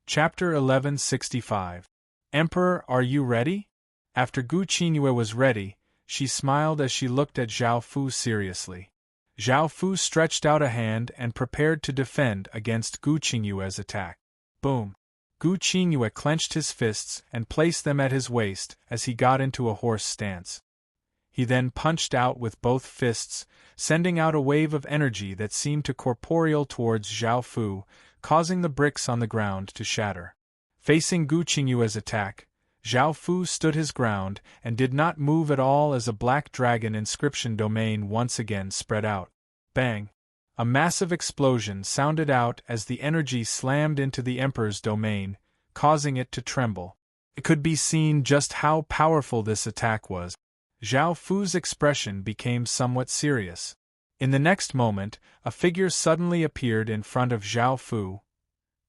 Chapter 1165. Emperor, are you ready? After Gu Qingyue was ready, she smiled as she looked at Zhao Fu seriously. Zhao Fu stretched out a hand and prepared to defend against Gu Qingyue's attack. Boom! Gu Qingyue clenched his fists and placed them at his waist as he got into a horse stance. He then punched out with both fists, sending out a wave of energy that seemed to corporeal towards Zhao Fu, causing the bricks on the ground to shatter. Facing Gu Qingyue's attack, Zhao Fu stood his ground and did not move at all as a black dragon inscription domain once again spread out. Bang! A massive explosion sounded out as the energy slammed into the Emperor's domain, causing it to tremble. It could be seen just how powerful this attack was. Zhao Fu's expression became somewhat serious. In the next moment, a figure suddenly appeared in front of Zhao Fu.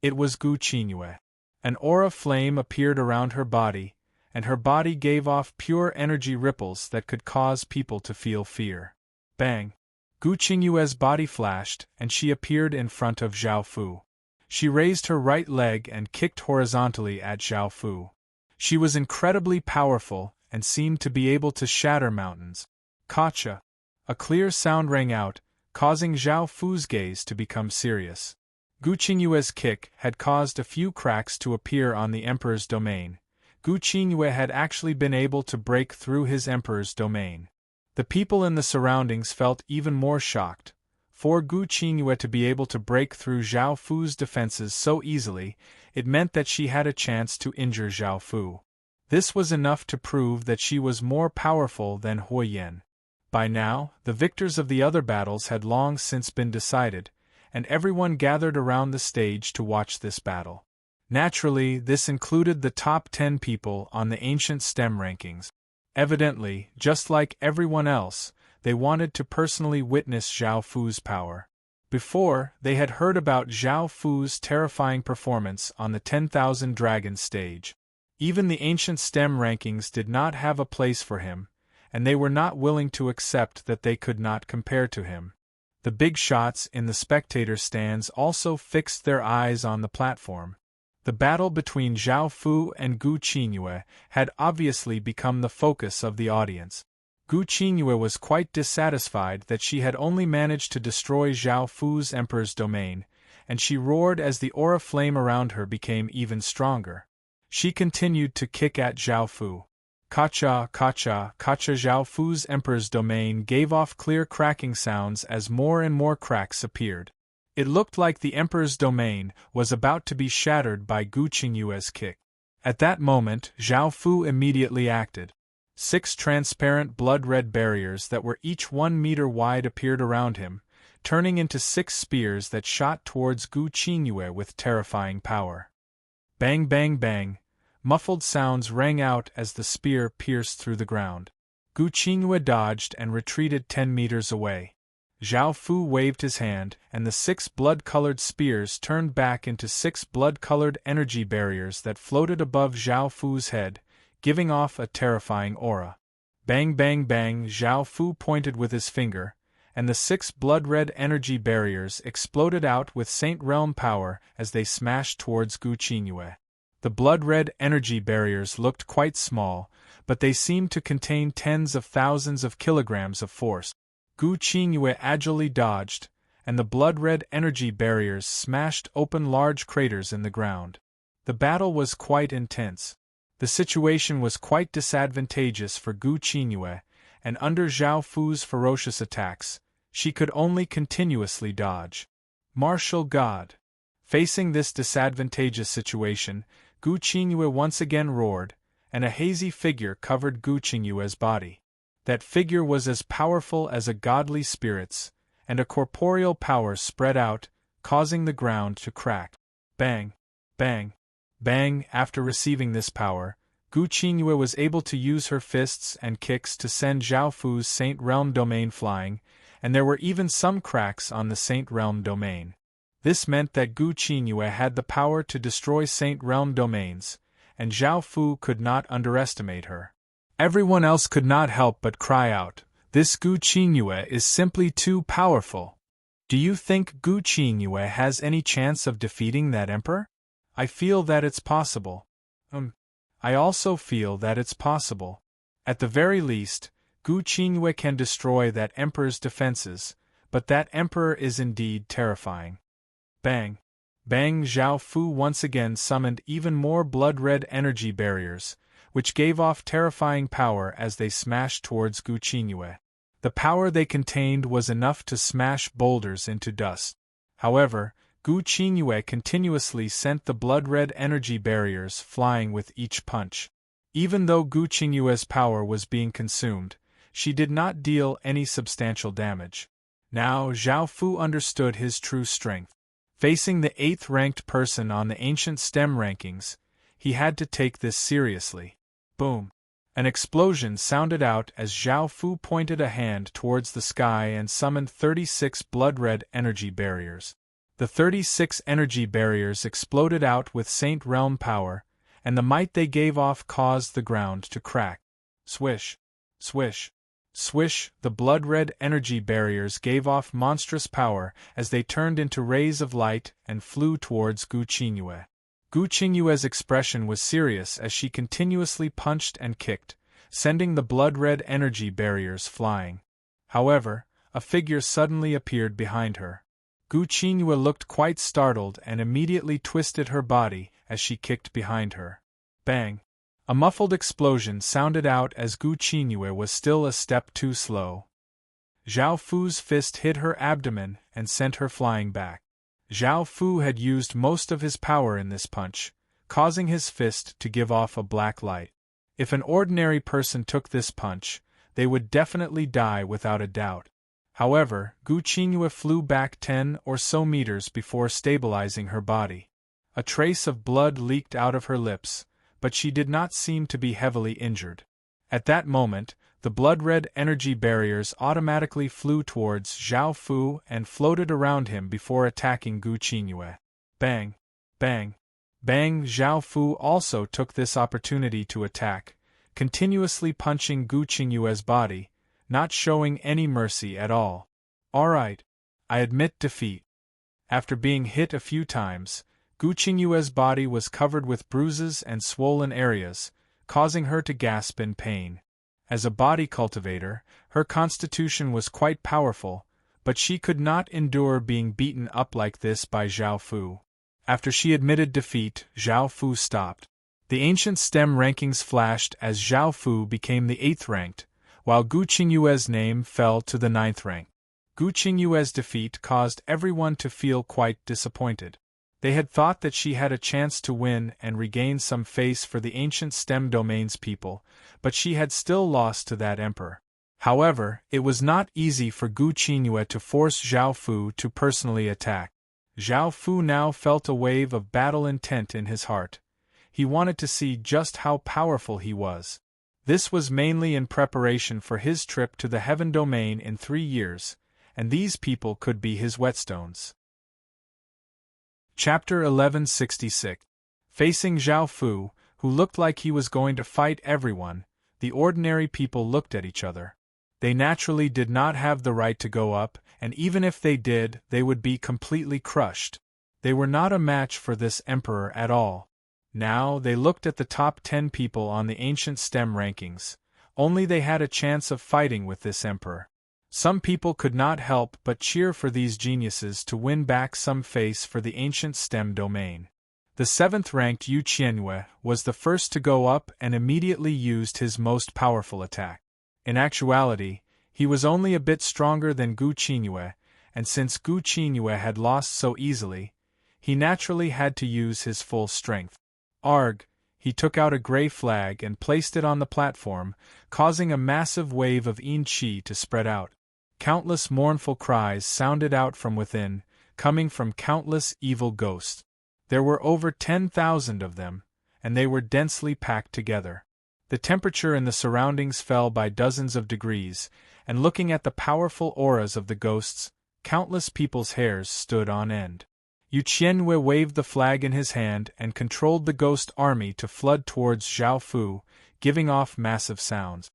It was Gu Qingyue. An aura flame appeared around her body, and her body gave off pure energy ripples that could cause people to feel fear. Bang! Gu Qingyue's body flashed, and she appeared in front of Zhao Fu. She raised her right leg and kicked horizontally at Zhao Fu. She was incredibly powerful and seemed to be able to shatter mountains. Gotcha! A clear sound rang out, causing Zhao Fu's gaze to become serious. Gu Qingyue's kick had caused a few cracks to appear on the Emperor's domain. Gu Qingyue had actually been able to break through his Emperor's domain. The people in the surroundings felt even more shocked. For Gu Qingyue to be able to break through Zhao Fu's defenses so easily, it meant that she had a chance to injure Zhao Fu. This was enough to prove that she was more powerful than Hui Yan. By now, the victors of the other battles had long since been decided, and everyone gathered around the stage to watch this battle. Naturally, this included the top 10 people on the ancient STEM rankings. Evidently, just like everyone else, they wanted to personally witness Zhao Fu's power. Before, they had heard about Zhao Fu's terrifying performance on the 10,000 Dragon stage. Even the ancient STEM rankings did not have a place for him, and they were not willing to accept that they could not compare to him. The big shots in the spectator stands also fixed their eyes on the platform. The battle between Zhao Fu and Gu Qingyue had obviously become the focus of the audience. Gu Qingyue was quite dissatisfied that she had only managed to destroy Zhao Fu's Emperor's domain, and she roared as the aura flame around her became even stronger. She continued to kick at Zhao Fu. Kacha, kacha, kacha. Zhao Fu's Emperor's domain gave off clear cracking sounds as more and more cracks appeared. It looked like the Emperor's domain was about to be shattered by Gu Qingyue's kick. At that moment, Zhao Fu immediately acted. 6 transparent blood-red barriers that were each 1 meter wide appeared around him, turning into 6 spears that shot towards Gu Qingyue with terrifying power. Bang bang bang! Muffled sounds rang out as the spear pierced through the ground. Gu Qingyue dodged and retreated 10 meters away. Zhao Fu waved his hand, and the 6 blood-colored spears turned back into 6 blood-colored energy barriers that floated above Zhao Fu's head, giving off a terrifying aura. Bang bang bang! Zhao Fu pointed with his finger, and the 6 blood-red energy barriers exploded out with Saint Realm power as they smashed towards Gu Qingyue. The blood-red energy barriers looked quite small, but they seemed to contain tens of thousands of kilograms of force. Gu Qingyue agilely dodged, and the blood-red energy barriers smashed open large craters in the ground. The battle was quite intense. The situation was quite disadvantageous for Gu Qingyue, and under Zhao Fu's ferocious attacks, she could only continuously dodge. Martial God! Facing this disadvantageous situation, Gu Qingyue once again roared, and a hazy figure covered Gu Qingyue's body. That figure was as powerful as a godly spirit's, and a corporeal power spread out, causing the ground to crack. Bang! Bang! Bang! After receiving this power, Gu Qingyue was able to use her fists and kicks to send Zhao Fu's Saint Realm domain flying, and there were even some cracks on the Saint Realm domain. This meant that Gu Qingyue had the power to destroy Saint Realm domains, and Zhao Fu could not underestimate her. Everyone else could not help but cry out, "This Gu Qingyue is simply too powerful. Do you think Gu Qingyue has any chance of defeating that emperor? I feel that it's possible. I also feel that it's possible. At the very least, Gu Qingyue can destroy that emperor's defenses, but that emperor is indeed terrifying. Bang! Bang! Zhao Fu once again summoned even more blood-red energy barriers, which gave off terrifying power as they smashed towards Gu Qingyue. The power they contained was enough to smash boulders into dust. However, Gu Qingyue continuously sent the blood-red energy barriers flying with each punch. Even though Gu Qingyue's power was being consumed, she did not deal any substantial damage. Now Zhao Fu understood his true strength. Facing the 8th-ranked person on the ancient STEM rankings, he had to take this seriously. Boom! An explosion sounded out as Zhao Fu pointed a hand towards the sky and summoned 36 blood-red energy barriers. The 36 energy barriers exploded out with Saint Realm power, and the might they gave off caused the ground to crack. Swish! Swish! Swish! The blood-red energy barriers gave off monstrous power as they turned into rays of light and flew towards Gu Qingyue. Gu Qingyue's expression was serious as she continuously punched and kicked, sending the blood-red energy barriers flying. However, a figure suddenly appeared behind her. Gu Qingyue looked quite startled and immediately twisted her body as she kicked behind her. Bang! A muffled explosion sounded out as Gu Qingyue was still a step too slow. Zhao Fu's fist hit her abdomen and sent her flying back. Zhao Fu had used most of his power in this punch, causing his fist to give off a black light. If an ordinary person took this punch, they would definitely die without a doubt. However, Gu Qingyue flew back 10 or so meters before stabilizing her body. A trace of blood leaked out of her lips, but she did not seem to be heavily injured. At that moment, the blood-red energy barriers automatically flew towards Zhao Fu and floated around him before attacking Gu Qingyue. Bang! Bang! Bang! Zhao Fu also took this opportunity to attack, continuously punching Gu Qingyue's body, not showing any mercy at all. Alright. I admit defeat. After being hit a few times, Gu Qingyue's body was covered with bruises and swollen areas, causing her to gasp in pain. As a body cultivator, her constitution was quite powerful, but she could not endure being beaten up like this by Zhao Fu. After she admitted defeat, Zhao Fu stopped. The ancient STEM rankings flashed as Zhao Fu became the 8th ranked, while Gu Qingyue's name fell to the 9th rank. Gu Qingyue's defeat caused everyone to feel quite disappointed. They had thought that she had a chance to win and regain some face for the ancient STEM domains people, but she had still lost to that emperor. However, it was not easy for Gu Qingyue to force Zhao Fu to personally attack. Zhao Fu now felt a wave of battle intent in his heart. He wanted to see just how powerful he was. This was mainly in preparation for his trip to the Heaven Domain in 3 years, and these people could be his whetstones. Chapter 1166. Facing Zhao Fu, who looked like he was going to fight everyone, the ordinary people looked at each other. They naturally did not have the right to go up, and even if they did, they would be completely crushed. They were not a match for this emperor at all. Now they looked at the top 10 people on the ancient STEM rankings. Only they had a chance of fighting with this emperor. Some people could not help but cheer for these geniuses to win back some face for the ancient STEM domain. The 7th-ranked Yu Qianyue was the first to go up and immediately used his most powerful attack. In actuality, he was only a bit stronger than Gu Qingyue, and since Gu Qingyue had lost so easily, he naturally had to use his full strength. Arg! He took out a gray flag and placed it on the platform, causing a massive wave of yin qi to spread out. Countless mournful cries sounded out from within, coming from countless evil ghosts. There were over 10,000 of them, and they were densely packed together. The temperature in the surroundings fell by dozens of degrees, and looking at the powerful auras of the ghosts, countless people's hairs stood on end. Yu Qianyue waved the flag in his hand and controlled the ghost army to flood towards Zhao Fu, giving off massive sounds.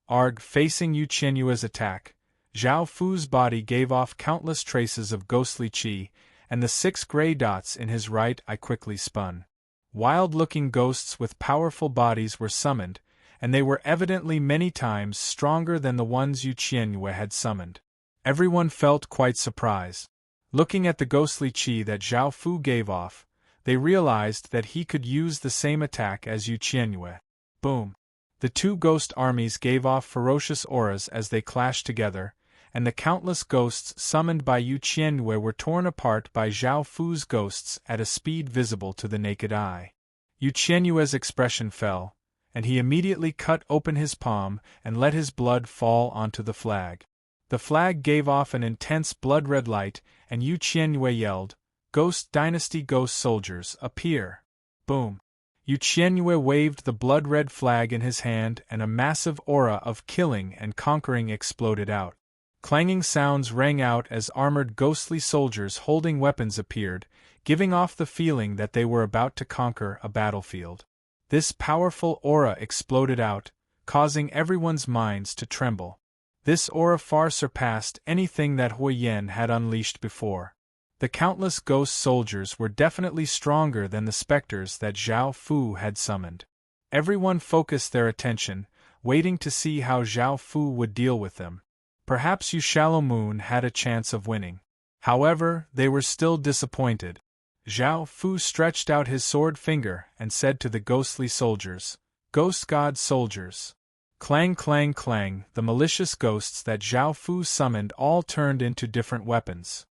Arg! Facing Yu Qianyue's attack, Zhao Fu's body gave off countless traces of ghostly qi, and the 6 gray dots in his right eye quickly spun. Wild-looking ghosts with powerful bodies were summoned, and they were evidently many times stronger than the ones Yu Qianyue had summoned. Everyone felt quite surprised. Looking at the ghostly qi that Zhao Fu gave off, they realized that he could use the same attack as Yu Qianyue. Boom! The two ghost armies gave off ferocious auras as they clashed together, and the countless ghosts summoned by Yu Qianyue were torn apart by Zhao Fu's ghosts at a speed visible to the naked eye. Yu Qianyue's expression fell, and he immediately cut open his palm and let his blood fall onto the flag. The flag gave off an intense blood-red light, and Yu Qianyue yelled, "Ghost Dynasty Ghost Soldiers, appear!" Boom! Yu Qianyue waved the blood-red flag in his hand and a massive aura of killing and conquering exploded out. Clanging sounds rang out as armored ghostly soldiers holding weapons appeared, giving off the feeling that they were about to conquer a battlefield. This powerful aura exploded out, causing everyone's minds to tremble. This aura far surpassed anything that Hui Yan had unleashed before. The countless ghost soldiers were definitely stronger than the specters that Zhao Fu had summoned. Everyone focused their attention, waiting to see how Zhao Fu would deal with them. Perhaps Yu Shallow Moon had a chance of winning. However, they were still disappointed. Zhao Fu stretched out his sword finger and said to the ghostly soldiers, "Ghost God soldiers." Clang clang clang, the malicious ghosts that Zhao Fu summoned all turned into different weapons.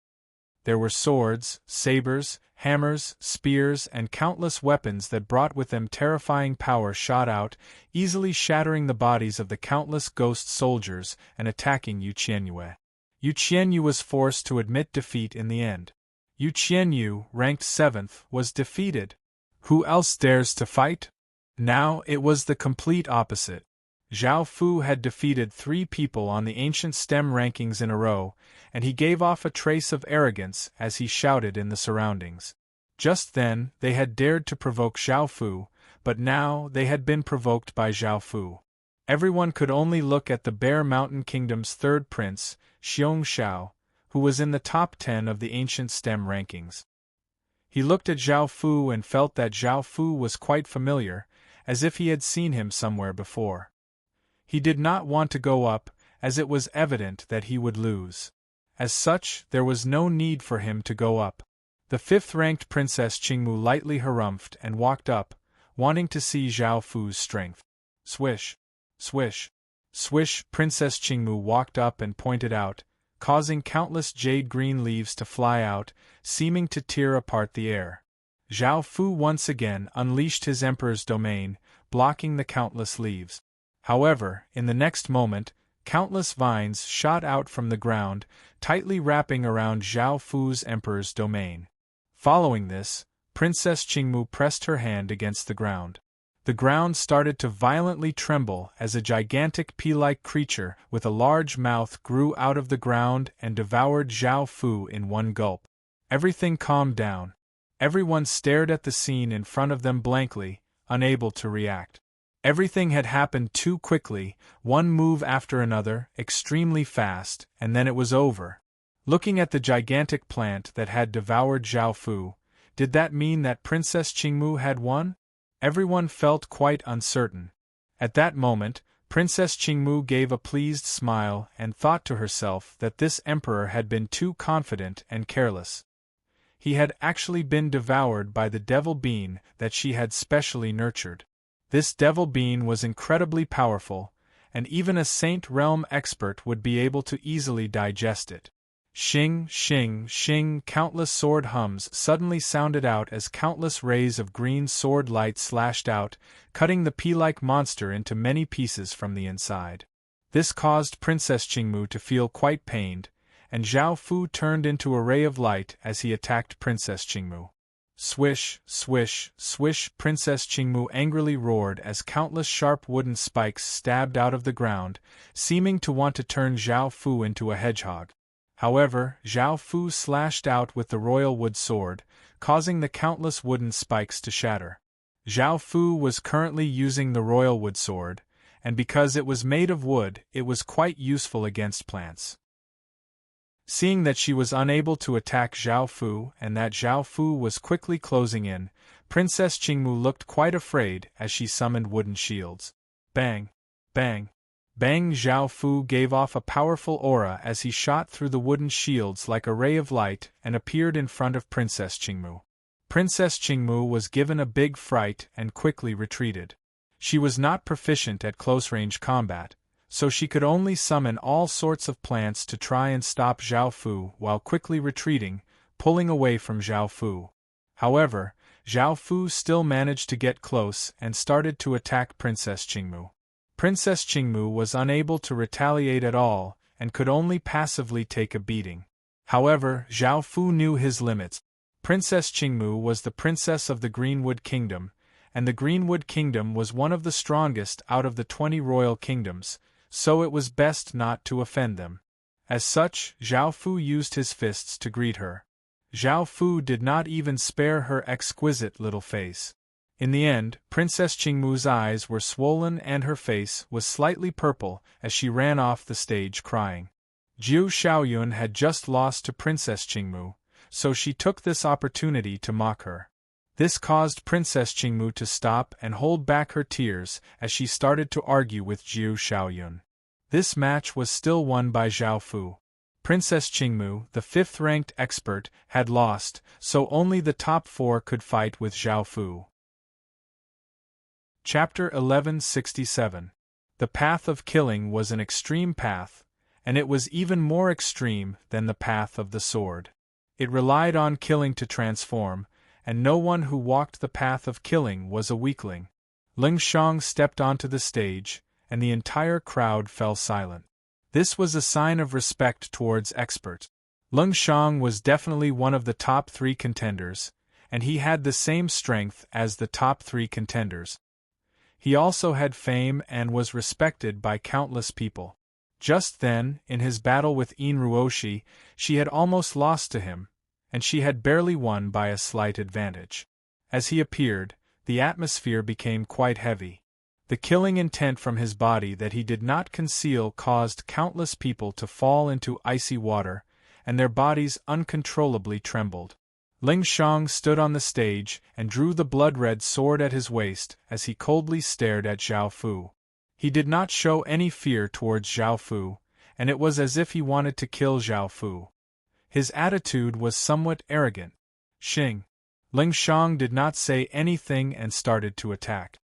There were swords, sabers, hammers, spears, and countless weapons that brought with them terrifying power shot out, easily shattering the bodies of the countless ghost soldiers and attacking Yu Qianyue. Yu Qianyue was forced to admit defeat in the end. Yu Qianyue, ranked 7th, was defeated. Who else dares to fight? Now it was the complete opposite. Zhao Fu had defeated 3 people on the ancient STEM rankings in a row, and he gave off a trace of arrogance as he shouted in the surroundings. Just then, they had dared to provoke Zhao Fu, but now they had been provoked by Zhao Fu. Everyone could only look at the Bear Mountain Kingdom's 3rd prince, Xiong Xiao, who was in the top 10 of the ancient STEM rankings. He looked at Zhao Fu and felt that Zhao Fu was quite familiar, as if he had seen him somewhere before. He did not want to go up, as it was evident that he would lose. As such, there was no need for him to go up. The 5th-ranked Princess Qingmu lightly harumphed and walked up, wanting to see Zhao Fu's strength. Swish! Swish! Swish! Princess Qingmu walked up and pointed out, causing countless jade-green leaves to fly out, seeming to tear apart the air. Zhao Fu once again unleashed his Emperor's domain, blocking the countless leaves. However, in the next moment, countless vines shot out from the ground, tightly wrapping around Zhao Fu's Emperor's domain. Following this, Princess Qingmu pressed her hand against the ground. The ground started to violently tremble as a gigantic pea-like creature with a large mouth grew out of the ground and devoured Zhao Fu in one gulp. Everything calmed down. Everyone stared at the scene in front of them blankly, unable to react. Everything had happened too quickly, one move after another, extremely fast, and then it was over. Looking at the gigantic plant that had devoured Zhao Fu, did that mean that Princess Qingmu had won? Everyone felt quite uncertain. At that moment, Princess Qingmu gave a pleased smile and thought to herself that this emperor had been too confident and careless. He had actually been devoured by the devil bean that she had specially nurtured. This devil bean was incredibly powerful, and even a Saint Realm expert would be able to easily digest it. Shing, shing, shing, countless sword hums suddenly sounded out as countless rays of green sword light slashed out, cutting the pea-like monster into many pieces from the inside. This caused Princess Qingmu to feel quite pained, and Zhao Fu turned into a ray of light as he attacked Princess Qingmu. Swish, swish, swish! Princess Qingmu angrily roared as countless sharp wooden spikes stabbed out of the ground, seeming to want to turn Zhao Fu into a hedgehog. However, Zhao Fu slashed out with the royal wood sword, causing the countless wooden spikes to shatter. Zhao Fu was currently using the royal wood sword, and because it was made of wood, it was quite useful against plants. Seeing that she was unable to attack Zhao Fu and that Zhao Fu was quickly closing in, Princess Qingmu looked quite afraid as she summoned wooden shields. Bang! Bang! Bang! Zhao Fu gave off a powerful aura as he shot through the wooden shields like a ray of light and appeared in front of Princess Qingmu. Princess Qingmu was given a big fright and quickly retreated. She was not proficient at close-range combat, so she could only summon all sorts of plants to try and stop Zhao Fu while quickly retreating, pulling away from Zhao Fu. However, Zhao Fu still managed to get close and started to attack Princess Qingmu. Princess Qingmu was unable to retaliate at all and could only passively take a beating. However, Zhao Fu knew his limits. Princess Qingmu was the princess of the Greenwood Kingdom, and the Greenwood Kingdom was one of the strongest out of the 20 royal kingdoms, so it was best not to offend them. As such, Zhao Fu used his fists to greet her. Zhao Fu did not even spare her exquisite little face. In the end, Princess Qingmu's eyes were swollen and her face was slightly purple as she ran off the stage crying. Jiu Shaoyun had just lost to Princess Qingmu, so she took this opportunity to mock her. This caused Princess Qingmu to stop and hold back her tears as she started to argue with Jiu Shaoyun. This match was still won by Zhao Fu. Princess Qingmu, the 5th-ranked expert, had lost, so only the top 4 could fight with Zhao Fu. Chapter 1167. The path of killing was an extreme path, and it was even more extreme than the path of the sword. It relied on killing to transform, and no one who walked the path of killing was a weakling. Ling Shang stepped onto the stage, and the entire crowd fell silent. This was a sign of respect towards experts. Ling Shang was definitely one of the top 3 contenders, and he had the same strength as the top 3 contenders. He also had fame and was respected by countless people. Just then, in his battle with Yin Ruoshi, she had almost lost to him, and she had barely won by a slight advantage. As he appeared, the atmosphere became quite heavy. The killing intent from his body that he did not conceal caused countless people to fall into icy water, and their bodies uncontrollably trembled. Ling Shang stood on the stage and drew the blood-red sword at his waist as he coldly stared at Zhao Fu. He did not show any fear towards Zhao Fu, and it was as if he wanted to kill Zhao Fu. His attitude was somewhat arrogant. Xing. Ling Shang did not say anything and started to attack.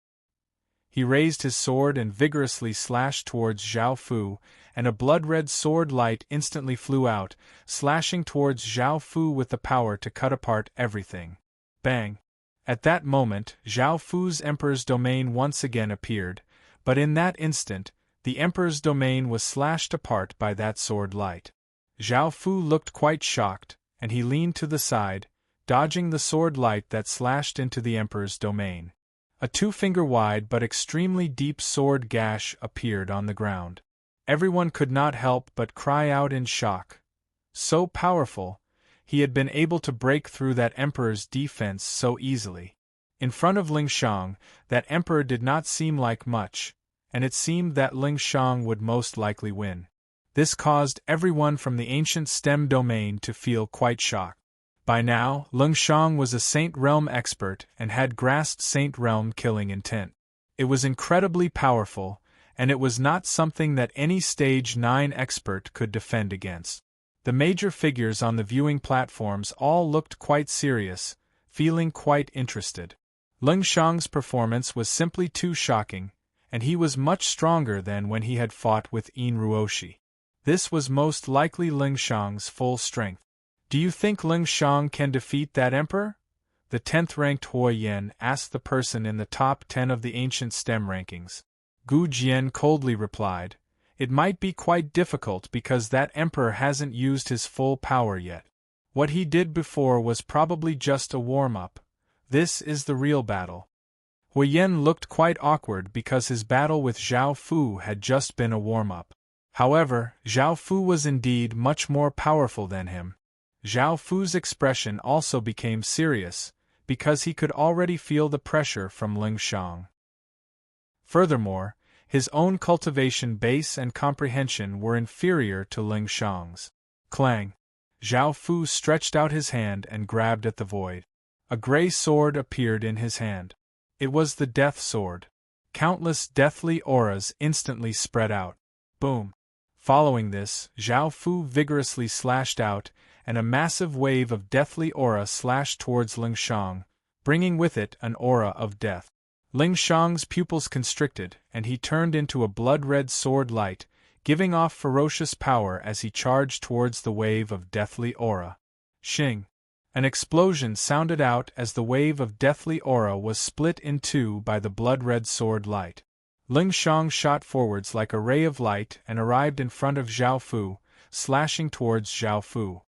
He raised his sword and vigorously slashed towards Zhao Fu, and a blood-red sword light instantly flew out, slashing towards Zhao Fu with the power to cut apart everything. Bang! At that moment, Zhao Fu's Emperor's domain once again appeared, but in that instant, the Emperor's domain was slashed apart by that sword light. Zhao Fu looked quite shocked, and he leaned to the side, dodging the sword light that slashed into the Emperor's domain. A 2-finger-wide but extremely deep sword gash appeared on the ground. Everyone could not help but cry out in shock. So powerful, he had been able to break through that Emperor's defense so easily. In front of Ling Shang, that Emperor did not seem like much, and it seemed that Ling Shang would most likely win. This caused everyone from the ancient stem domain to feel quite shocked. By now, Ling Shang was a Saint Realm expert and had grasped Saint Realm killing intent. It was incredibly powerful, and it was not something that any Stage 9 expert could defend against. The major figures on the viewing platforms all looked quite serious, feeling quite interested. Ling Shang's performance was simply too shocking, and he was much stronger than when he had fought with Yin Ruoshi. This was most likely Ling Shang's full strength. Do you think Ling Shang can defeat that emperor? The 10th-ranked Huo Yan asked the person in the top 10 of the ancient stem rankings. Gu Jian coldly replied, "It might be quite difficult because that emperor hasn't used his full power yet. What he did before was probably just a warm-up. This is the real battle." Huo Yan looked quite awkward because his battle with Zhao Fu had just been a warm-up. However, Zhao Fu was indeed much more powerful than him. Zhao Fu's expression also became serious, because he could already feel the pressure from Ling Shang. Furthermore, his own cultivation base and comprehension were inferior to Ling Shang's. Clang! Zhao Fu stretched out his hand and grabbed at the void. A gray sword appeared in his hand. It was the death sword. Countless deathly auras instantly spread out. Boom! Following this, Zhao Fu vigorously slashed out, and a massive wave of deathly aura slashed towards Ling Shang, bringing with it an aura of death. Ling Shang's pupils constricted, and he turned into a blood-red sword light, giving off ferocious power as he charged towards the wave of deathly aura. Shing! An explosion sounded out as the wave of deathly aura was split in two by the blood-red sword light. Ling Shang shot forwards like a ray of light and arrived in front of Zhao Fu, slashing towards Zhao Fu.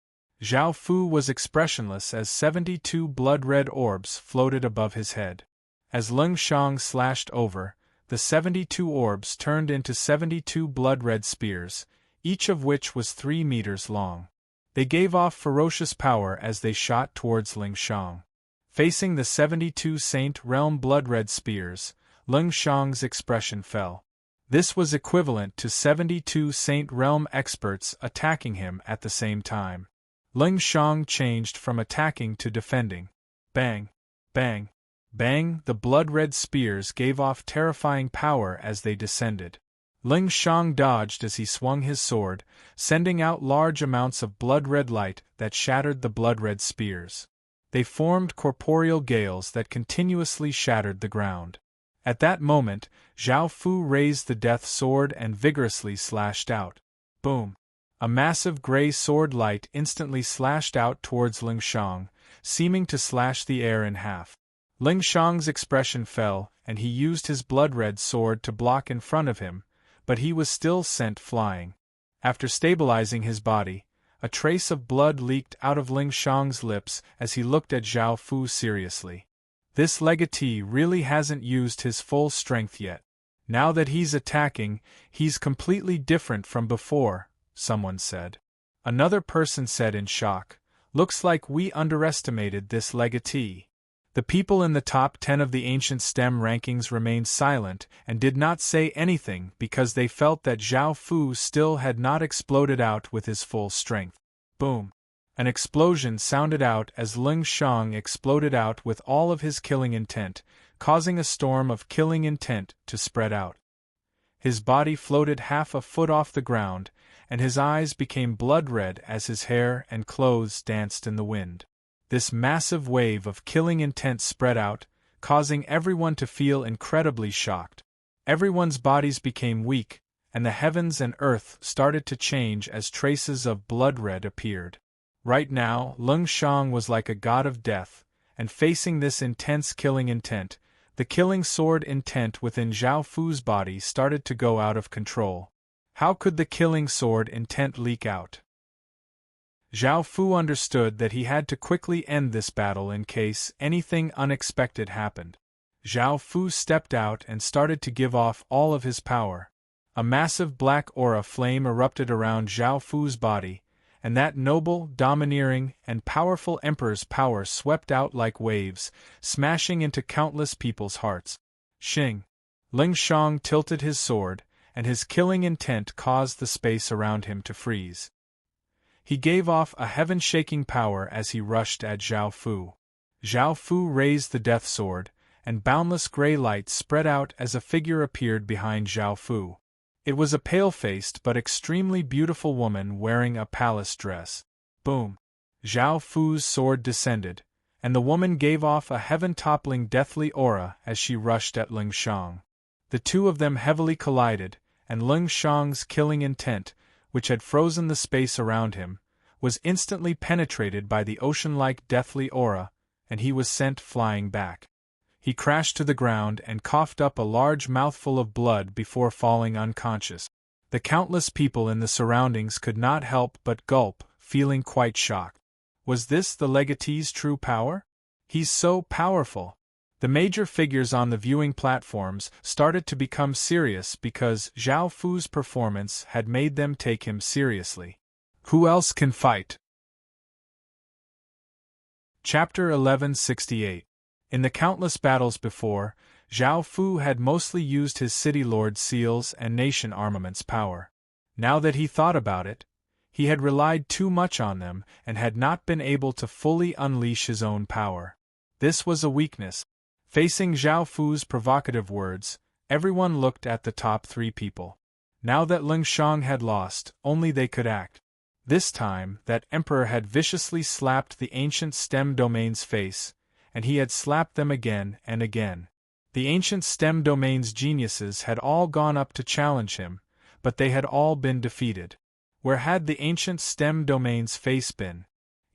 Zhao Fu was expressionless as 72 blood-red orbs floated above his head. As Ling Shang slashed over, the 72 orbs turned into 72 blood-red spears, each of which was 3 meters long. They gave off ferocious power as they shot towards Ling Shang. Facing the 72 Saint Realm blood-red spears, Ling Shang's expression fell. This was equivalent to 72 Saint Realm experts attacking him at the same time. Ling Shang changed from attacking to defending. Bang! Bang! Bang! The blood-red spears gave off terrifying power as they descended. Ling Shang dodged as he swung his sword, sending out large amounts of blood-red light that shattered the blood-red spears. They formed corporeal gales that continuously shattered the ground. At that moment, Zhao Fu raised the death sword and vigorously slashed out. Boom! A massive gray sword light instantly slashed out towards Ling Shang, seeming to slash the air in half. Ling Shang's expression fell, and he used his blood-red sword to block in front of him, but he was still sent flying. After stabilizing his body, a trace of blood leaked out of Ling Shang's lips as he looked at Zhao Fu seriously. This legatee really hasn't used his full strength yet. Now that he's attacking, he's completely different from before, someone said. Another person said in shock, "Looks like we underestimated this legatee." The people in the top 10 of the ancient STEM rankings remained silent and did not say anything because they felt that Zhao Fu still had not exploded out with his full strength. Boom! An explosion sounded out as Ling Shang exploded out with all of his killing intent, causing a storm of killing intent to spread out. His body floated half a foot off the ground, and his eyes became blood-red as his hair and clothes danced in the wind. This massive wave of killing intent spread out, causing everyone to feel incredibly shocked. Everyone's bodies became weak, and the heavens and earth started to change as traces of blood-red appeared. Right now, Ling Shang was like a god of death, and facing this intense killing intent, the killing sword intent within Zhao Fu's body started to go out of control. How could the killing sword intent leak out? Zhao Fu understood that he had to quickly end this battle in case anything unexpected happened. Zhao Fu stepped out and started to give off all of his power. A massive black aura flame erupted around Zhao Fu's body, and that noble, domineering, and powerful emperor's power swept out like waves, smashing into countless people's hearts. Shing! Ling Shang tilted his sword, and his killing intent caused the space around him to freeze. He gave off a heaven-shaking power as he rushed at Zhao Fu. Zhao Fu raised the death sword, and boundless gray light spread out as a figure appeared behind Zhao Fu. It was a pale-faced but extremely beautiful woman wearing a palace dress. Boom! Zhao Fu's sword descended, and the woman gave off a heaven-toppling deathly aura as she rushed at Ling Shang. The two of them heavily collided, and Ling Shang's killing intent, which had frozen the space around him, was instantly penetrated by the ocean-like deathly aura, and he was sent flying back. He crashed to the ground and coughed up a large mouthful of blood before falling unconscious. The countless people in the surroundings could not help but gulp, feeling quite shocked. Was this the legatee's true power? He's so powerful! The major figures on the viewing platforms started to become serious because Zhao Fu's performance had made them take him seriously. Who else can fight? Chapter 1168. In the countless battles before, Zhao Fu had mostly used his city lord seals and nation armaments power. Now that he thought about it, He had relied too much on them and had not been able to fully unleash his own power. This was a weakness. Facing Zhao Fu's provocative words, everyone looked at the top 3 people. Now that Ling Shang had lost, only they could act. This time, that emperor had viciously slapped the ancient stem domain's face, and he had slapped them again and again. The ancient stem domain's geniuses had all gone up to challenge him, but they had all been defeated. Where had the ancient stem domain's face been?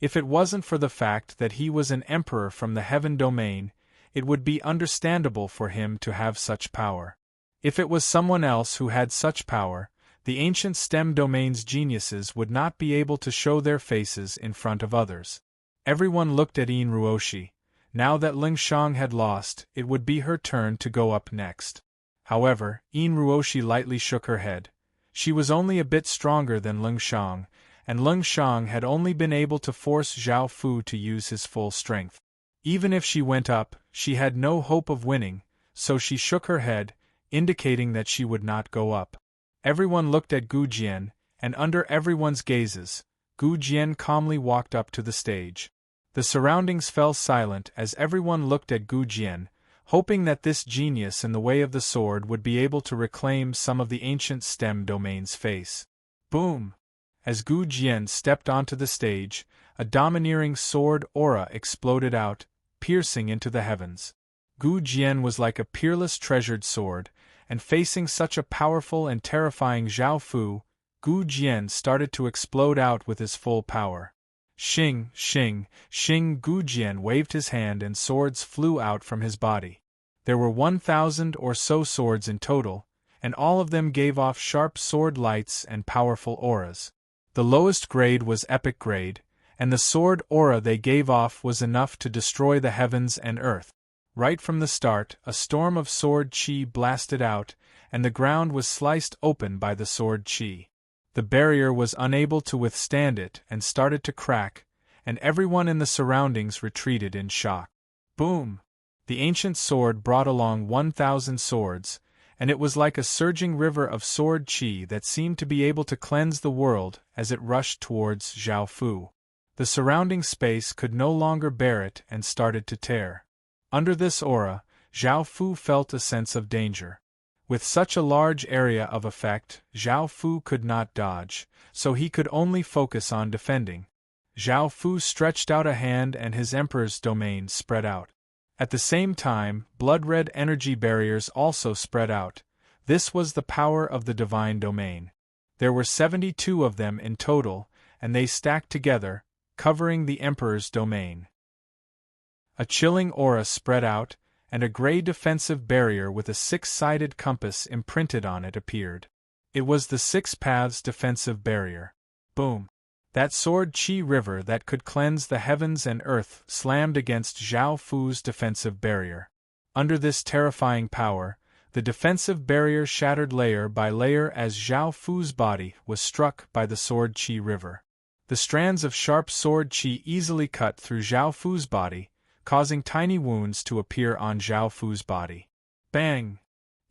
If it wasn't for the fact that he was an emperor from the heaven domain, it would be understandable for him to have such power. If it was someone else who had such power, the ancient stem domain's geniuses would not be able to show their faces in front of others. Everyone looked at Yin Ruoshi. Now that Ling Shang had lost, it would be her turn to go up next. However, Yin Ruoshi lightly shook her head. She was only a bit stronger than Ling Shang, and Ling Shang had only been able to force Zhao Fu to use his full strength. Even if she went up, she had no hope of winning, so she shook her head, indicating that she would not go up. Everyone looked at Gu Jian, and under everyone's gazes, Gu Jian calmly walked up to the stage. The surroundings fell silent as everyone looked at Gu Jian, hoping that this genius in the way of the sword would be able to reclaim some of the ancient stem domain's face. Boom! As Gu Jian stepped onto the stage, a domineering sword aura exploded out, piercing into the heavens. Gu Jian was like a peerless treasured sword, and facing such a powerful and terrifying Zhao Fu, Gu Jian started to explode out with his full power. Xing, xing, xing! Gu Jian waved his hand and swords flew out from his body. There were 1,000 or so swords in total, and all of them gave off sharp sword lights and powerful auras. The lowest grade was epic grade, and the sword aura they gave off was enough to destroy the heavens and earth. Right from the start, a storm of sword chi blasted out, and the ground was sliced open by the sword chi. The barrier was unable to withstand it and started to crack, and everyone in the surroundings retreated in shock. Boom! The ancient sword brought along 1,000 swords, and it was like a surging river of sword chi that seemed to be able to cleanse the world as it rushed towards Zhao Fu. The surrounding space could no longer bear it and started to tear. Under this aura, Zhao Fu felt a sense of danger. With such a large area of effect, Zhao Fu could not dodge, so he could only focus on defending. Zhao Fu stretched out a hand and his emperor's domain spread out. At the same time, blood-red energy barriers also spread out. This was the power of the divine domain. There were 72 of them in total, and they stacked together, covering the emperor's domain. A chilling aura spread out, and a gray defensive barrier with a 6-sided compass imprinted on it appeared. It was the 6 Paths defensive barrier. Boom! That sword chi river that could cleanse the heavens and earth slammed against Zhao Fu's defensive barrier. Under this terrifying power, the defensive barrier shattered layer by layer as Zhao Fu's body was struck by the sword chi river. The strands of sharp sword chi easily cut through Zhao Fu's body, causing tiny wounds to appear on Zhao Fu's body. Bang!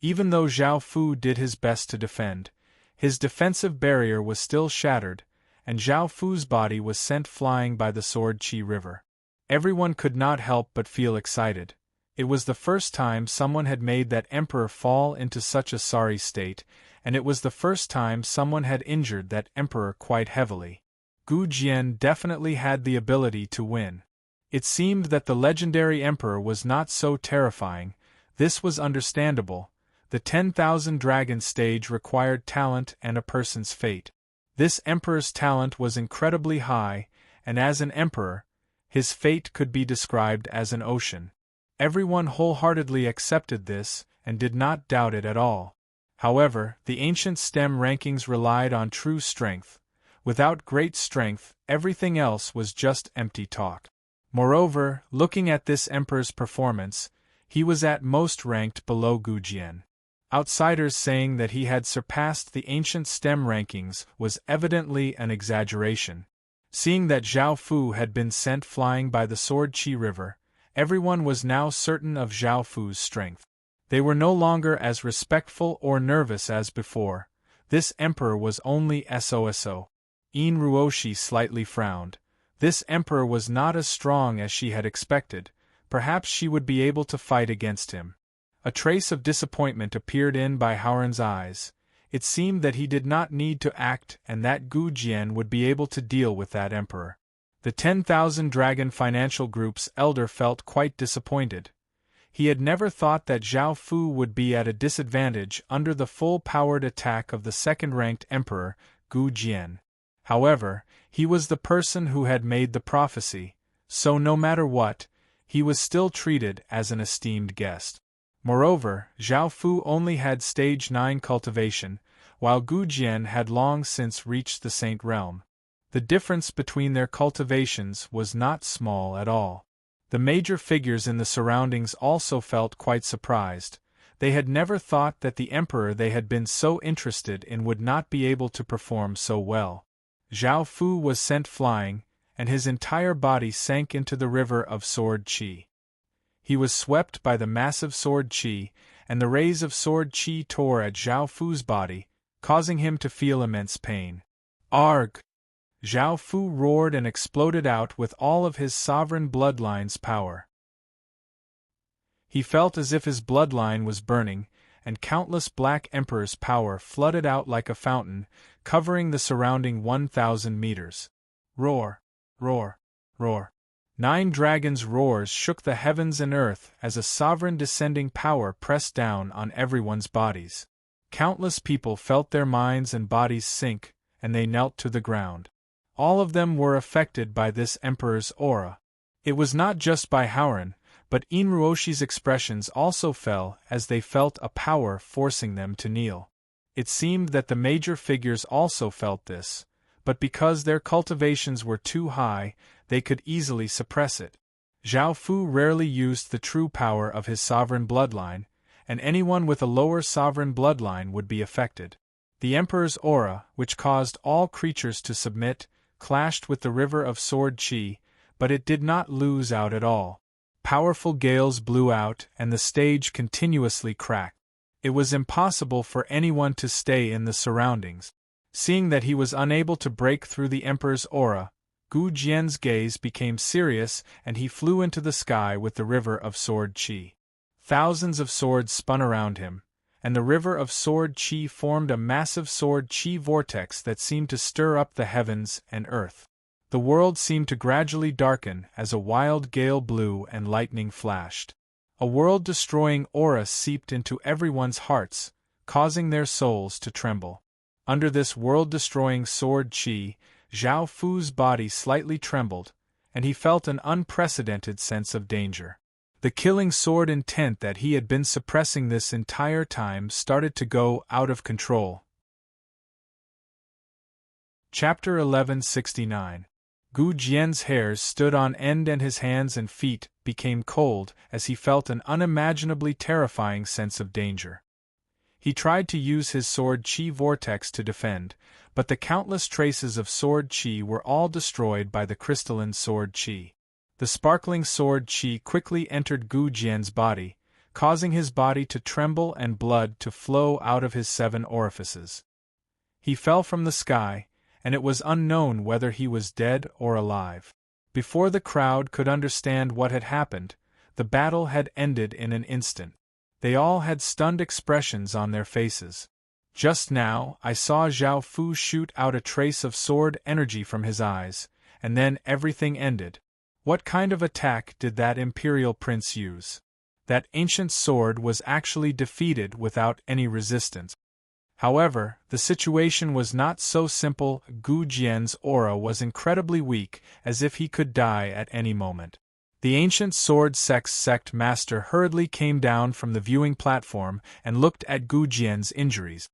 Even though Zhao Fu did his best to defend, his defensive barrier was still shattered, and Zhao Fu's body was sent flying by the sword chi river. Everyone could not help but feel excited. It was the first time someone had made that emperor fall into such a sorry state, and it was the first time someone had injured that emperor quite heavily. Gu Jian definitely had the ability to win. It seemed that the legendary emperor was not so terrifying. This was understandable. The 10,000 dragon stage required talent and a person's fate. This emperor's talent was incredibly high, and as an emperor, his fate could be described as an ocean. Everyone wholeheartedly accepted this and did not doubt it at all. However, the ancient stem rankings relied on true strength. Without great strength, everything else was just empty talk. Moreover, looking at this emperor's performance, he was at most ranked below Gu Jian. Outsiders saying that he had surpassed the ancient stem rankings was evidently an exaggeration. Seeing that Zhao Fu had been sent flying by the sword chi river, everyone was now certain of Zhao Fu's strength. They were no longer as respectful or nervous as before. This emperor was only SOSO. Ruoshi slightly frowned. This emperor was not as strong as she had expected. Perhaps she would be able to fight against him. A trace of disappointment appeared in Bai Haoren's eyes. It seemed that he did not need to act and that Gu Jian would be able to deal with that emperor. The 10,000 Dragon Financial Group's elder felt quite disappointed. He had never thought that Zhao Fu would be at a disadvantage under the full-powered attack of the second-ranked emperor, Gu Jian. However, he was the person who had made the prophecy, so no matter what, he was still treated as an esteemed guest. Moreover, Zhao Fu only had stage 9 cultivation, while Gu Jian had long since reached the Saint Realm. The difference between their cultivations was not small at all. The major figures in the surroundings also felt quite surprised. They had never thought that the emperor they had been so interested in would not be able to perform so well. Zhao Fu was sent flying, and his entire body sank into the river of sword qi. He was swept by the massive sword qi, and the rays of sword qi tore at Zhao Fu's body, causing him to feel immense pain. Arg! Zhao Fu roared and exploded out with all of his sovereign bloodline's power. He felt as if his bloodline was burning, and countless Black Emperor's power flooded out like a fountain, covering the surrounding 1,000 meters. Roar! Roar! Roar! 9 dragons' roars shook the heavens and earth as a sovereign descending power pressed down on everyone's bodies. Countless people felt their minds and bodies sink, and they knelt to the ground. All of them were affected by this emperor's aura. It was not just Bai Haoren, but Ruoshi's expressions also fell as they felt a power forcing them to kneel. It seemed that the major figures also felt this, but because their cultivations were too high, they could easily suppress it. Zhao Fu rarely used the true power of his sovereign bloodline, and anyone with a lower sovereign bloodline would be affected. The emperor's aura, which caused all creatures to submit, clashed with the river of sword qi, but it did not lose out at all. Powerful gales blew out and the stage continuously cracked. It was impossible for anyone to stay in the surroundings. Seeing that he was unable to break through the emperor's aura, Gu Jian's gaze became serious and he flew into the sky with the river of sword qi. Thousands of swords spun around him, and the river of sword qi formed a massive sword qi vortex that seemed to stir up the heavens and earth. The world seemed to gradually darken as a wild gale blew and lightning flashed. A world-destroying aura seeped into everyone's hearts, causing their souls to tremble. Under this world-destroying sword qi, Zhao Fu's body slightly trembled, and he felt an unprecedented sense of danger. The killing sword intent that he had been suppressing this entire time started to go out of control. Chapter 1169. Gu Jian's hairs stood on end and his hands and feet became cold as he felt an unimaginably terrifying sense of danger. He tried to use his sword qi vortex to defend, but the countless traces of sword qi were all destroyed by the crystalline sword qi. The sparkling sword qi quickly entered Gu Jian's body, causing his body to tremble and blood to flow out of his 7 orifices. He fell from the sky, and it was unknown whether he was dead or alive. Before the crowd could understand what had happened, the battle had ended in an instant. They all had stunned expressions on their faces. Just now, I saw Zhao Fu shoot out a trace of sword energy from his eyes, and then everything ended. What kind of attack did that imperial prince use? That ancient sword was actually defeated without any resistance. However, the situation was not so simple. Gu Jian's aura was incredibly weak, as if he could die at any moment. The ancient sword sect master hurriedly came down from the viewing platform and looked at Gu Jian's injuries.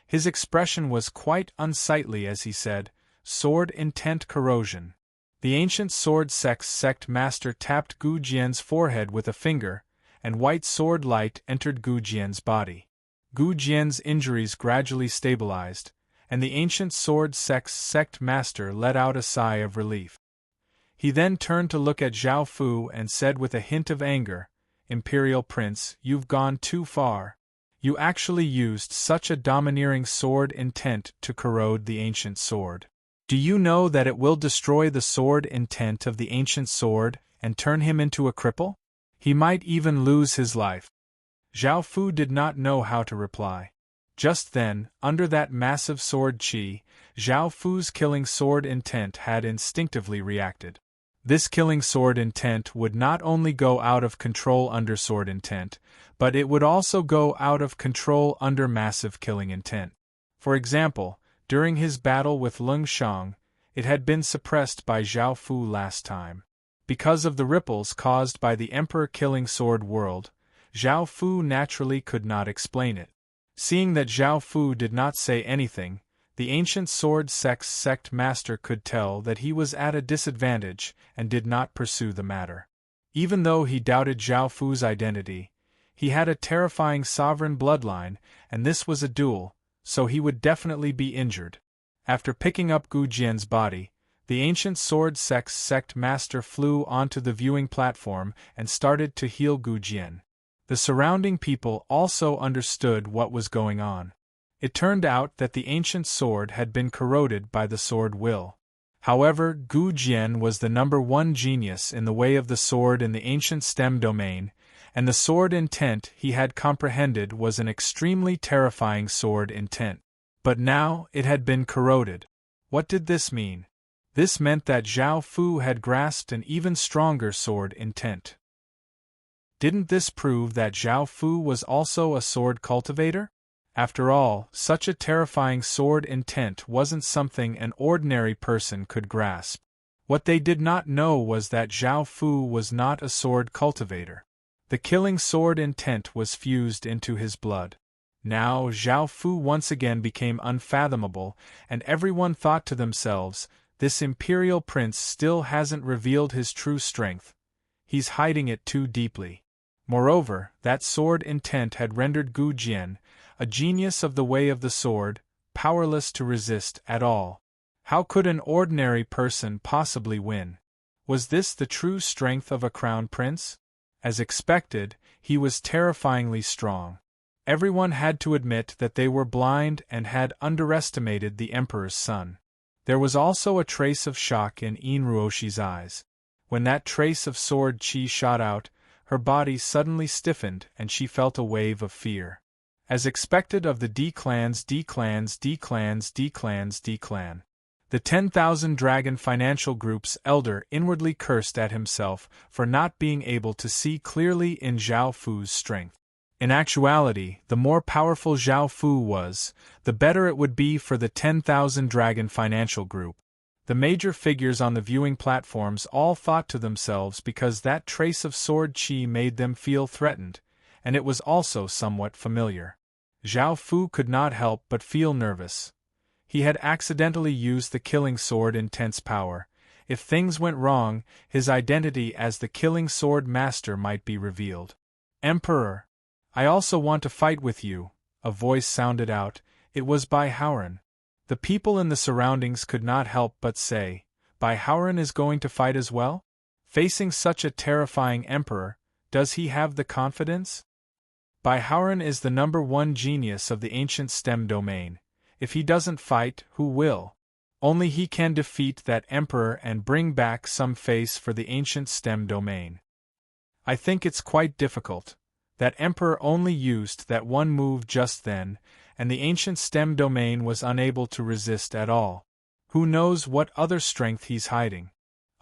His expression was quite unsightly as he said, "Sword intent corrosion." The ancient sword sect master tapped Gu Jian's forehead with a finger, and white sword light entered Gu Jian's body. Gu Jian's injuries gradually stabilized, and the ancient sword sect master let out a sigh of relief. He then turned to look at Zhao Fu and said with a hint of anger, "Imperial Prince, you've gone too far. You actually used such a domineering sword intent to corrode the ancient sword. Do you know that it will destroy the sword intent of the ancient sword and turn him into a cripple? He might even lose his life. Zhao Fu did not know how to reply. Just then, under that massive sword chi, Zhao Fu's killing sword intent had instinctively reacted. This killing sword intent would not only go out of control under sword intent, but it would also go out of control under massive killing intent. For example, during his battle with Lung Shang, it had been suppressed by Zhao Fu last time. Because of the ripples caused by the Emperor killing sword world, Zhao Fu naturally could not explain it. Seeing that Zhao Fu did not say anything, the ancient sword sect master could tell that he was at a disadvantage and did not pursue the matter. Even though he doubted Zhao Fu's identity, he had a terrifying sovereign bloodline, and this was a duel, so he would definitely be injured. After picking up Gu Jian's body, the ancient sword sect master flew onto the viewing platform and started to heal Gu Jian. The surrounding people also understood what was going on. It turned out that the ancient sword had been corroded by the sword will. However, Gu Jian was the #1 genius in the way of the sword in the ancient stem domain, and the sword intent he had comprehended was an extremely terrifying sword intent. But now it had been corroded. What did this mean? This meant that Zhao Fu had grasped an even stronger sword intent. Didn't this prove that Zhao Fu was also a sword cultivator? After all, such a terrifying sword intent wasn't something an ordinary person could grasp. What they did not know was that Zhao Fu was not a sword cultivator. The killing sword intent was fused into his blood. Now Zhao Fu once again became unfathomable, and everyone thought to themselves, this imperial prince still hasn't revealed his true strength. He's hiding it too deeply. Moreover, that sword intent had rendered Gu Jian, a genius of the way of the sword, powerless to resist at all. How could an ordinary person possibly win? Was this the true strength of a crown prince? As expected, he was terrifyingly strong. Everyone had to admit that they were blind and had underestimated the emperor's son. There was also a trace of shock in Enruoshi's eyes. When that trace of sword chi shot out, her body suddenly stiffened and she felt a wave of fear. As expected of the D-clan, the 10,000 Dragon Financial Group's elder inwardly cursed at himself for not being able to see clearly in Zhao Fu's strength. In actuality, the more powerful Zhao Fu was, the better it would be for the 10,000 Dragon Financial Group. The major figures on the viewing platforms all thought to themselves because that trace of sword chi made them feel threatened, and it was also somewhat familiar. Zhao Fu could not help but feel nervous. He had accidentally used the killing sword intense power. If things went wrong, his identity as the killing sword master might be revealed. Emperor! I also want to fight with you, a voice sounded out. It was Bai Haoran. The people in the surroundings could not help but say, Bai Haoran is going to fight as well? Facing such a terrifying emperor, does he have the confidence? Bai Haoran is the #1 genius of the ancient stem domain. If he doesn't fight, who will? Only he can defeat that emperor and bring back some face for the ancient stem domain. I think it's quite difficult. That emperor only used that one move just then, and the ancient stem domain was unable to resist at all. Who knows what other strength he's hiding?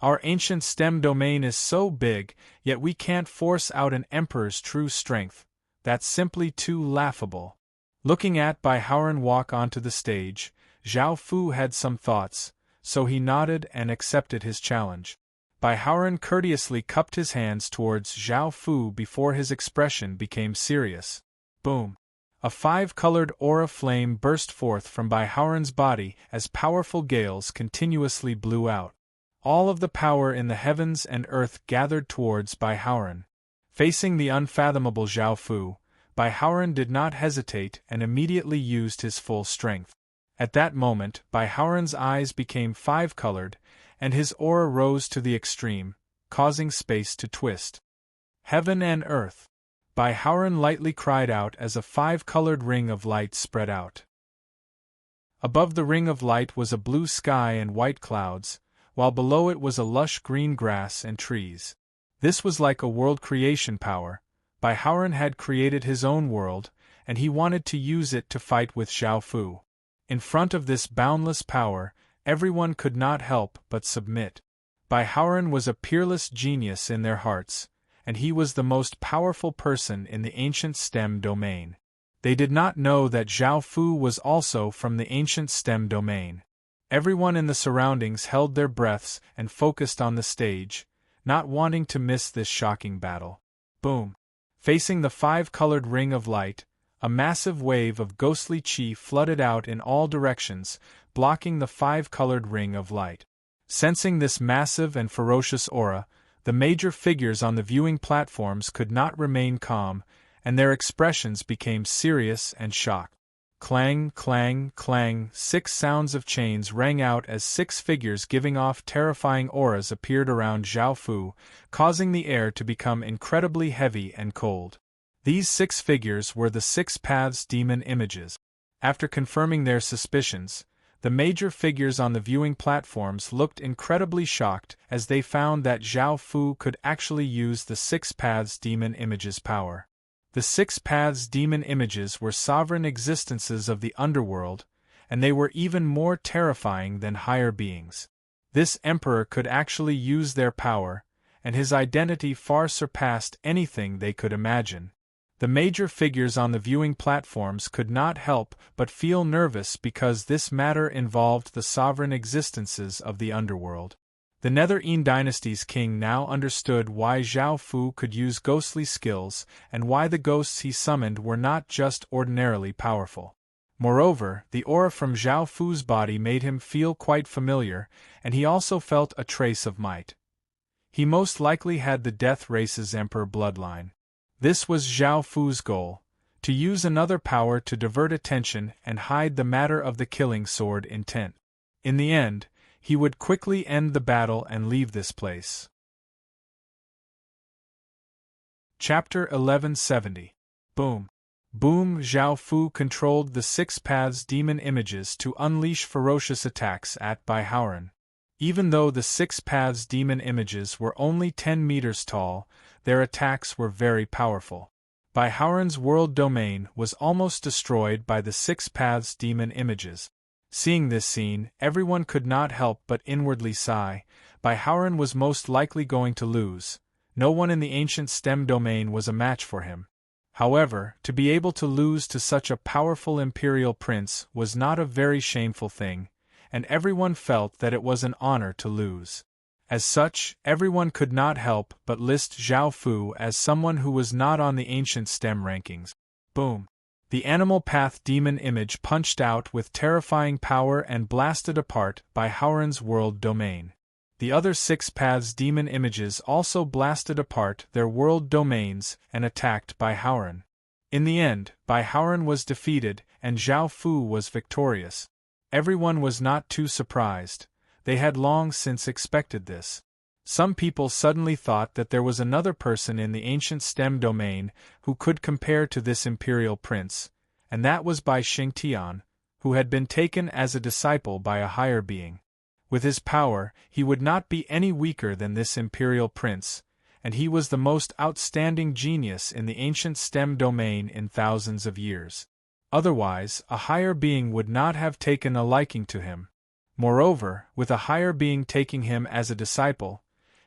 Our ancient stem domain is so big, yet we can't force out an emperor's true strength. That's simply too laughable. Looking at Bai Haoran walk onto the stage, Zhao Fu had some thoughts, so he nodded and accepted his challenge. Bai Haoran courteously cupped his hands towards Zhao Fu before his expression became serious. Boom! A 5-colored aura flame burst forth from Bai Haoran's body as powerful gales continuously blew out. All of the power in the heavens and earth gathered towards Bai Haoran. Facing the unfathomable Zhao Fu, Bai Haoran did not hesitate and immediately used his full strength. At that moment, Bai Haoran's eyes became 5-colored, and his aura rose to the extreme, causing space to twist. Heaven and earth! Bai Haoran lightly cried out as a 5-colored ring of light spread out. Above the ring of light was a blue sky and white clouds, while below it was a lush green grass and trees. This was like a world creation power. Baihaoren had created his own world, and he wanted to use it to fight with Zhao Fu. In front of this boundless power, everyone could not help but submit. Baihaoren was a peerless genius in their hearts, and he was the most powerful person in the ancient STEM domain. They did not know that Zhao Fu was also from the ancient STEM domain. Everyone in the surroundings held their breaths and focused on the stage, not wanting to miss this shocking battle. Boom! Facing the five-colored ring of light, a massive wave of ghostly qi flooded out in all directions, blocking the five-colored ring of light. Sensing this massive and ferocious aura, the major figures on the viewing platforms could not remain calm, and their expressions became serious and shocked. Clang, clang, clang, 6 sounds of chains rang out as 6 figures giving off terrifying auras appeared around Zhao Fu, causing the air to become incredibly heavy and cold. These 6 figures were the 6 Paths demon images. After confirming their suspicions, the major figures on the viewing platforms looked incredibly shocked as they found that Zhao Fu could actually use the 6 Paths demon images' power. The 6 Paths demon images were sovereign existences of the underworld, and they were even more terrifying than higher beings. This emperor could actually use their power, and his identity far surpassed anything they could imagine. The major figures on the viewing platforms could not help but feel nervous because this matter involved the sovereign existences of the underworld. The Nether-Ean dynasty's king now understood why Zhao Fu could use ghostly skills and why the ghosts he summoned were not just ordinarily powerful. Moreover, the aura from Zhao Fu's body made him feel quite familiar, and he also felt a trace of might. He most likely had the Death Race's Emperor bloodline. This was Zhao Fu's goal, to use another power to divert attention and hide the matter of the killing sword intent. In the end, he would quickly end the battle and leave this place. Chapter 1170. Boom. Boom. Zhao Fu controlled the 6 Paths demon images to unleash ferocious attacks at Baihaoren. Even though the 6 Paths demon images were only 10 meters tall, their attacks were very powerful. Baihaoren's world domain was almost destroyed by the 6 Paths demon images. Seeing this scene, everyone could not help but inwardly sigh. Baihaoren was most likely going to lose. No one in the ancient STEM domain was a match for him. However, to be able to lose to such a powerful imperial prince was not a very shameful thing, and everyone felt that it was an honor to lose. As such, everyone could not help but list Zhao Fu as someone who was not on the ancient STEM rankings. Boom. The animal path demon image punched out with terrifying power and blasted apart Baihaoren's world domain. The other 6 Paths demon images also blasted apart their world domains and attacked Baihaoren. In the end, Baihaoren was defeated and Zhao Fu was victorious. Everyone was not too surprised. They had long since expected this. Some people suddenly thought that there was another person in the ancient STEM domain who could compare to this imperial prince, and that was Bai Xingtian, who had been taken as a disciple by a higher being. With his power, he would not be any weaker than this imperial prince, and he was the most outstanding genius in the ancient STEM domain in thousands of years. Otherwise, a higher being would not have taken a liking to him. Moreover, with a higher being taking him as a disciple,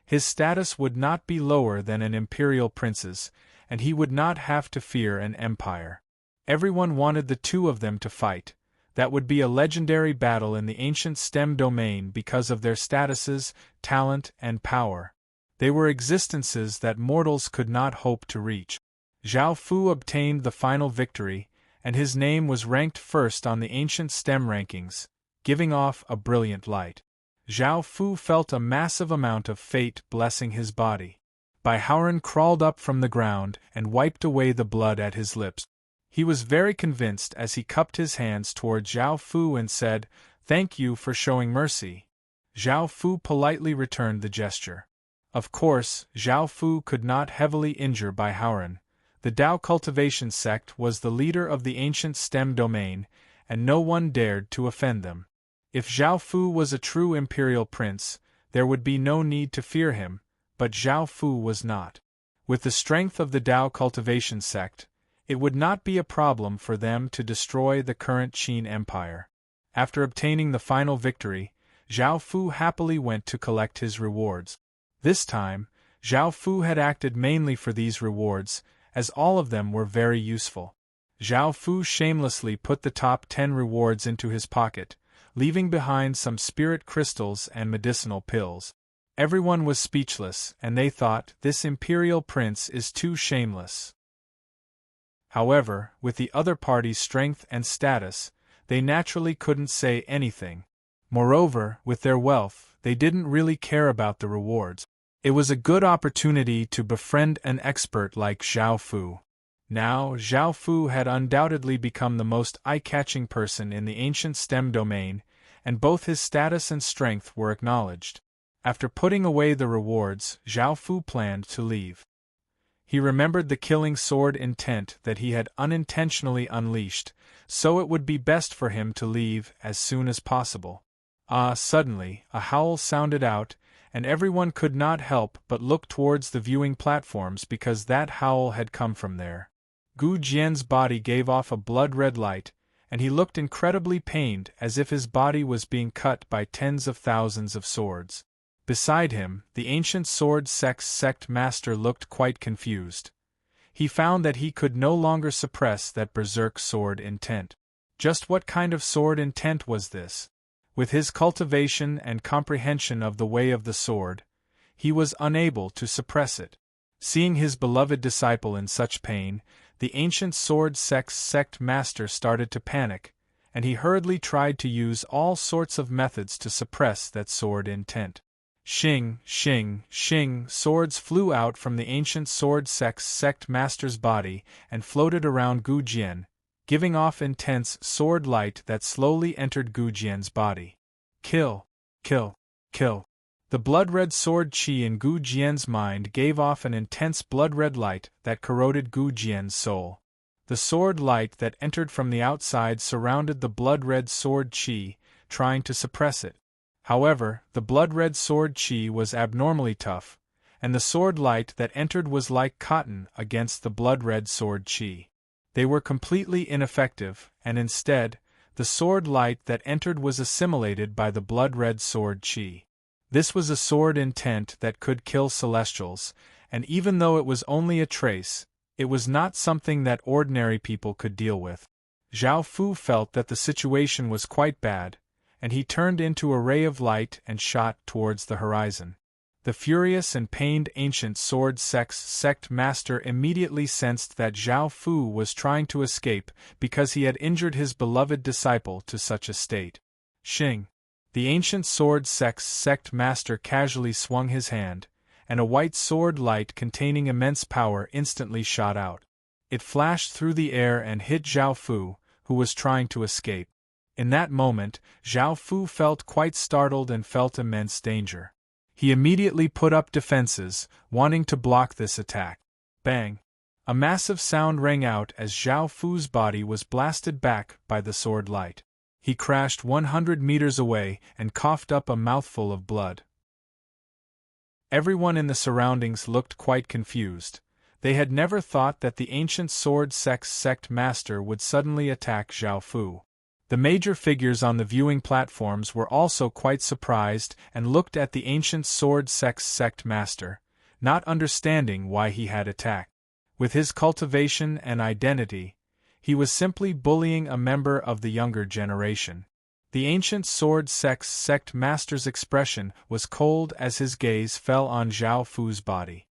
his status would not be lower than an imperial prince's, and he would not have to fear an empire. Everyone wanted the two of them to fight. That would be a legendary battle in the ancient STEM domain because of their statuses, talent, and power. They were existences that mortals could not hope to reach. Zhao Fu obtained the final victory, and his name was ranked first on the ancient STEM rankings, giving off a brilliant light. Zhao Fu felt a massive amount of fate blessing his body. Baihaoren crawled up from the ground and wiped away the blood at his lips. He was very convinced as he cupped his hands toward Zhao Fu and said, "Thank you for showing mercy." Zhao Fu politely returned the gesture. Of course, Zhao Fu could not heavily injure Baihaoren. The Dao cultivation sect was the leader of the ancient STEM domain, and no one dared to offend them. If Zhao Fu was a true imperial prince, there would be no need to fear him, but Zhao Fu was not. With the strength of the Dao cultivation sect, it would not be a problem for them to destroy the current Qin Empire. After obtaining the final victory, Zhao Fu happily went to collect his rewards. This time, Zhao Fu had acted mainly for these rewards, as all of them were very useful. Zhao Fu shamelessly put the top 10 rewards into his pocket, leaving behind some spirit crystals and medicinal pills. Everyone was speechless, and they thought, this imperial prince is too shameless. However, with the other party's strength and status, they naturally couldn't say anything. Moreover, with their wealth, they didn't really care about the rewards. It was a good opportunity to befriend an expert like Zhao Fu. Now, Zhao Fu had undoubtedly become the most eye-catching person in the ancient STEM domain, and both his status and strength were acknowledged. After putting away the rewards, Zhao Fu planned to leave. He remembered the killing sword intent that he had unintentionally unleashed, so it would be best for him to leave as soon as possible. Suddenly, a howl sounded out, and everyone could not help but look towards the viewing platforms because that howl had come from there. Gu Jian's body gave off a blood-red light, and he looked incredibly pained as if his body was being cut by tens of thousands of swords. Beside him, the ancient sword sect master looked quite confused. He found that he could no longer suppress that berserk sword intent. Just what kind of sword intent was this? With his cultivation and comprehension of the way of the sword, he was unable to suppress it. Seeing his beloved disciple in such pain, the ancient sword sect master started to panic, and he hurriedly tried to use all sorts of methods to suppress that sword intent. Shing, shing, shing, swords flew out from the ancient sword sect master's body and floated around Gu Jian, giving off intense sword light that slowly entered Gu Jian's body. Kill, kill, kill. The blood-red sword qi in Gu Jian's mind gave off an intense blood-red light that corroded Gu Jian's soul. The sword light that entered from the outside surrounded the blood-red sword qi, trying to suppress it. However, the blood-red sword qi was abnormally tough, and the sword light that entered was like cotton against the blood-red sword qi. They were completely ineffective, and instead, the sword light that entered was assimilated by the blood-red sword qi. This was a sword intent that could kill celestials, and even though it was only a trace, it was not something that ordinary people could deal with. Zhao Fu felt that the situation was quite bad, and he turned into a ray of light and shot towards the horizon. The furious and pained ancient sword sect master immediately sensed that Zhao Fu was trying to escape because he had injured his beloved disciple to such a state. Shing! The ancient sword sect master casually swung his hand, and a white sword light containing immense power instantly shot out. It flashed through the air and hit Zhao Fu, who was trying to escape. In that moment, Zhao Fu felt quite startled and felt immense danger. He immediately put up defenses, wanting to block this attack. Bang! A massive sound rang out as Zhao Fu's body was blasted back by the sword light. He crashed 100 meters away and coughed up a mouthful of blood. Everyone in the surroundings looked quite confused. They had never thought that the ancient sword sect master would suddenly attack Zhao Fu. The major figures on the viewing platforms were also quite surprised and looked at the ancient sword sect master, not understanding why he had attacked. With his cultivation and identity, he was simply bullying a member of the younger generation. The ancient sword sect master's expression was cold as his gaze fell on Zhao Fu's body.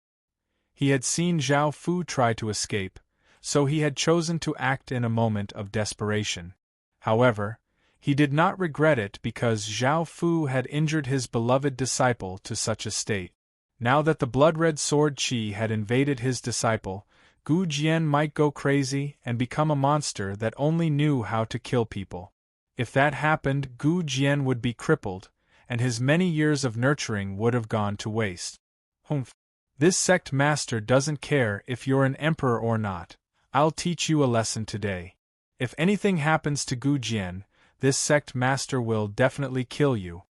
He had seen Zhao Fu try to escape, so he had chosen to act in a moment of desperation. However, he did not regret it because Zhao Fu had injured his beloved disciple to such a state. Now that the blood-red sword qi had invaded his disciple, Gu Jian might go crazy and become a monster that only knew how to kill people. If that happened, Gu Jian would be crippled, and his many years of nurturing would have gone to waste. Humph! This sect master doesn't care if you're an emperor or not. I'll teach you a lesson today. If anything happens to Gu Jian, this sect master will definitely kill you.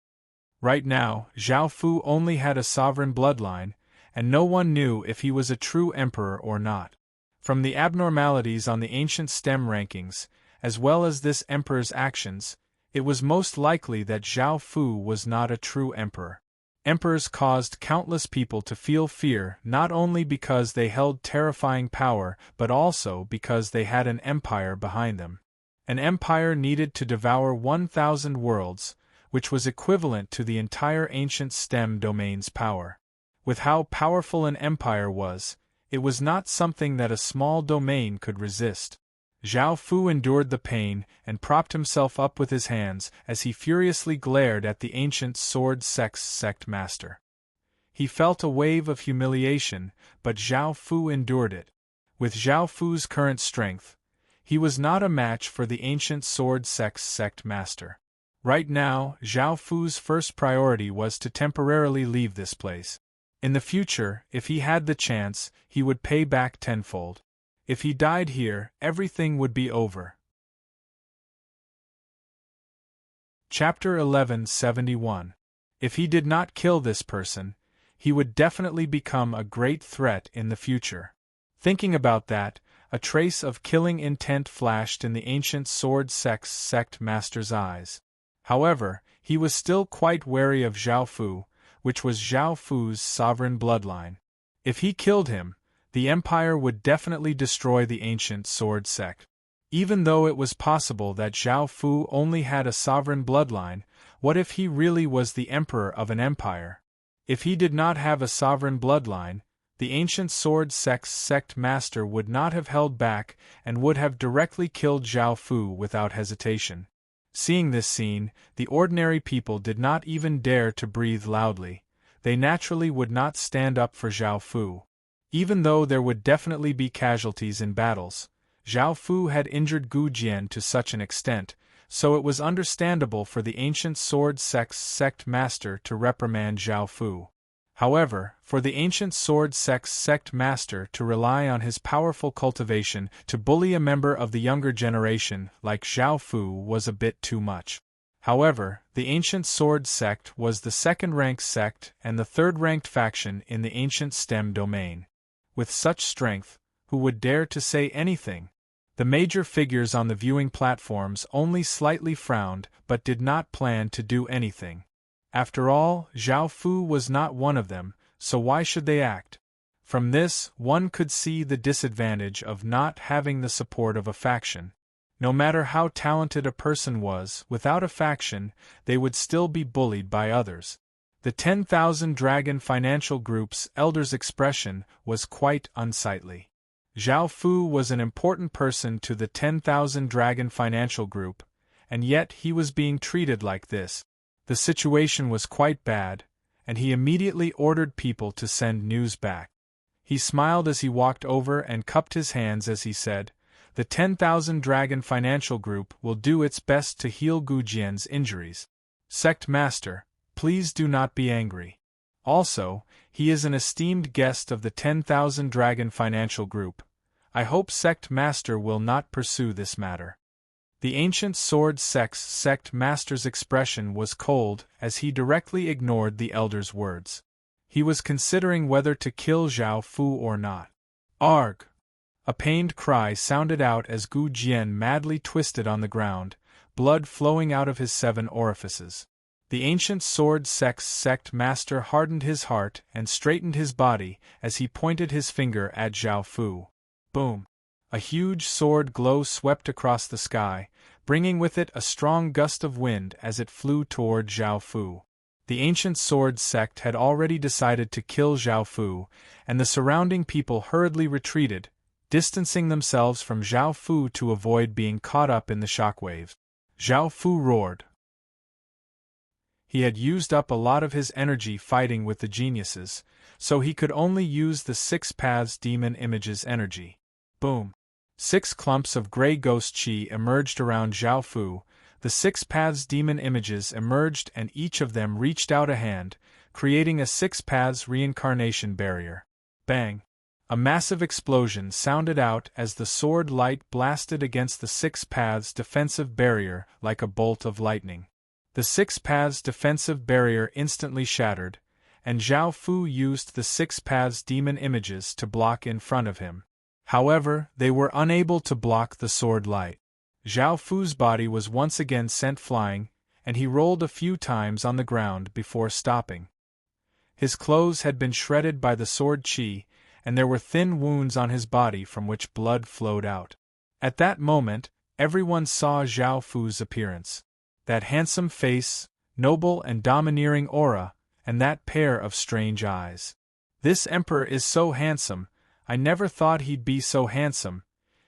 Right now, Zhao Fu only had a sovereign bloodline, and no one knew if he was a true emperor or not. From the abnormalities on the ancient stem rankings, as well as this emperor's actions, it was most likely that Zhao Fu was not a true emperor. Emperors caused countless people to feel fear not only because they held terrifying power but also because they had an empire behind them. An empire needed to devour 1,000 worlds, which was equivalent to the entire ancient stem domain's power. With how powerful an empire was, it was not something that a small domain could resist. Zhao Fu endured the pain and propped himself up with his hands as he furiously glared at the ancient sword sect master. He felt a wave of humiliation, but Zhao Fu endured it. With Zhao Fu's current strength, he was not a match for the ancient sword sect master. Right now, Zhao Fu's first priority was to temporarily leave this place. In the future, if he had the chance, he would pay back tenfold. If he died here, everything would be over. Chapter 1171. If he did not kill this person, he would definitely become a great threat in the future. Thinking about that, a trace of killing intent flashed in the ancient sword sect master's eyes. However, he was still quite wary of Zhao Fu, which was Zhao Fu's sovereign bloodline. If he killed him, the empire would definitely destroy the ancient sword sect. Even though it was possible that Zhao Fu only had a sovereign bloodline, what if he really was the emperor of an empire? If he did not have a sovereign bloodline, the ancient sword sect master would not have held back and would have directly killed Zhao Fu without hesitation. Seeing this scene, the ordinary people did not even dare to breathe loudly. They naturally would not stand up for Zhao Fu. Even though there would definitely be casualties in battles, Zhao Fu had injured Gu Jian to such an extent, so it was understandable for the ancient sword sect master to reprimand Zhao Fu. However, for the ancient sword sect master to rely on his powerful cultivation to bully a member of the younger generation like Zhao Fu was a bit too much. However, the ancient sword sect was the second-ranked sect and the third-ranked faction in the ancient stem domain. With such strength, who would dare to say anything? The major figures on the viewing platforms only slightly frowned but did not plan to do anything. After all, Zhao Fu was not one of them, so why should they act? From this, one could see the disadvantage of not having the support of a faction. No matter how talented a person was, without a faction, they would still be bullied by others. The 10,000 Dragon Financial Group's elder's expression was quite unsightly. Zhao Fu was an important person to the 10,000 Dragon Financial Group, and yet he was being treated like this. The situation was quite bad, and he immediately ordered people to send news back. He smiled as he walked over and cupped his hands as he said, "The 10,000 Dragon Financial Group will do its best to heal Gu Jian's injuries. Sect Master, please do not be angry. Also, he is an esteemed guest of the 10,000 Dragon Financial Group. I hope Sect Master will not pursue this matter." The ancient sword sect master's expression was cold as he directly ignored the elder's words. He was considering whether to kill Zhao Fu or not. Arg! A pained cry sounded out as Gu Jian madly twisted on the ground, blood flowing out of his 7 orifices. The ancient sword sect master hardened his heart and straightened his body as he pointed his finger at Zhao Fu. Boom! A huge sword glow swept across the sky, bringing with it a strong gust of wind as it flew toward Zhao Fu. The ancient sword sect had already decided to kill Zhao Fu, and the surrounding people hurriedly retreated, distancing themselves from Zhao Fu to avoid being caught up in the shockwaves. Zhao Fu roared. He had used up a lot of his energy fighting with the geniuses, so he could only use the 6 paths demon image's energy. Boom! 6 clumps of gray ghost chi emerged around Zhao Fu. The 6 paths demon images emerged and each of them reached out a hand, creating a 6 paths reincarnation barrier. Bang! A massive explosion sounded out as the sword light blasted against the Six Paths defensive barrier like a bolt of lightning. The Six Paths defensive barrier instantly shattered, and Zhao Fu used the Six Paths demon images to block in front of him. However, they were unable to block the sword light. Zhao Fu's body was once again sent flying, and he rolled a few times on the ground before stopping. His clothes had been shredded by the sword qi, and there were thin wounds on his body from which blood flowed out. At that moment, everyone saw Zhao Fu's appearance. That handsome face, noble and domineering aura, and that pair of strange eyes. This emperor is so handsome, I never thought he'd be so handsome.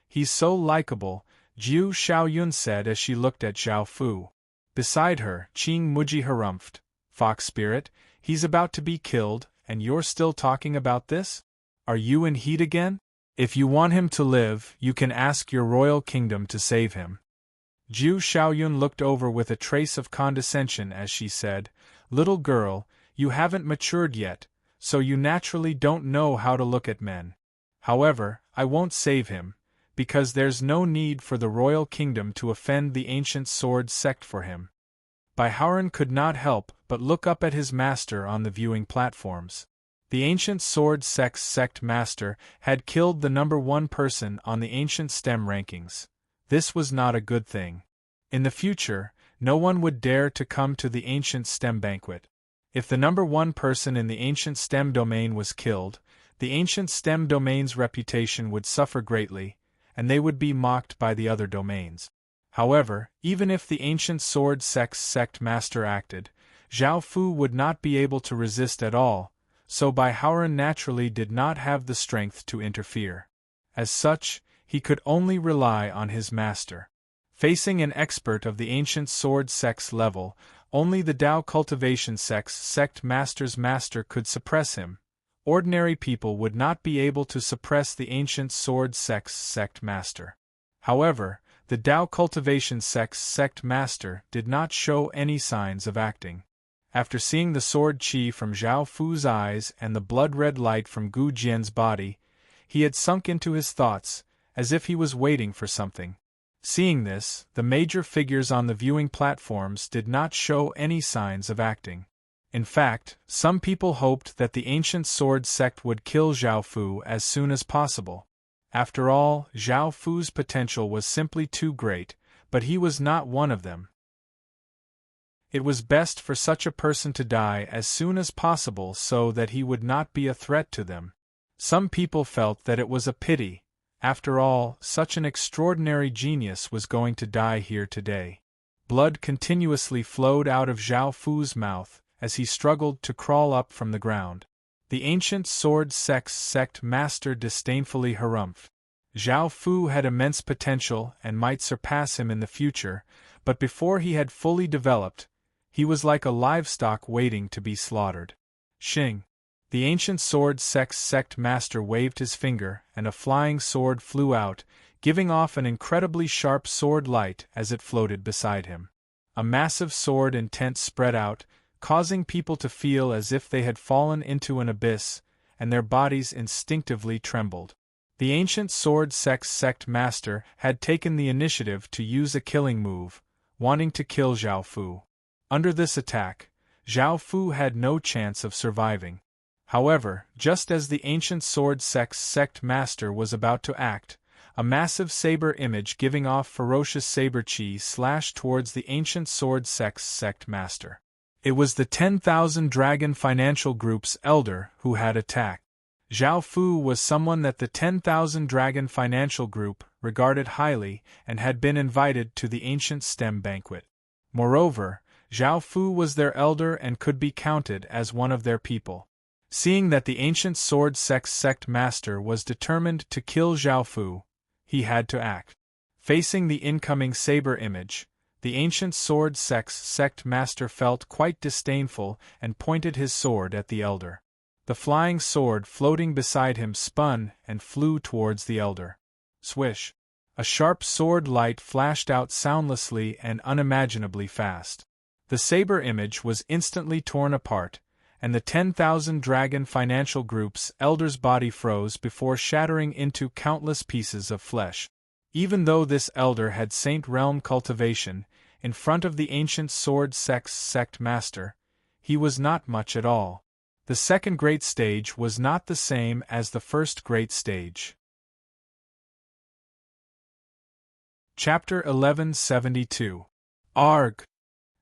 He's so likable, Jiu Xiaoyun said as she looked at Zhao Fu. Beside her, Qing Muji harumphed. Fox spirit, he's about to be killed, and you're still talking about this? Are you in heat again? If you want him to live, you can ask your royal kingdom to save him. Jiu Xiaoyun looked over with a trace of condescension as she said, Little girl, you haven't matured yet, so you naturally don't know how to look at men. However, I won't save him, because there's no need for the royal kingdom to offend the ancient sword sect for him. Bai Haoran could not help but look up at his master on the viewing platforms. The ancient sword sect master had killed the #1 person on the ancient STEM rankings. This was not a good thing. In the future, no one would dare to come to the ancient STEM banquet. If the #1 person in the ancient STEM domain was killed, the ancient STEM domain's reputation would suffer greatly, and they would be mocked by the other domains. However, even if the ancient sword sect master acted, Zhao Fu would not be able to resist at all, so Bai Haoran naturally did not have the strength to interfere. As such, he could only rely on his master. Facing an expert of the ancient sword sect's level, only the Dao cultivation sect master's master could suppress him. Ordinary people would not be able to suppress the ancient sword sect master. However, the Dao cultivation sect master did not show any signs of acting. After seeing the sword qi from Zhao Fu's eyes and the blood-red light from Gu Jian's body, he had sunk into his thoughts, as if he was waiting for something. Seeing this, the major figures on the viewing platforms did not show any signs of acting. In fact, some people hoped that the ancient sword sect would kill Zhao Fu as soon as possible. After all, Zhao Fu's potential was simply too great, but he was not one of them. It was best for such a person to die as soon as possible so that he would not be a threat to them. Some people felt that it was a pity. After all, such an extraordinary genius was going to die here today. Blood continuously flowed out of Zhao Fu's mouth as he struggled to crawl up from the ground. The ancient sword sect master disdainfully harumphed. Zhao Fu had immense potential and might surpass him in the future, but before he had fully developed, he was like a livestock waiting to be slaughtered. Xing. The ancient sword sect master waved his finger, and a flying sword flew out, giving off an incredibly sharp sword light as it floated beside him. A massive sword intent spread out, causing people to feel as if they had fallen into an abyss, and their bodies instinctively trembled. The ancient sword sect master had taken the initiative to use a killing move, wanting to kill Zhao Fu. Under this attack, Zhao Fu had no chance of surviving. However, just as the ancient sword sect master was about to act, a massive saber image giving off ferocious saber qi slashed towards the ancient sword sect master. It was the 10,000 Dragon Financial Group's elder who had attacked. Zhao Fu was someone that the 10,000 Dragon Financial Group regarded highly and had been invited to the ancient STEM banquet. Moreover, Zhao Fu was their elder and could be counted as one of their people. Seeing that the ancient sword sect master was determined to kill Zhao Fu, he had to act. Facing the incoming saber image, the ancient sword sect master felt quite disdainful and pointed his sword at the elder. The flying sword floating beside him spun and flew towards the elder. Swish! A sharp sword light flashed out soundlessly and unimaginably fast. The saber image was instantly torn apart, and the 10,000 dragon financial group's elder's body froze before shattering into countless pieces of flesh. Even though this elder had Saint Realm cultivation, in front of the ancient sword sect master, he was not much at all. The second great stage was not the same as the first great stage. Chapter 1172. Arg!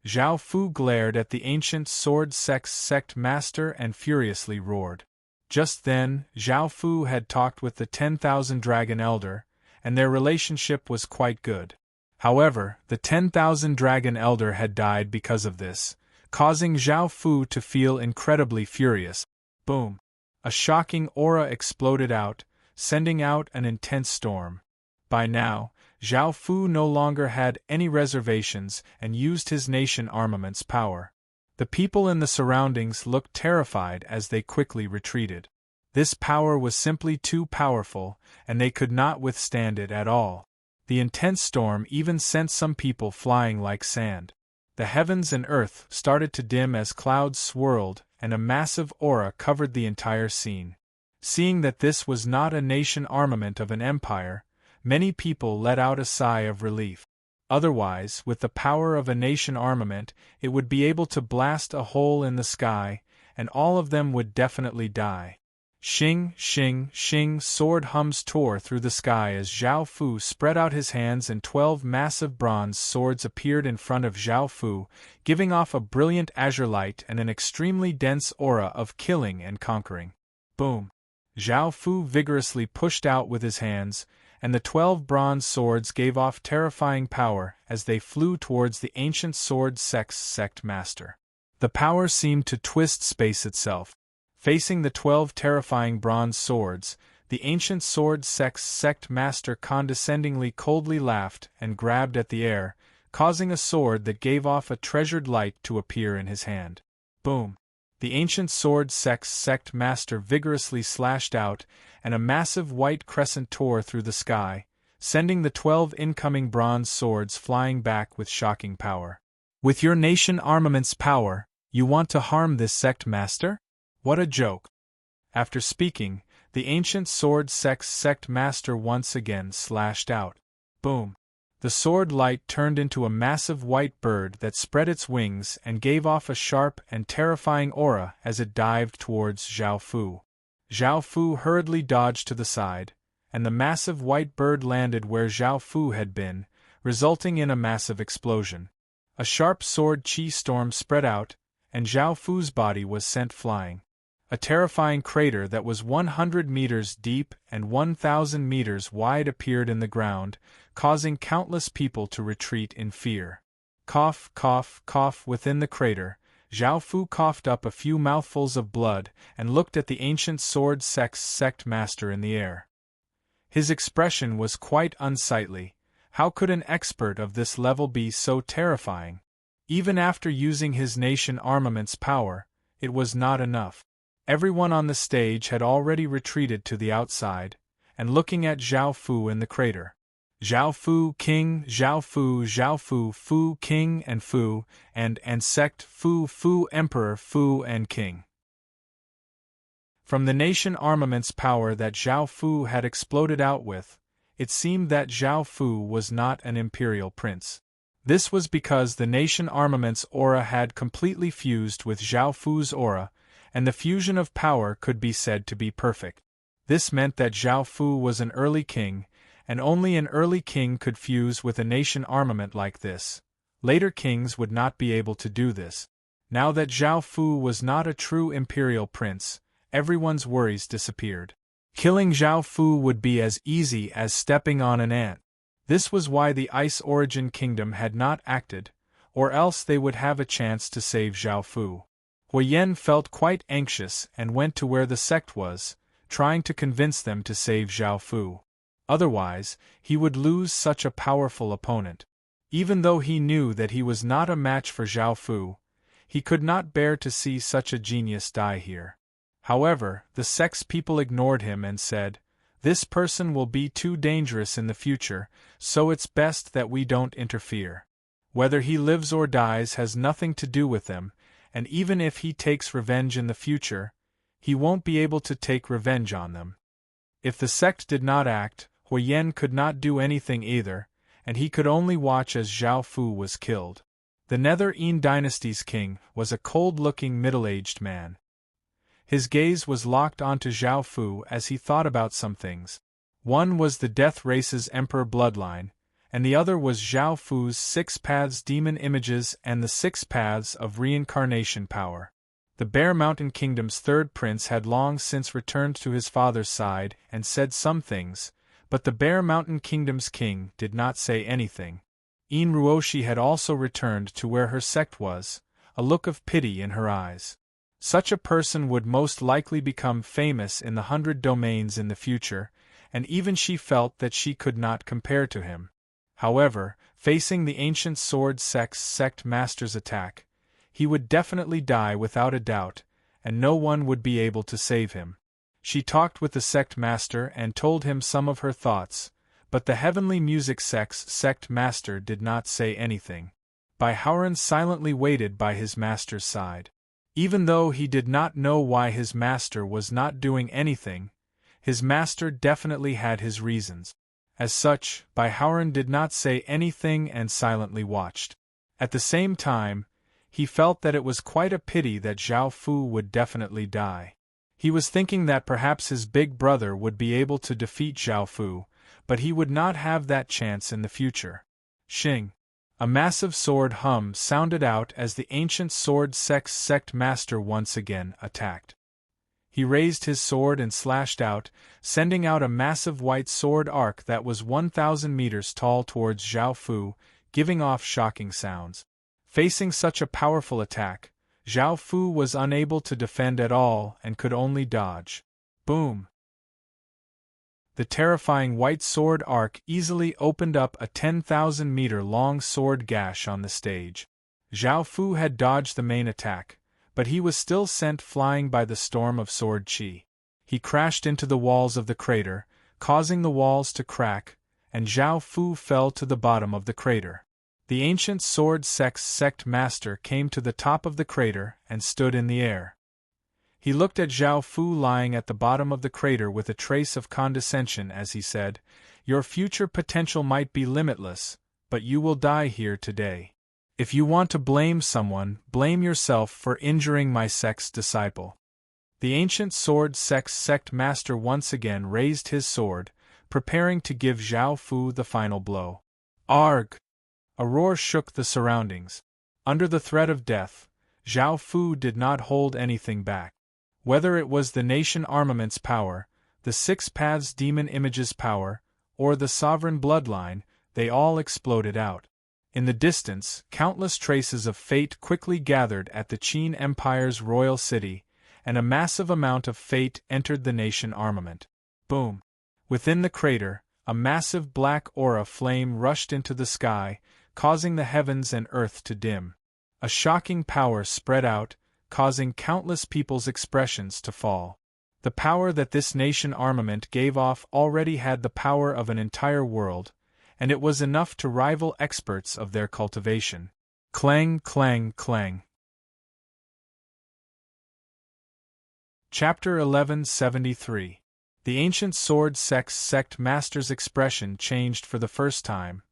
Zhao Fu glared at the ancient sword sect master and furiously roared. Just then, Zhao Fu had talked with the 10,000 dragon elder, and their relationship was quite good. However, the 10,000 dragon elder had died because of this, causing Zhao Fu to feel incredibly furious. Boom! A shocking aura exploded out, sending out an intense storm. By now, Zhao Fu no longer had any reservations and used his nation armament's power. The people in the surroundings looked terrified as they quickly retreated. This power was simply too powerful, and they could not withstand it at all. The intense storm even sent some people flying like sand. The heavens and earth started to dim as clouds swirled, and a massive aura covered the entire scene. Seeing that this was not a nation armament of an empire, many people let out a sigh of relief. Otherwise, with the power of a nation armament, it would be able to blast a hole in the sky, and all of them would definitely die. Shing, shing, shing, sword hums tore through the sky as Zhao Fu spread out his hands and 12 massive bronze swords appeared in front of Zhao Fu, giving off a brilliant azure light and an extremely dense aura of killing and conquering. Boom! Zhao Fu vigorously pushed out with his hands, and the 12 bronze swords gave off terrifying power as they flew towards the ancient sword sect master. The power seemed to twist space itself. Facing the 12 terrifying bronze swords, the ancient sword sect master condescendingly coldly laughed and grabbed at the air, causing a sword that gave off a treasured light to appear in his hand. Boom! The ancient sword sect master vigorously slashed out, and a massive white crescent tore through the sky, sending the 12 incoming bronze swords flying back with shocking power. With your nation armament's power, you want to harm this sect master? What a joke! After speaking, the ancient sword sect master once again slashed out. Boom! The sword light turned into a massive white bird that spread its wings and gave off a sharp and terrifying aura as it dived towards Zhao Fu. Zhao Fu hurriedly dodged to the side, and the massive white bird landed where Zhao Fu had been, resulting in a massive explosion. A sharp sword chi storm spread out, and Zhao Fu's body was sent flying. A terrifying crater that was 100 meters deep and 1,000 meters wide appeared in the ground, causing countless people to retreat in fear. Cough, cough, cough. Within the crater, Zhao Fu coughed up a few mouthfuls of blood and looked at the ancient sword sect master in the air. His expression was quite unsightly. How could an expert of this level be so terrifying? Even after using his nation armament's power, it was not enough. Everyone on the stage had already retreated to the outside, and looking at Zhao Fu in the crater. Zhao Fu King, Zhao Fu, Fu King and Fu, and sect Fu Emperor Fu and King. From the nation armament's power that Zhao Fu had exploded out with, it seemed that Zhao Fu was not an imperial prince. This was because the nation armament's aura had completely fused with Zhao Fu's aura, and the fusion of power could be said to be perfect. This meant that Zhao Fu was an early king, and only an early king could fuse with a nation armament like this. Later kings would not be able to do this. Now that Zhao Fu was not a true imperial prince, everyone's worries disappeared. Killing Zhao Fu would be as easy as stepping on an ant. This was why the Ice Origin Kingdom had not acted, or else they would have a chance to save Zhao Fu. Hui Yen felt quite anxious and went to where the sect was, trying to convince them to save Zhao Fu. Otherwise, he would lose such a powerful opponent. Even though he knew that he was not a match for Zhao Fu, he could not bear to see such a genius die here. However, the sect's people ignored him and said, "This person will be too dangerous in the future, so it's best that we don't interfere. Whether he lives or dies has nothing to do with them, and even if he takes revenge in the future, he won't be able to take revenge on them. If the sect did not act, Huyen could not do anything either, and he could only watch as Zhao Fu was killed. The Nether Yin dynasty's king was a cold-looking middle-aged man. His gaze was locked onto Zhao Fu as he thought about some things. One was the Death Race's emperor bloodline, and the other was Zhao Fu's 6 paths demon images and the 6 paths of reincarnation power. The Bear Mountain Kingdom's third prince had long since returned to his father's side and said some things, but the Bear Mountain Kingdom's king did not say anything. Yin Ruoshi had also returned to where her sect was, a look of pity in her eyes. Such a person would most likely become famous in the 100 domains in the future, and even she felt that she could not compare to him. However, facing the ancient sword sect's sect master's attack, he would definitely die without a doubt, and no one would be able to save him. She talked with the sect master and told him some of her thoughts, but the Heavenly Music sect's sect master did not say anything. Bai Haoran silently waited by his master's side. Even though he did not know why his master was not doing anything, his master definitely had his reasons. As such, Bai Haoran did not say anything and silently watched. At the same time, he felt that it was quite a pity that Zhao Fu would definitely die. He was thinking that perhaps his big brother would be able to defeat Zhao Fu, but he would not have that chance in the future. Xing. A massive sword hum sounded out as the ancient sword sect's sect master once again attacked. He raised his sword and slashed out, sending out a massive white sword arc that was 1,000 meters tall towards Zhao Fu, giving off shocking sounds. Facing such a powerful attack, Zhao Fu was unable to defend at all and could only dodge. Boom! The terrifying white sword arc easily opened up a 10,000-meter-long sword gash on the stage. Zhao Fu had dodged the main attack, but he was still sent flying by the storm of sword qi. He crashed into the walls of the crater, causing the walls to crack, and Zhao Fu fell to the bottom of the crater. The ancient sword sect's sect master came to the top of the crater and stood in the air. He looked at Zhao Fu lying at the bottom of the crater with a trace of condescension as he said, "Your future potential might be limitless, but you will die here today. If you want to blame someone, blame yourself for injuring my sect's disciple." The ancient sword sect's sect master once again raised his sword, preparing to give Zhao Fu the final blow. Arg! A roar shook the surroundings. Under the threat of death, Zhao Fu did not hold anything back. Whether it was the nation armament's power, the 6 paths demon image's power, or the sovereign bloodline, they all exploded out. In the distance, countless traces of fate quickly gathered at the Qin Empire's royal city, and a massive amount of fate entered the nation armament. Boom! Within the crater, a massive black aura flame rushed into the sky, causing the heavens and earth to dim. A shocking power spread out, causing countless people's expressions to fall. The power that this nation armament gave off already had the power of an entire world, and it was enough to rival experts of their cultivation. Clang, clang, clang. Chapter 1173. The ancient sword sect's sect master's expression changed for the first time.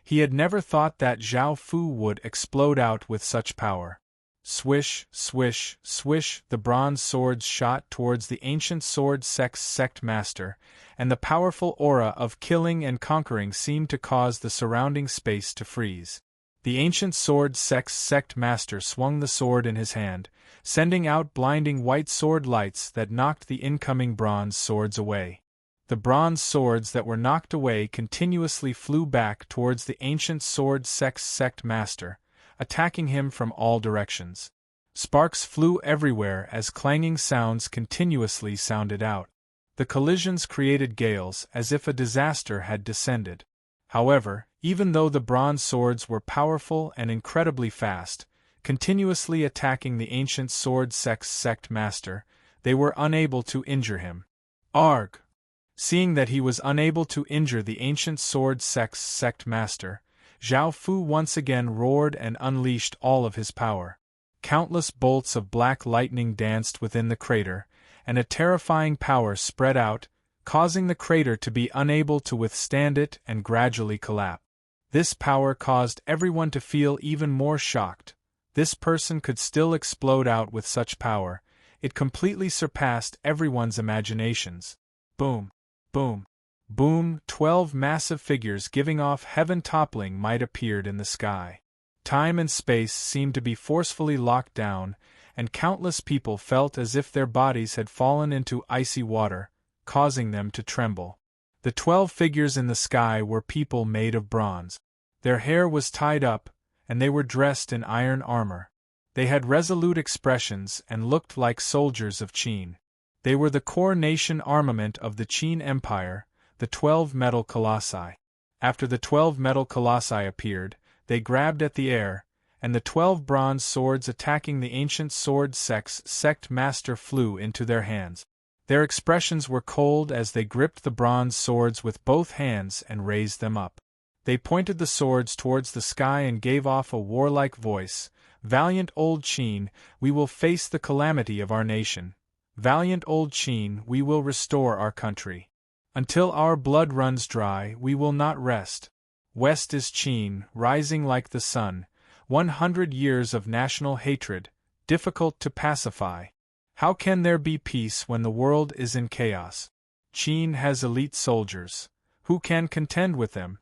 He had never thought that Zhao Fu would explode out with such power. Swish, swish, swish, the bronze swords shot towards the ancient sword sect's sect master, and the powerful aura of killing and conquering seemed to cause the surrounding space to freeze. The ancient sword sect's sect master swung the sword in his hand, sending out blinding white sword lights that knocked the incoming bronze swords away. The bronze swords that were knocked away continuously flew back towards the ancient sword sect's sect master, attacking him from all directions. Sparks flew everywhere as clanging sounds continuously sounded out. The collisions created gales as if a disaster had descended. However, even though the bronze swords were powerful and incredibly fast, continuously attacking the ancient sword sect's sect master, they were unable to injure him. Arg! Seeing that he was unable to injure the ancient sword sect's sect master, Zhao Fu once again roared and unleashed all of his power. Countless bolts of black lightning danced within the crater, and a terrifying power spread out, causing the crater to be unable to withstand it and gradually collapse. This power caused everyone to feel even more shocked. This person could still explode out with such power. It completely surpassed everyone's imaginations. Boom, boom, boom, 12 massive figures giving off heaven-toppling might appeared in the sky. Time and space seemed to be forcefully locked down, and countless people felt as if their bodies had fallen into icy water, causing them to tremble. The 12 figures in the sky were people made of bronze. Their hair was tied up, and they were dressed in iron armor. They had resolute expressions and looked like soldiers of Qin. They were the core nation armament of the Qin Empire, the 12 metal colossi. After the 12 metal colossi appeared, they grabbed at the air, and the 12 bronze swords attacking the ancient sword sect master flew into their hands. Their expressions were cold as they gripped the bronze swords with both hands and raised them up. They pointed the swords towards the sky and gave off a warlike voice. "Valiant old Qin, we will face the calamity of our nation. Valiant old Qin, we will restore our country. Until our blood runs dry, we will not rest. West is Qin, rising like the sun. 100 years of national hatred, difficult to pacify. How can there be peace when the world is in chaos? Qin has elite soldiers. Who can contend with them?"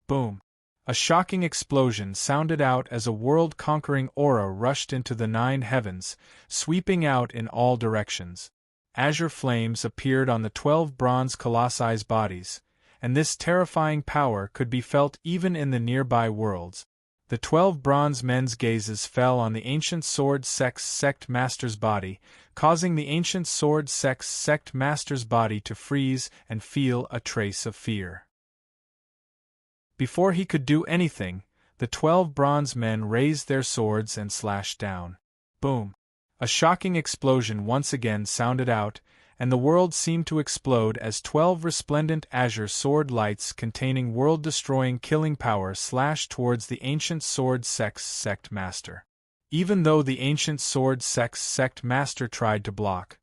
Boom! A shocking explosion sounded out as a world-conquering aura rushed into the 9 heavens, sweeping out in all directions. Azure flames appeared on the 12 bronze colossi bodies, and this terrifying power could be felt even in the nearby worlds. The 12 bronze men's gazes fell on the ancient sword sect master's body, causing the ancient sword sect master's body to freeze and feel a trace of fear. Before he could do anything, the 12 bronze men raised their swords and slashed down. Boom! A shocking explosion once again sounded out, and the world seemed to explode as 12 resplendent azure sword lights containing world-destroying killing power slashed towards the ancient sword sect master. Even though the ancient sword sect master tried to block,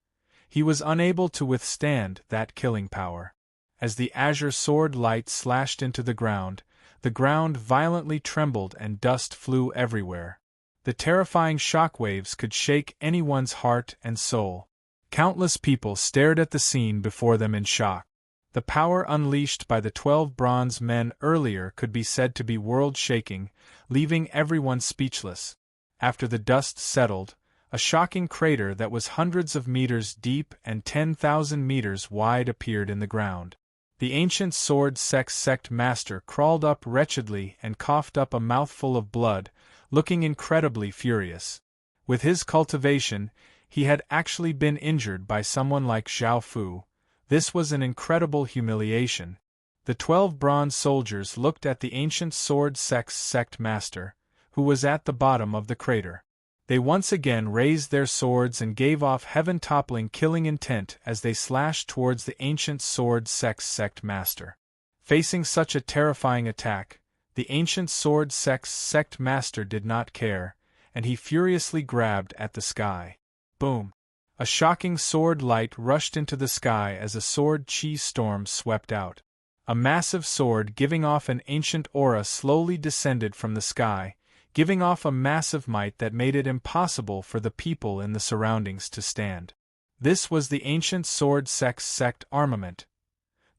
he was unable to withstand that killing power. As the azure sword light slashed into the ground violently trembled and dust flew everywhere. The terrifying shockwaves could shake anyone's heart and soul. Countless people stared at the scene before them in shock. The power unleashed by the 12 bronze men earlier could be said to be world-shaking, leaving everyone speechless. After the dust settled, a shocking crater that was hundreds of meters deep and 10,000 meters wide appeared in the ground. The ancient sword sect master crawled up wretchedly and coughed up a mouthful of blood, looking incredibly furious. With his cultivation, he had actually been injured by someone like Zhao Fu. This was an incredible humiliation. The 12 bronze soldiers looked at the ancient sword sect master, who was at the bottom of the crater. They once again raised their swords and gave off heaven-toppling killing intent as they slashed towards the ancient sword sect master. Facing such a terrifying attack, the ancient sword sect master did not care, and he furiously grabbed at the sky. Boom! A shocking sword light rushed into the sky as a sword chi storm swept out. A massive sword giving off an ancient aura slowly descended from the sky, giving off a massive might that made it impossible for the people in the surroundings to stand. This was the ancient sword sect armament,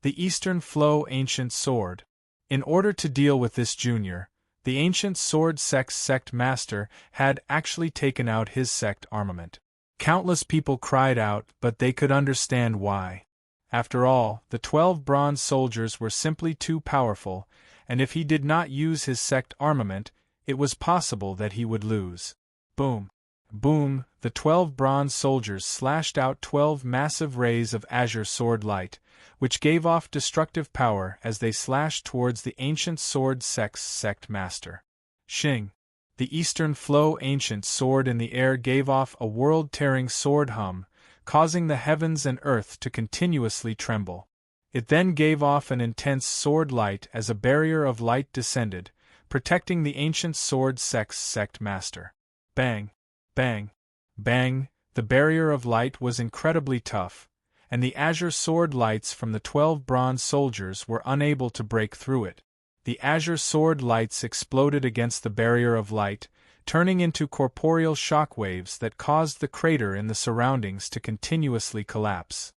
the Eastern Flow Ancient Sword. In order to deal with this junior, the ancient sword sect master had actually taken out his sect armament. Countless people cried out, but they could understand why. After all, the 12 bronze soldiers were simply too powerful, and if he did not use his sect armament, it was possible that he would lose. Boom! Boom! The 12 bronze soldiers slashed out 12 massive rays of azure sword light, which gave off destructive power as they slashed towards the ancient sword sect master. Xing! The Eastern Flow Ancient Sword in the air gave off a world-tearing sword hum, causing the heavens and earth to continuously tremble. It then gave off an intense sword light as a barrier of light descended, protecting the ancient sword sect master. Bang! Bang! Bang! The barrier of light was incredibly tough, and the azure sword lights from the 12 bronze soldiers were unable to break through it. The azure sword lights exploded against the barrier of light, turning into corporeal shockwaves that caused the crater in the surroundings to continuously collapse.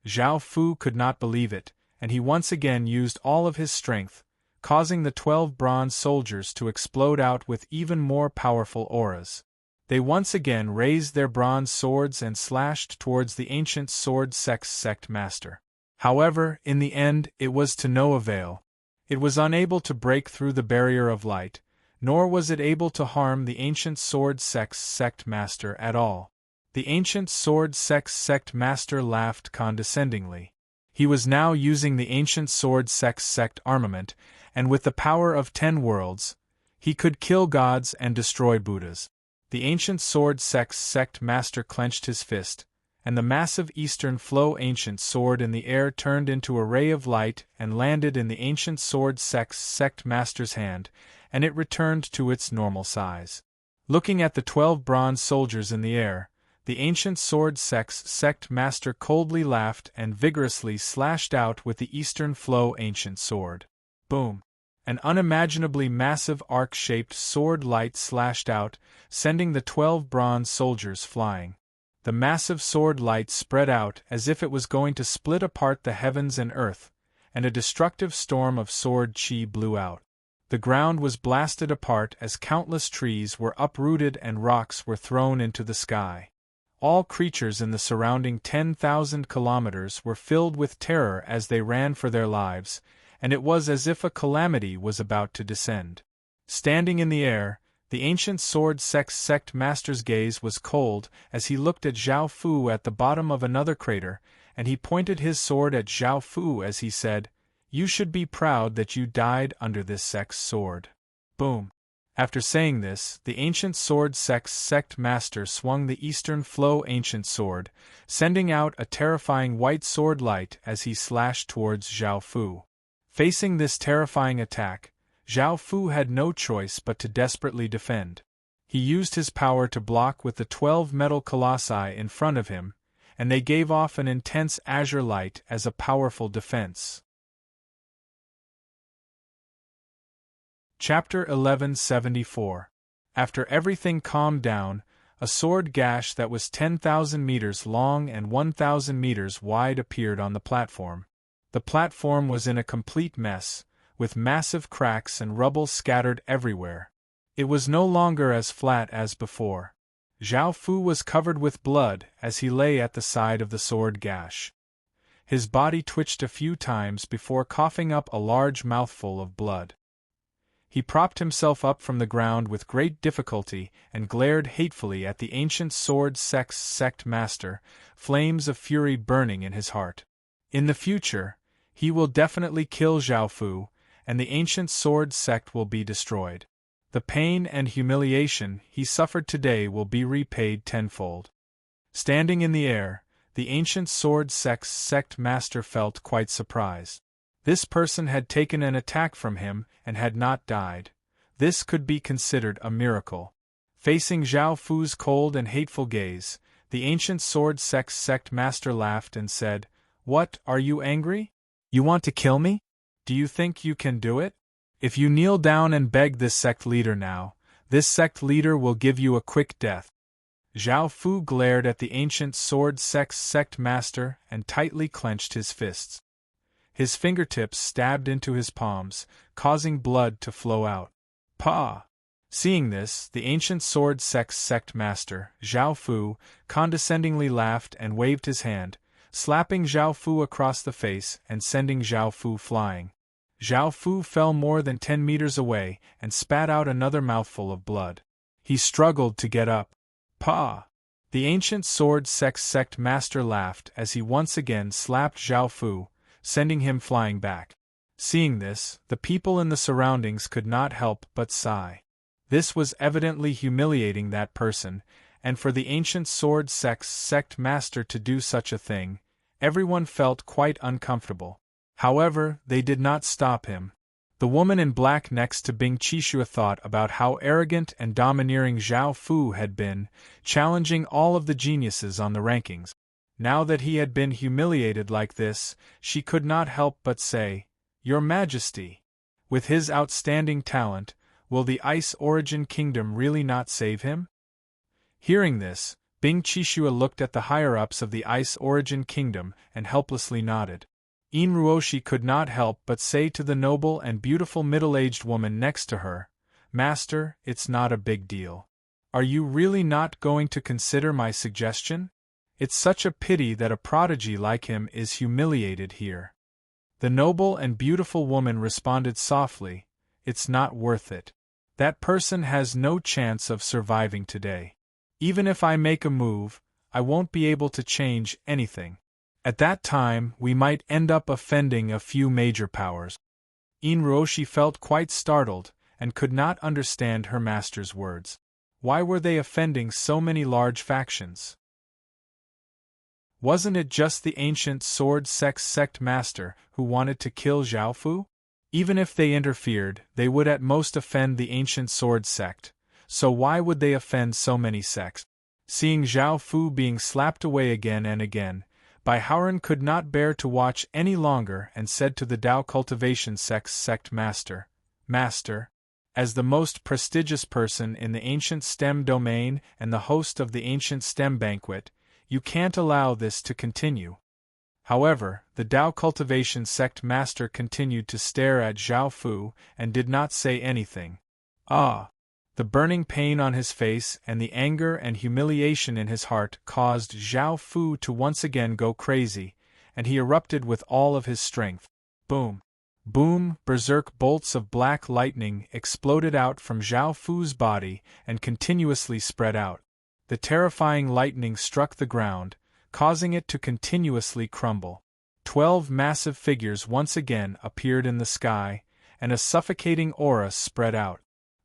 Zhao Fu could not believe it, and he once again used all of his strength, causing the 12 bronze soldiers to explode out with even more powerful auras. They once again raised their bronze swords and slashed towards the ancient sword sect master. However, in the end, it was to no avail. It was unable to break through the barrier of light, nor was it able to harm the ancient sword sect master at all. The ancient sword sect master laughed condescendingly. He was now using the ancient sword sect armament, and with the power of 10 worlds, he could kill gods and destroy Buddhas. The ancient sword sect master clenched his fist, and the massive Eastern Flow ancient sword in the air turned into a ray of light and landed in the ancient sword sect master's hand, and it returned to its normal size. Looking at the 12 bronze soldiers in the air, the ancient sword sect master coldly laughed and vigorously slashed out with the Eastern Flow ancient sword. Boom! An unimaginably massive arc-shaped sword light slashed out, sending the 12 bronze soldiers flying. The massive sword light spread out as if it was going to split apart the heavens and earth, and a destructive storm of sword chi blew out. The ground was blasted apart as countless trees were uprooted and rocks were thrown into the sky. All creatures in the surrounding 10,000 kilometers were filled with terror as they ran for their lives, and it was as if a calamity was about to descend. Standing in the air, the ancient sword sect master's gaze was cold as he looked at Zhao Fu at the bottom of another crater, and he pointed his sword at Zhao Fu as he said, "You should be proud that you died under this sect's sword." Boom! After saying this, the ancient sword sect master swung the Eastern Flow ancient sword, sending out a terrifying white sword light as he slashed towards Zhao Fu. Facing this terrifying attack, Zhao Fu had no choice but to desperately defend. He used his power to block with the 12 metal colossi in front of him, and they gave off an intense azure light as a powerful defense. Chapter 1174. After everything calmed down, a sword gash that was 10,000 meters long and 1,000 meters wide appeared on the platform. The platform was in a complete mess, with massive cracks and rubble scattered everywhere. It was no longer as flat as before. Zhao Fu was covered with blood as he lay at the side of the sword gash. His body twitched a few times before coughing up a large mouthful of blood. He propped himself up from the ground with great difficulty and glared hatefully at the ancient sword sect master, flames of fury burning in his heart. In the future, he will definitely kill Zhao Fu, and the ancient sword sect will be destroyed. The pain and humiliation he suffered today will be repaid tenfold. Standing in the air, the ancient sword sect master felt quite surprised. This person had taken an attack from him and had not died. This could be considered a miracle. Facing Zhao Fu's cold and hateful gaze, the ancient sword sect master laughed and said, "What, are you angry? You want to kill me? Do you think you can do it? If you kneel down and beg this sect leader now, this sect leader will give you a quick death." Zhao Fu glared at the ancient sword sect master and tightly clenched his fists. His fingertips stabbed into his palms, causing blood to flow out. "Pah!" Seeing this, the ancient sword sect master, Zhao Fu, condescendingly laughed and waved his hand, slapping Zhao Fu across the face and sending Zhao Fu flying. Zhao Fu fell more than 10 meters away and spat out another mouthful of blood. He struggled to get up. "Pah!" The ancient sword sect master laughed as he once again slapped Zhao Fu, sending him flying back. Seeing this, the people in the surroundings could not help but sigh. This was evidently humiliating that person, and for the ancient sword sect master to do such a thing, everyone felt quite uncomfortable. However, they did not stop him. The woman in black next to Bing Qixue thought about how arrogant and domineering Zhao Fu had been, challenging all of the geniuses on the rankings. Now that he had been humiliated like this, she could not help but say, "Your Majesty, with his outstanding talent, will the Ice Origin Kingdom really not save him?" Hearing this, Bing Qixue looked at the higher-ups of the Ice Origin Kingdom and helplessly nodded. Yin Ruoshi could not help but say to the noble and beautiful middle-aged woman next to her, "Master, it's not a big deal. Are you really not going to consider my suggestion? It's such a pity that a prodigy like him is humiliated here." The noble and beautiful woman responded softly, "It's not worth it. That person has no chance of surviving today. Even if I make a move, I won't be able to change anything. At that time, we might end up offending a few major powers." Yin Ruoshi felt quite startled, and could not understand her master's words. Why were they offending so many large factions? Wasn't it just the ancient sword sect master who wanted to kill Zhao Fu? Even if they interfered, they would at most offend the ancient sword sect, so why would they offend so many sects? Seeing Zhao Fu being slapped away again and again, Bai Haoren could not bear to watch any longer and said to the Dao Cultivation sect master, "Master, as the most prestigious person in the ancient STEM domain and the host of the ancient STEM banquet, you can't allow this to continue." However, the Dao Cultivation sect master continued to stare at Zhao Fu and did not say anything. The burning pain on his face and the anger and humiliation in his heart caused Zhao Fu to once again go crazy, and he erupted with all of his strength. Boom! Boom! Berserk bolts of black lightning exploded out from Zhao Fu's body and continuously spread out. The terrifying lightning struck the ground, causing it to continuously crumble. 12 massive figures once again appeared in the sky, and a suffocating aura spread out.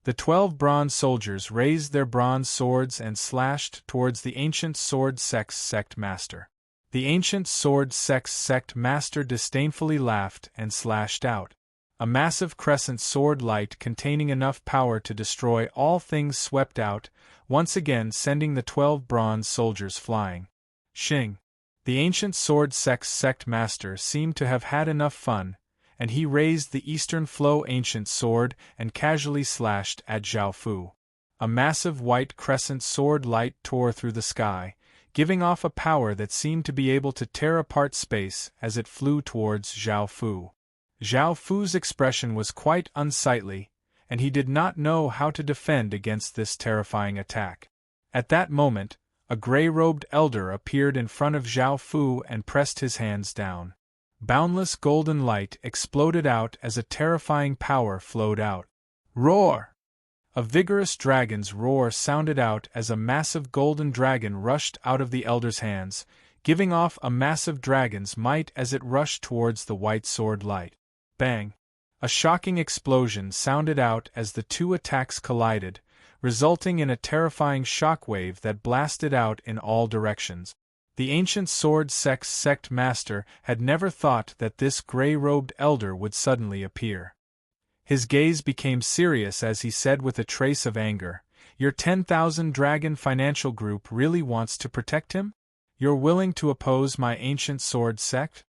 The 12 bronze soldiers raised their bronze swords and slashed towards the ancient sword sect master. The ancient sword sect master disdainfully laughed and slashed out. A massive crescent sword light containing enough power to destroy all things swept out, once again sending the 12 bronze soldiers flying. Xing! The ancient sword sect master seemed to have had enough fun, and he raised the Eastern Flow ancient sword and casually slashed at Zhao Fu. A massive white crescent sword light tore through the sky, giving off a power that seemed to be able to tear apart space as it flew towards Zhao Fu. Zhao Fu's expression was quite unsightly, and he did not know how to defend against this terrifying attack. At that moment, a gray-robed elder appeared in front of Zhao Fu and pressed his hands down. Boundless golden light exploded out as a terrifying power flowed out. Roar! A vigorous dragon's roar sounded out as a massive golden dragon rushed out of the elder's hands, giving off a massive dragon's might as it rushed towards the white sword light. Bang! A shocking explosion sounded out as the two attacks collided, resulting in a terrifying shockwave that blasted out in all directions. The ancient sword sect master had never thought that this gray-robed elder would suddenly appear. His gaze became serious as he said with a trace of anger, "Your 10,000 Dragon Financial Group really wants to protect him? You're willing to oppose my ancient sword sect?"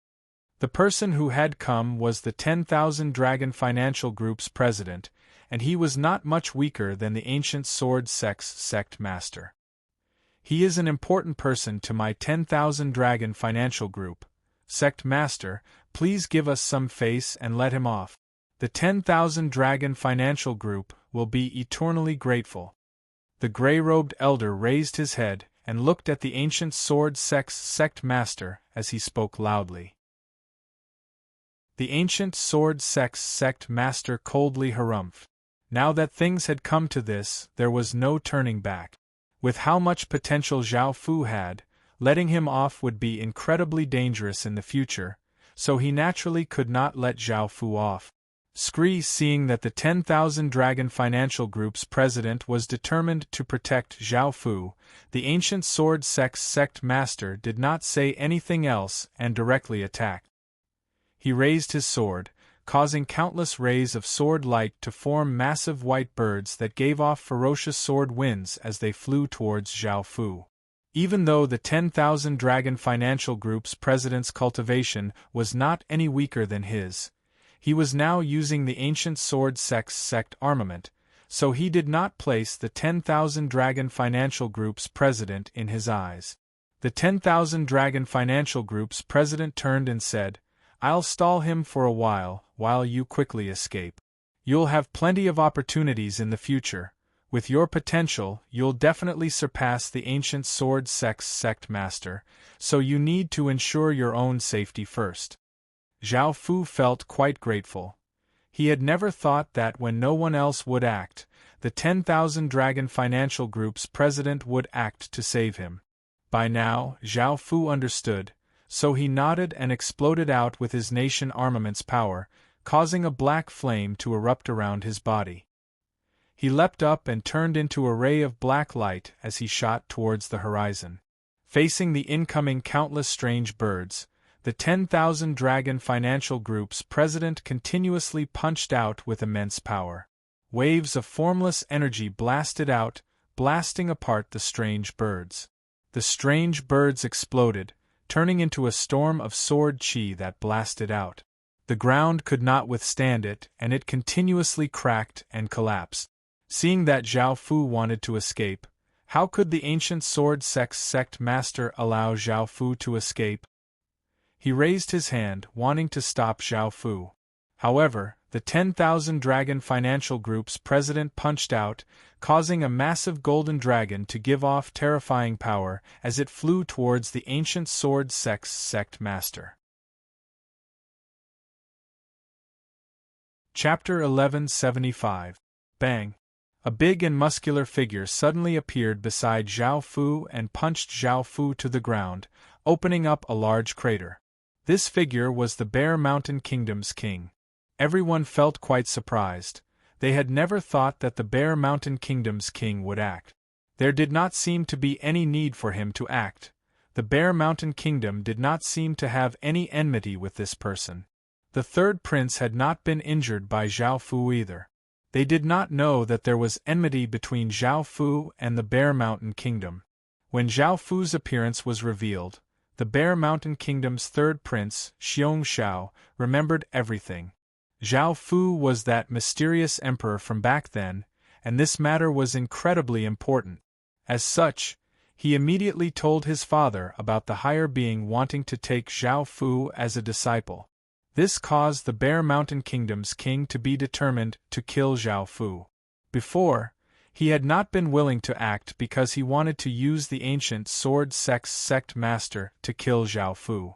The person who had come was the 10,000 Dragon Financial Group's president, and he was not much weaker than the ancient sword sect master. "He is an important person to my 10,000 Dragon Financial Group. Sect Master, please give us some face and let him off. The 10,000 Dragon Financial Group will be eternally grateful." The gray-robed elder raised his head and looked at the ancient sword sect master as he spoke loudly. The ancient sword sect master coldly harumphed. Now that things had come to this, there was no turning back. With how much potential Zhao Fu had, letting him off would be incredibly dangerous in the future, so he naturally could not let Zhao Fu off. Scree, seeing that the 10,000 Dragon Financial Group's president was determined to protect Zhao Fu, the ancient sword sect master did not say anything else and directly attacked. He raised his sword, causing countless rays of sword light to form massive white birds that gave off ferocious sword winds as they flew towards Zhao Fu. Even though the 10,000 Dragon Financial Group's president's cultivation was not any weaker than his, he was now using the ancient sword sect armament, so he did not place the 10,000 Dragon Financial Group's president in his eyes. The 10,000 Dragon Financial Group's president turned and said, "I'll stall him for a while you quickly escape. You'll have plenty of opportunities in the future. With your potential, you'll definitely surpass the ancient sword sect master, so you need to ensure your own safety first." Zhao Fu felt quite grateful. He had never thought that when no one else would act, the 10,000 Dragon Financial Group's president would act to save him. By now, Zhao Fu understood, so he nodded and exploded out with his nation armament's power, causing a black flame to erupt around his body. He leapt up and turned into a ray of black light as he shot towards the horizon. Facing the incoming countless strange birds, the 10,000 Dragon Financial Group's president continuously punched out with immense power. Waves of formless energy blasted out, blasting apart the strange birds. The strange birds exploded, turning into a storm of sword chi that blasted out. The ground could not withstand it, and it continuously cracked and collapsed. Seeing that Zhao Fu wanted to escape, how could the ancient sword sect master allow Zhao Fu to escape? He raised his hand, wanting to stop Zhao Fu. However, the 10,000 Dragon Financial Group's president punched out, causing a massive golden dragon to give off terrifying power as it flew towards the ancient sword sect master. Chapter 1175. Bang! A big and muscular figure suddenly appeared beside Zhao Fu and punched Zhao Fu to the ground, opening up a large crater. This figure was the Bear Mountain Kingdom's king. Everyone felt quite surprised. They had never thought that the Bear Mountain Kingdom's king would act. There did not seem to be any need for him to act. The Bear Mountain Kingdom did not seem to have any enmity with this person. The third prince had not been injured by Zhao Fu either. They did not know that there was enmity between Zhao Fu and the Bear Mountain Kingdom. When Zhao Fu's appearance was revealed, the Bear Mountain Kingdom's third prince, Xiong Xiao, remembered everything. Zhao Fu was that mysterious emperor from back then, and this matter was incredibly important. As such, he immediately told his father about the higher being wanting to take Zhao Fu as a disciple. This caused the Bear Mountain Kingdom's king to be determined to kill Zhao Fu. Before, he had not been willing to act because he wanted to use the ancient sword sect master to kill Zhao Fu.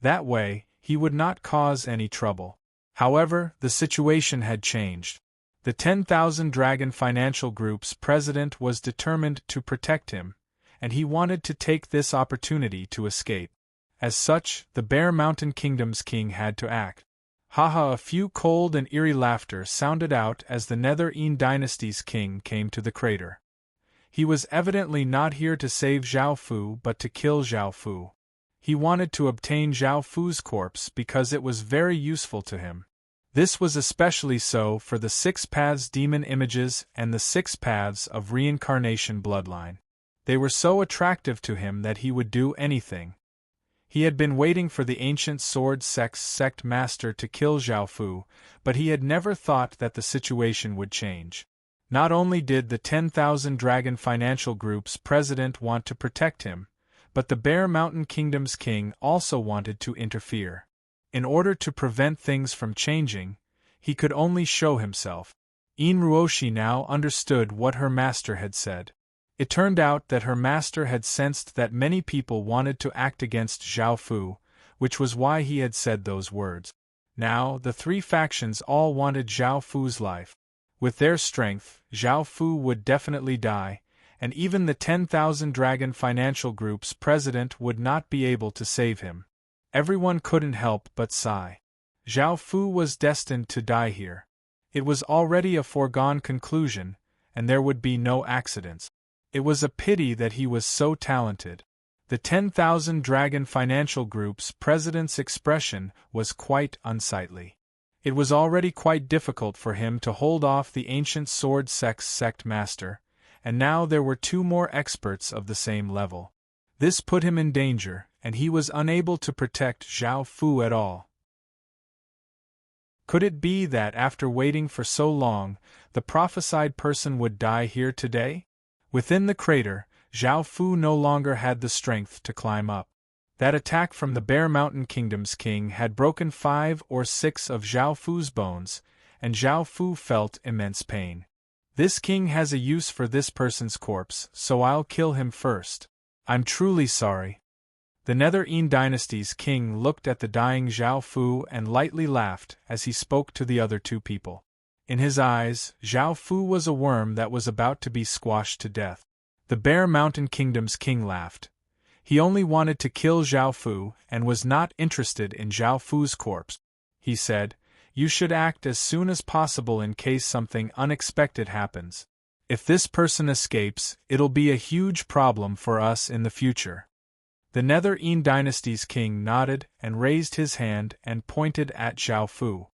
That way, he would not cause any trouble. However, the situation had changed. The 10,000 Dragon Financial Group's president was determined to protect him, and he wanted to take this opportunity to escape. As such, the Bear Mountain Kingdom's king had to act. Haha! A few cold and eerie laughter sounded out as the Nether Een dynasty's king came to the crater. He was evidently not here to save Zhao Fu but to kill Zhao Fu. He wanted to obtain Zhao Fu's corpse because it was very useful to him. This was especially so for the 6 Paths demon images and the 6 Paths of reincarnation bloodline. They were so attractive to him that he would do anything. He had been waiting for the ancient sword sect master to kill Zhao Fu, but he had never thought that the situation would change. Not only did the 10,000 Dragon Financial Group's president want to protect him, but the Bear Mountain Kingdom's king also wanted to interfere. In order to prevent things from changing, he could only show himself. Een Ruoshi now understood what her master had said. It turned out that her master had sensed that many people wanted to act against Zhao Fu, which was why he had said those words. Now, the 3 factions all wanted Zhao Fu's life. With their strength, Zhao Fu would definitely die, and even the 10,000 Dragon Financial Group's president would not be able to save him. Everyone couldn't help but sigh. Zhao Fu was destined to die here. It was already a foregone conclusion, and there would be no accidents. It was a pity that he was so talented. The 10,000 Dragon Financial Group's president's expression was quite unsightly. It was already quite difficult for him to hold off the ancient sword sect master, and now there were two more experts of the same level. This put him in danger, and he was unable to protect Zhao Fu at all. Could it be that after waiting for so long, the prophesied person would die here today? Within the crater, Zhao Fu no longer had the strength to climb up. That attack from the Bear Mountain Kingdom's king had broken 5 or 6 of Zhao Fu's bones, and Zhao Fu felt immense pain. This king has a use for this person's corpse, so I'll kill him first. I'm truly sorry. The Nether-Ean dynasty's king looked at the dying Zhao Fu and lightly laughed as he spoke to the other two people. In his eyes, Zhao Fu was a worm that was about to be squashed to death. The Bear Mountain Kingdom's king laughed. He only wanted to kill Zhao Fu and was not interested in Zhao Fu's corpse. He said, "You should act as soon as possible in case something unexpected happens. If this person escapes, it'll be a huge problem for us in the future." The Nether-Ean dynasty's king nodded and raised his hand and pointed at Zhao Fu.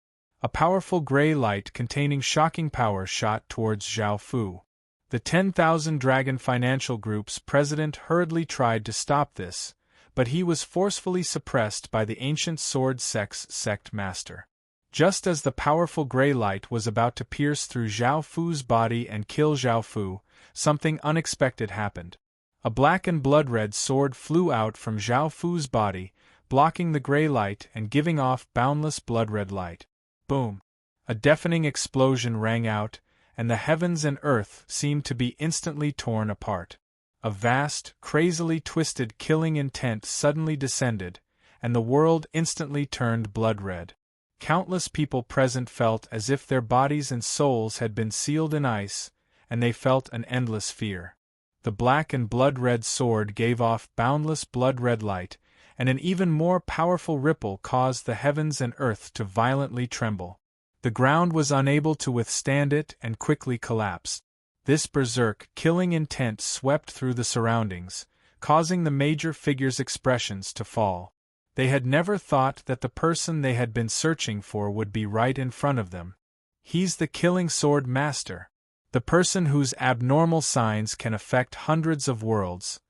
A powerful gray light containing shocking power shot towards Zhao Fu. The 10,000 Dragon Financial Group's president hurriedly tried to stop this, but he was forcefully suppressed by the ancient sword sect master. Just as the powerful gray light was about to pierce through Zhao Fu's body and kill Zhao Fu, something unexpected happened. A black and blood-red sword flew out from Zhao Fu's body, blocking the gray light and giving off boundless blood-red light. Boom! A deafening explosion rang out, and the heavens and earth seemed to be instantly torn apart. A vast, crazily twisted killing intent suddenly descended, and the world instantly turned blood-red. Countless people present felt as if their bodies and souls had been sealed in ice, and they felt an endless fear. The black and blood-red sword gave off boundless blood-red light, and an even more powerful ripple caused the heavens and earth to violently tremble. The ground was unable to withstand it and quickly collapsed. This berserk, killing intent swept through the surroundings, causing the major figures' expressions to fall. They had never thought that the person they had been searching for would be right in front of them. He's the killing sword master. The person whose abnormal signs can affect hundreds of worlds.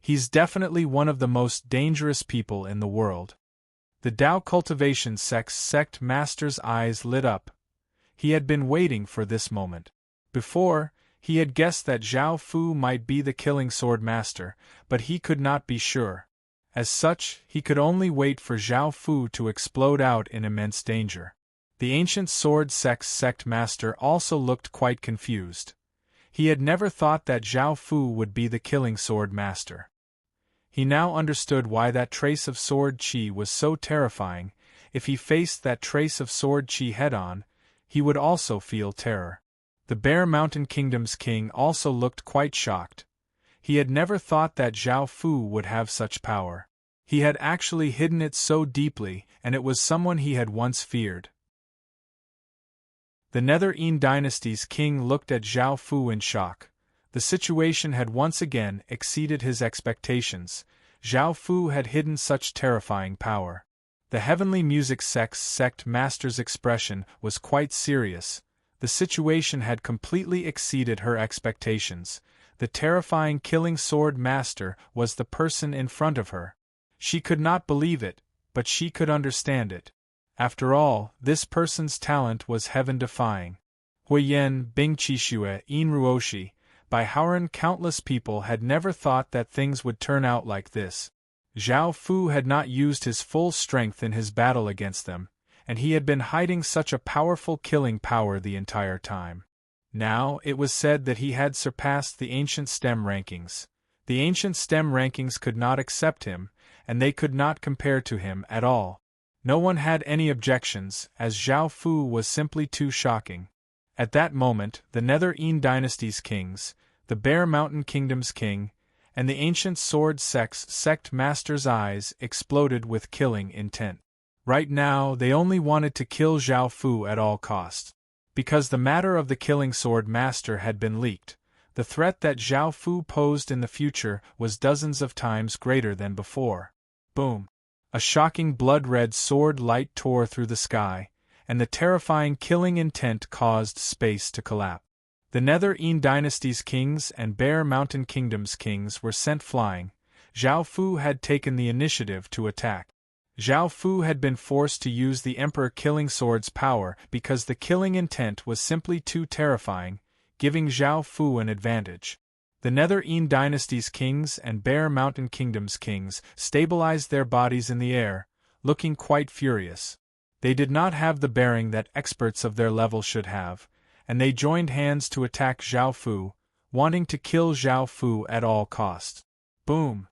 He's definitely one of the most dangerous people in the world. The Tao Cultivation sect master's eyes lit up. He had been waiting for this moment. Before, he had guessed that Zhao Fu might be the killing sword master, but he could not be sure. As such, he could only wait for Zhao Fu to explode out in immense danger. The ancient sword sect master also looked quite confused. He had never thought that Zhao Fu would be the killing sword master. He now understood why that trace of sword chi was so terrifying. If he faced that trace of sword chi head-on, he would also feel terror. The Bear Mountain Kingdom's king also looked quite shocked. He had never thought that Zhao Fu would have such power. He had actually hidden it so deeply, and it was someone he had once feared. The Nether-Ean dynasty's king looked at Zhao Fu in shock. The situation had once again exceeded his expectations. Zhao Fu had hidden such terrifying power. The heavenly music sect master's expression was quite serious. The situation had completely exceeded her expectations. The terrifying killing sword master was the person in front of her. She could not believe it, but she could understand it. After all, this person's talent was heaven-defying. Huiyen Bingqishue Inruoshi, by Howren, countless people had never thought that things would turn out like this. Zhao Fu had not used his full strength in his battle against them, and he had been hiding such a powerful killing power the entire time. Now, it was said that he had surpassed the ancient STEM rankings. The ancient STEM rankings could not accept him, and they could not compare to him at all. No one had any objections, as Zhao Fu was simply too shocking. At that moment, the Nether-Ean dynasty's kings, the Bear Mountain Kingdom's king, and the ancient sword sect master's eyes exploded with killing intent. Right now, they only wanted to kill Zhao Fu at all costs. Because the matter of the killing sword master had been leaked, the threat that Zhao Fu posed in the future was dozens of times greater than before. Boom! A shocking blood-red sword light tore through the sky, and the terrifying killing intent caused space to collapse. The Nether Een dynasty's kings and Bear Mountain Kingdom's kings were sent flying. Zhao Fu had taken the initiative to attack. Zhao Fu had been forced to use the Emperor Killing Sword's power because the killing intent was simply too terrifying, giving Zhao Fu an advantage. The Nether Een dynasty's kings and Bear Mountain Kingdom's kings stabilized their bodies in the air, looking quite furious. They did not have the bearing that experts of their level should have, and they joined hands to attack Zhao Fu, wanting to kill Zhao Fu at all costs. Boom!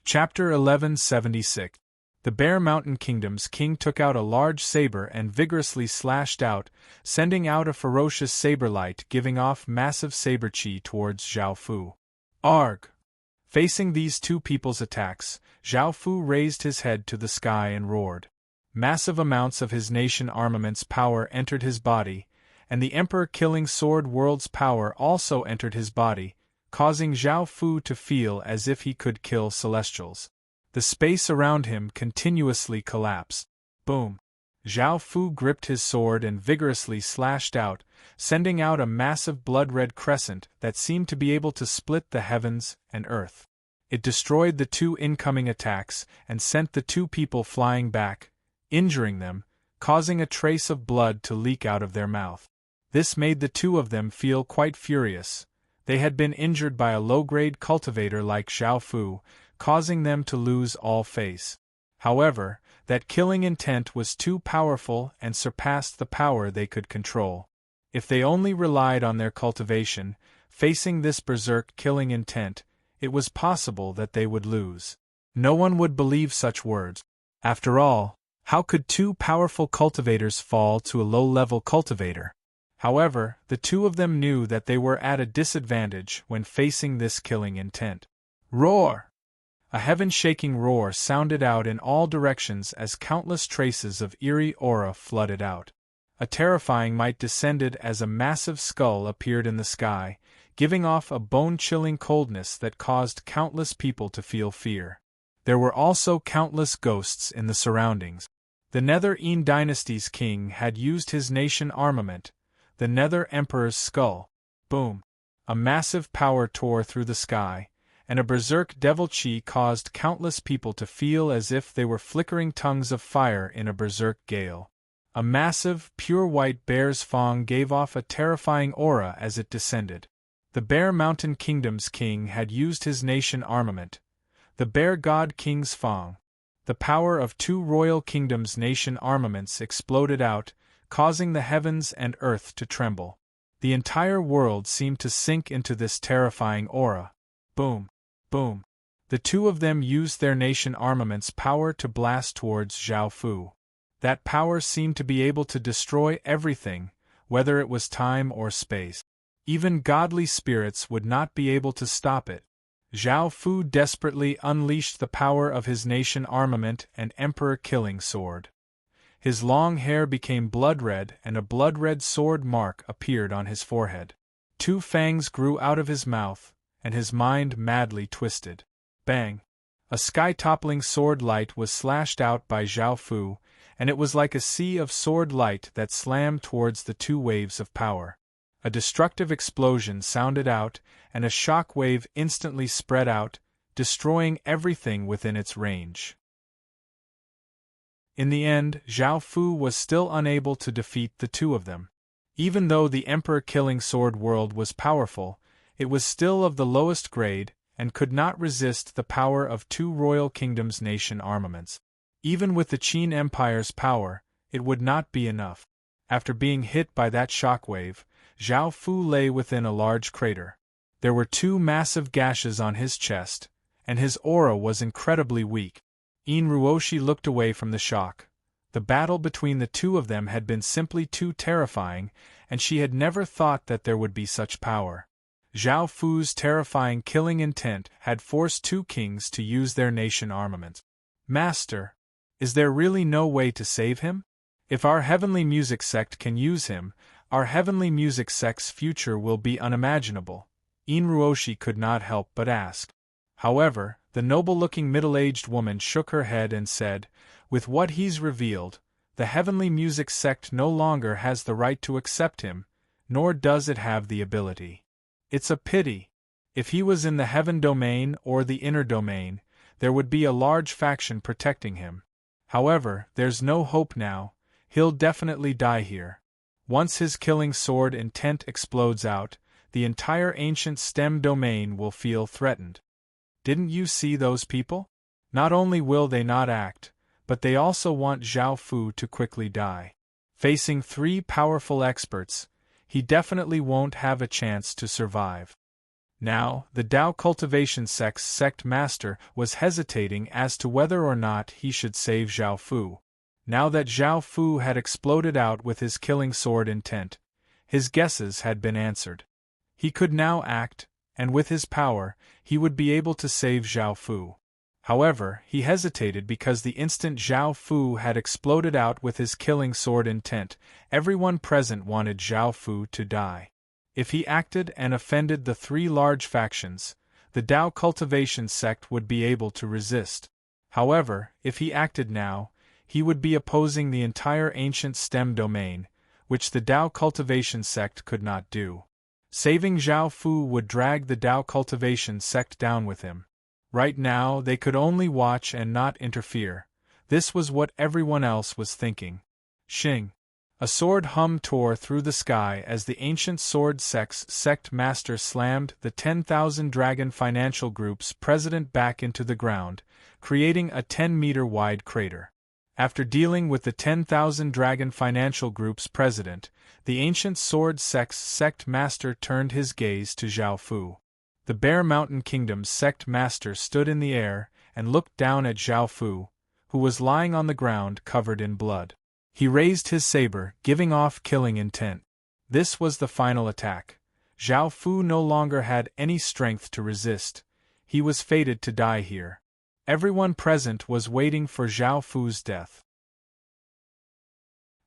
Chapter 1176. The Bear Mountain Kingdom's king took out a large saber and vigorously slashed out, sending out a ferocious saber light giving off massive saber chi towards Zhao Fu. Arg! Facing these two people's attacks, Zhao Fu raised his head to the sky and roared. Massive amounts of his nation armament's power entered his body, and the Emperor Killing Sword World's power also entered his body, causing Zhao Fu to feel as if he could kill celestials. The space around him continuously collapsed. Boom! Zhao Fu gripped his sword and vigorously slashed out, sending out a massive blood-red crescent that seemed to be able to split the heavens and earth. It destroyed the two incoming attacks and sent the two people flying back, injuring them, causing a trace of blood to leak out of their mouth. This made the two of them feel quite furious. They had been injured by a low-grade cultivator like Zhao Fu, causing them to lose all face. However, that killing intent was too powerful and surpassed the power they could control. If they only relied on their cultivation, facing this berserk killing intent, it was possible that they would lose. No one would believe such words. After all, how could two powerful cultivators fall to a low-level cultivator? However, the two of them knew that they were at a disadvantage when facing this killing intent. Roar! A heaven-shaking roar sounded out in all directions as countless traces of eerie aura flooded out. A terrifying might descended as a massive skull appeared in the sky, giving off a bone-chilling coldness that caused countless people to feel fear. There were also countless ghosts in the surroundings. The Nether Een dynasty's king had used his nation armament, the Nether Emperor's skull. Boom! A massive power tore through the sky, and a berserk devil chi caused countless people to feel as if they were flickering tongues of fire in a berserk gale. A massive, pure white bear's fang gave off a terrifying aura as it descended. The Bear Mountain Kingdom's king had used his nation armament, the Bear God King's fang. The power of two royal kingdoms' nation armaments exploded out, causing the heavens and earth to tremble. The entire world seemed to sink into this terrifying aura. Boom! Boom! The two of them used their nation armament's power to blast towards Zhao Fu. That power seemed to be able to destroy everything, whether it was time or space. Even godly spirits would not be able to stop it. Zhao Fu desperately unleashed the power of his nation armament and Emperor Killing Sword. His long hair became blood-red and a blood-red sword mark appeared on his forehead. Two fangs grew out of his mouth, and his mind madly twisted. Bang! A sky-toppling sword light was slashed out by Zhao Fu, and it was like a sea of sword light that slammed towards the two waves of power. A destructive explosion sounded out, and a shock wave instantly spread out, destroying everything within its range. In the end, Zhao Fu was still unable to defeat the two of them. Even though the Emperor Killing Sword World was powerful, it was still of the lowest grade, and could not resist the power of two royal kingdoms' nation armaments. Even with the Qin Empire's power, it would not be enough. After being hit by that shockwave, Zhao Fu lay within a large crater. There were two massive gashes on his chest, and his aura was incredibly weak. Yin Ruoshi looked away from the shock. The battle between the two of them had been simply too terrifying, and she had never thought that there would be such power. Zhao Fu's terrifying killing intent had forced two kings to use their nation armament. Master, is there really no way to save him? If our heavenly music sect can use him, our heavenly music sect's future will be unimaginable. Yin Ruoshi could not help but ask. However, The noble-looking middle-aged woman shook her head and said, "With what he's revealed, the heavenly music sect no longer has the right to accept him, nor does it have the ability. It's a pity. If he was in the heaven domain or the inner domain, there would be a large faction protecting him. However, there's no hope now, he'll definitely die here. Once his killing sword intent explodes out, the entire ancient STEM domain will feel threatened. Didn't you see those people? Not only will they not act, but they also want Zhao Fu to quickly die. Facing 3 powerful experts, he definitely won't have a chance to survive." Now, the Tao Cultivation Sect's sect master was hesitating as to whether or not he should save Zhao Fu. Now that Zhao Fu had exploded out with his killing sword intent, his guesses had been answered. He could now act, and with his power, he would be able to save Zhao Fu. However, he hesitated because the instant Zhao Fu had exploded out with his killing sword intent, everyone present wanted Zhao Fu to die. If he acted and offended the 3 large factions, the Tao Cultivation Sect would be able to resist. However, if he acted now, he would be opposing the entire ancient STEM domain, which the Tao Cultivation Sect could not do. Saving Zhao Fu would drag the Tao Cultivation Sect down with him. Right now, they could only watch and not interfere. This was what everyone else was thinking. Shing! A sword hum tore through the sky as the ancient sword sect's sect master slammed the 10,000 Dragon Financial Group's president back into the ground, creating a 10-meter wide crater. After dealing with the 10,000 Dragon Financial Group's president, the ancient sword sect's sect master turned his gaze to Zhao Fu. The Bear Mountain Kingdom's sect master stood in the air and looked down at Zhao Fu, who was lying on the ground covered in blood. He raised his saber, giving off killing intent. This was the final attack. Zhao Fu no longer had any strength to resist. He was fated to die here. Everyone present was waiting for Zhao Fu's death.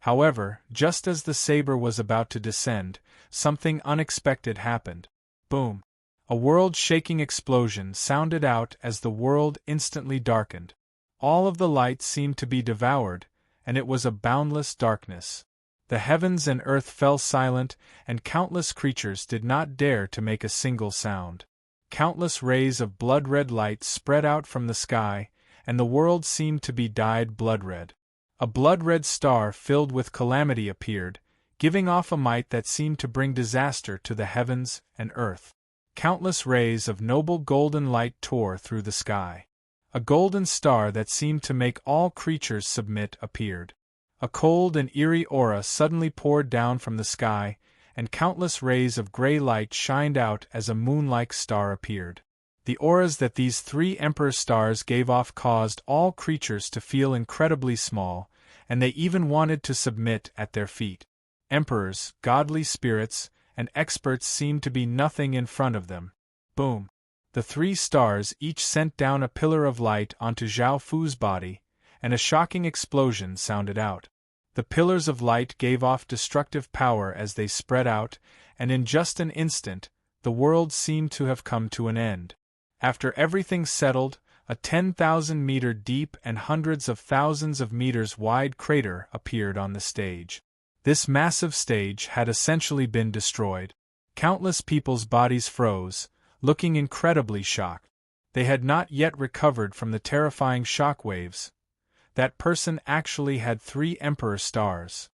However, just as the saber was about to descend, something unexpected happened. Boom! A world-shaking explosion sounded out as the world instantly darkened. All of the light seemed to be devoured, and it was a boundless darkness. The heavens and earth fell silent, and countless creatures did not dare to make a single sound. Countless rays of blood-red light spread out from the sky, and the world seemed to be dyed blood-red. A blood-red star filled with calamity appeared, giving off a might that seemed to bring disaster to the heavens and earth. Countless rays of noble golden light tore through the sky. A golden star that seemed to make all creatures submit appeared. A cold and eerie aura suddenly poured down from the sky, and countless rays of gray light shined out as a moon-like star appeared. The auras that these 3 emperor stars gave off caused all creatures to feel incredibly small, and they even wanted to submit at their feet. Emperors, godly spirits, and experts seemed to be nothing in front of them. Boom! The 3 stars each sent down a pillar of light onto Zhao Fu's body, and a shocking explosion sounded out. The pillars of light gave off destructive power as they spread out, and in just an instant, the world seemed to have come to an end. After everything settled, a 10,000-meter deep and hundreds of thousands of meters wide crater appeared on the stage. This massive stage had essentially been destroyed. Countless people's bodies froze, looking incredibly shocked. They had not yet recovered from the terrifying shock waves. That person actually had 3 emperor stars.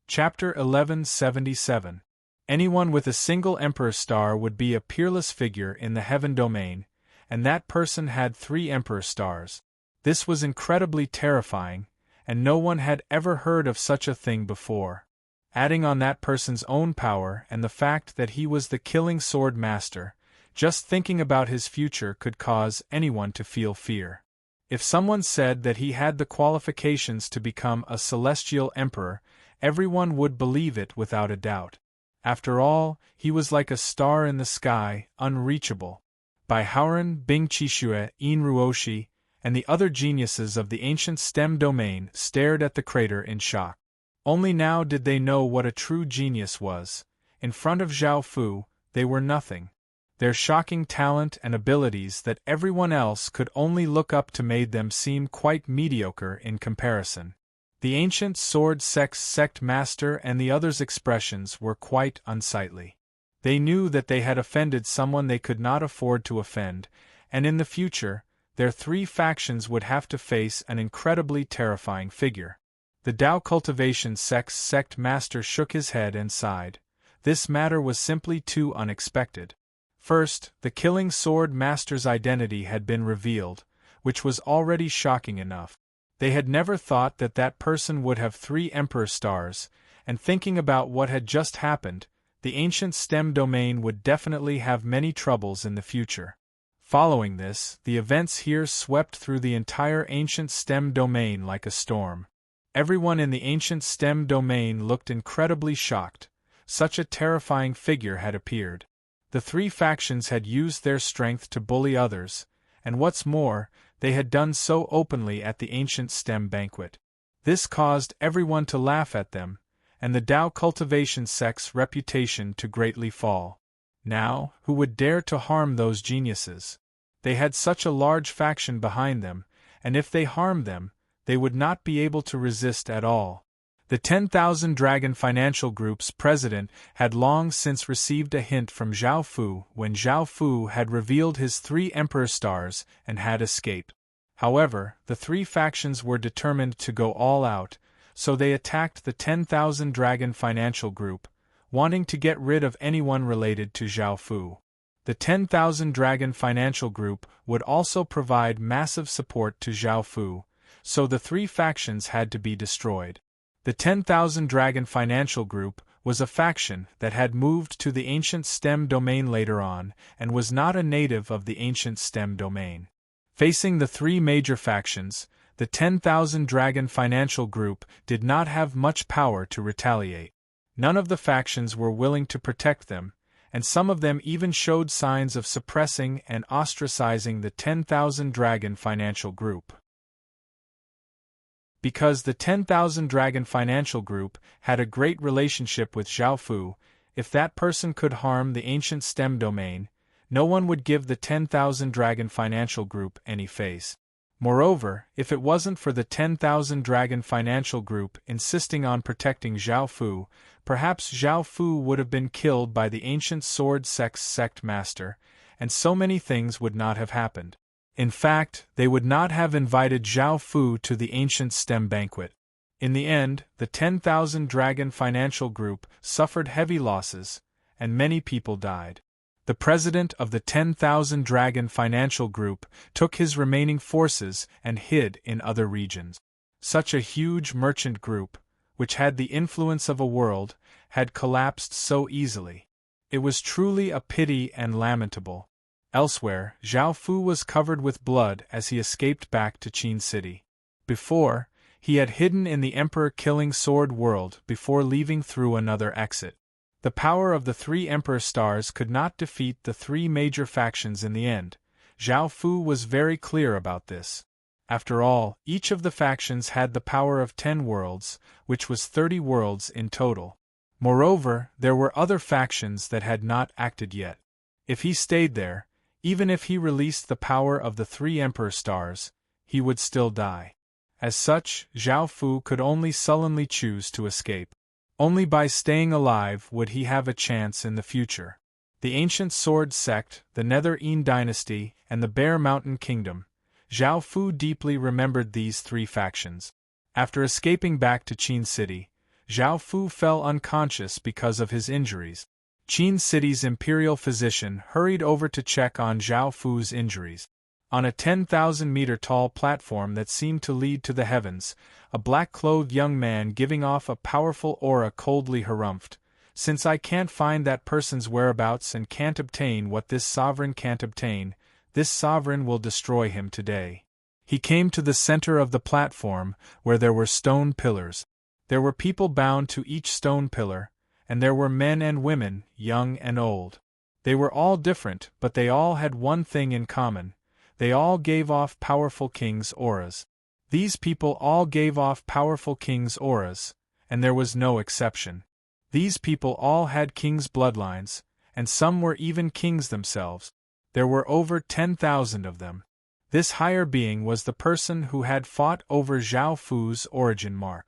Chapter 1177. Anyone with a single emperor star would be a peerless figure in the heaven domain, and that person had 3 emperor stars. This was incredibly terrifying, and no one had ever heard of such a thing before. Adding on that person's own power and the fact that he was the killing sword master, just thinking about his future could cause anyone to feel fear. If someone said that he had the qualifications to become a celestial emperor, everyone would believe it without a doubt. After all, he was like a star in the sky, unreachable. Bai Haoren, Bing Qixue, Yin Ruoshi, and the other geniuses of the ancient STEM domain stared at the crater in shock. Only now did they know what a true genius was. In front of Zhao Fu, they were nothing. Their shocking talent and abilities that everyone else could only look up to made them seem quite mediocre in comparison. The ancient sword sect master and the others' expressions were quite unsightly. They knew that they had offended someone they could not afford to offend, and in the future, their three factions would have to face an incredibly terrifying figure. The Tao Cultivation sect master shook his head and sighed. This matter was simply too unexpected. First, the Killing Sword Master's identity had been revealed, which was already shocking enough. They had never thought that that person would have 3 Emperor stars, and thinking about what had just happened, the ancient STEM domain would definitely have many troubles in the future. Following this, the events here swept through the entire ancient STEM domain like a storm. Everyone in the ancient STEM domain looked incredibly shocked. Such a terrifying figure had appeared. The 3 factions had used their strength to bully others, and what's more, they had done so openly at the ancient STEM banquet. This caused everyone to laugh at them, and the Tao Cultivation sect's reputation to greatly fall. Now, who would dare to harm those geniuses? They had such a large faction behind them, and if they harmed them, they would not be able to resist at all. The 10,000 Dragon Financial Group's president had long since received a hint from Zhao Fu when Zhao Fu had revealed his 3 Emperor stars and had escaped. However, the 3 factions were determined to go all out, so they attacked the 10,000 Dragon Financial Group, wanting to get rid of anyone related to Zhao Fu. The 10,000 Dragon Financial Group would also provide massive support to Zhao Fu, so the 3 factions had to be destroyed. The 10,000 Dragon Financial Group was a faction that had moved to the ancient STEM domain later on and was not a native of the ancient STEM domain. Facing the 3 major factions, the 10,000 Dragon Financial Group did not have much power to retaliate. None of the factions were willing to protect them, and some of them even showed signs of suppressing and ostracizing the 10,000 Dragon Financial Group. Because the 10,000 Dragon Financial Group had a great relationship with Zhao Fu, if that person could harm the ancient STEM domain, no one would give the 10,000 Dragon Financial Group any face. Moreover, if it wasn't for the 10,000 Dragon Financial Group insisting on protecting Zhao Fu, perhaps Zhao Fu would have been killed by the ancient sword sect master, and so many things would not have happened. In fact, they would not have invited Zhao Fu to the ancient STEM banquet. In the end, the 10,000 Dragon Financial Group suffered heavy losses, and many people died. The president of the 10,000 Dragon Financial Group took his remaining forces and hid in other regions. Such a huge merchant group, which had the influence of a world, had collapsed so easily. It was truly a pity and lamentable. Elsewhere, Zhao Fu was covered with blood as he escaped back to Qin City. Before, he had hidden in the Emperor Killing Sword world before leaving through another exit. The power of the 3 Emperor stars could not defeat the 3 major factions in the end. Zhao Fu was very clear about this. After all, each of the factions had the power of 10 worlds, which was 30 worlds in total. Moreover, there were other factions that had not acted yet. If he stayed there, even if he released the power of the 3 Emperor stars, he would still die. As such, Zhao Fu could only sullenly choose to escape. Only by staying alive would he have a chance in the future. The ancient sword sect, the Nether Een dynasty, and the Bear Mountain Kingdom. Zhao Fu deeply remembered these 3 factions. After escaping back to Qin City, Zhao Fu fell unconscious because of his injuries. Qin City's imperial physician hurried over to check on Zhao Fu's injuries. On a 10,000-meter tall platform that seemed to lead to the heavens, a black-clothed young man giving off a powerful aura coldly harumphed, "Since I can't find that person's whereabouts and can't obtain what this sovereign can't obtain, this sovereign will destroy him today." He came to the center of the platform, where there were stone pillars. There were people bound to each stone pillar, and there were men and women, young and old. They were all different, but they all had one thing in common. They all gave off powerful king's auras. These people all gave off powerful king's auras, and there was no exception. These people all had king's bloodlines, and some were even kings themselves. There were over 10,000 of them. This higher being was the person who had fought over Zhao Fu's origin mark.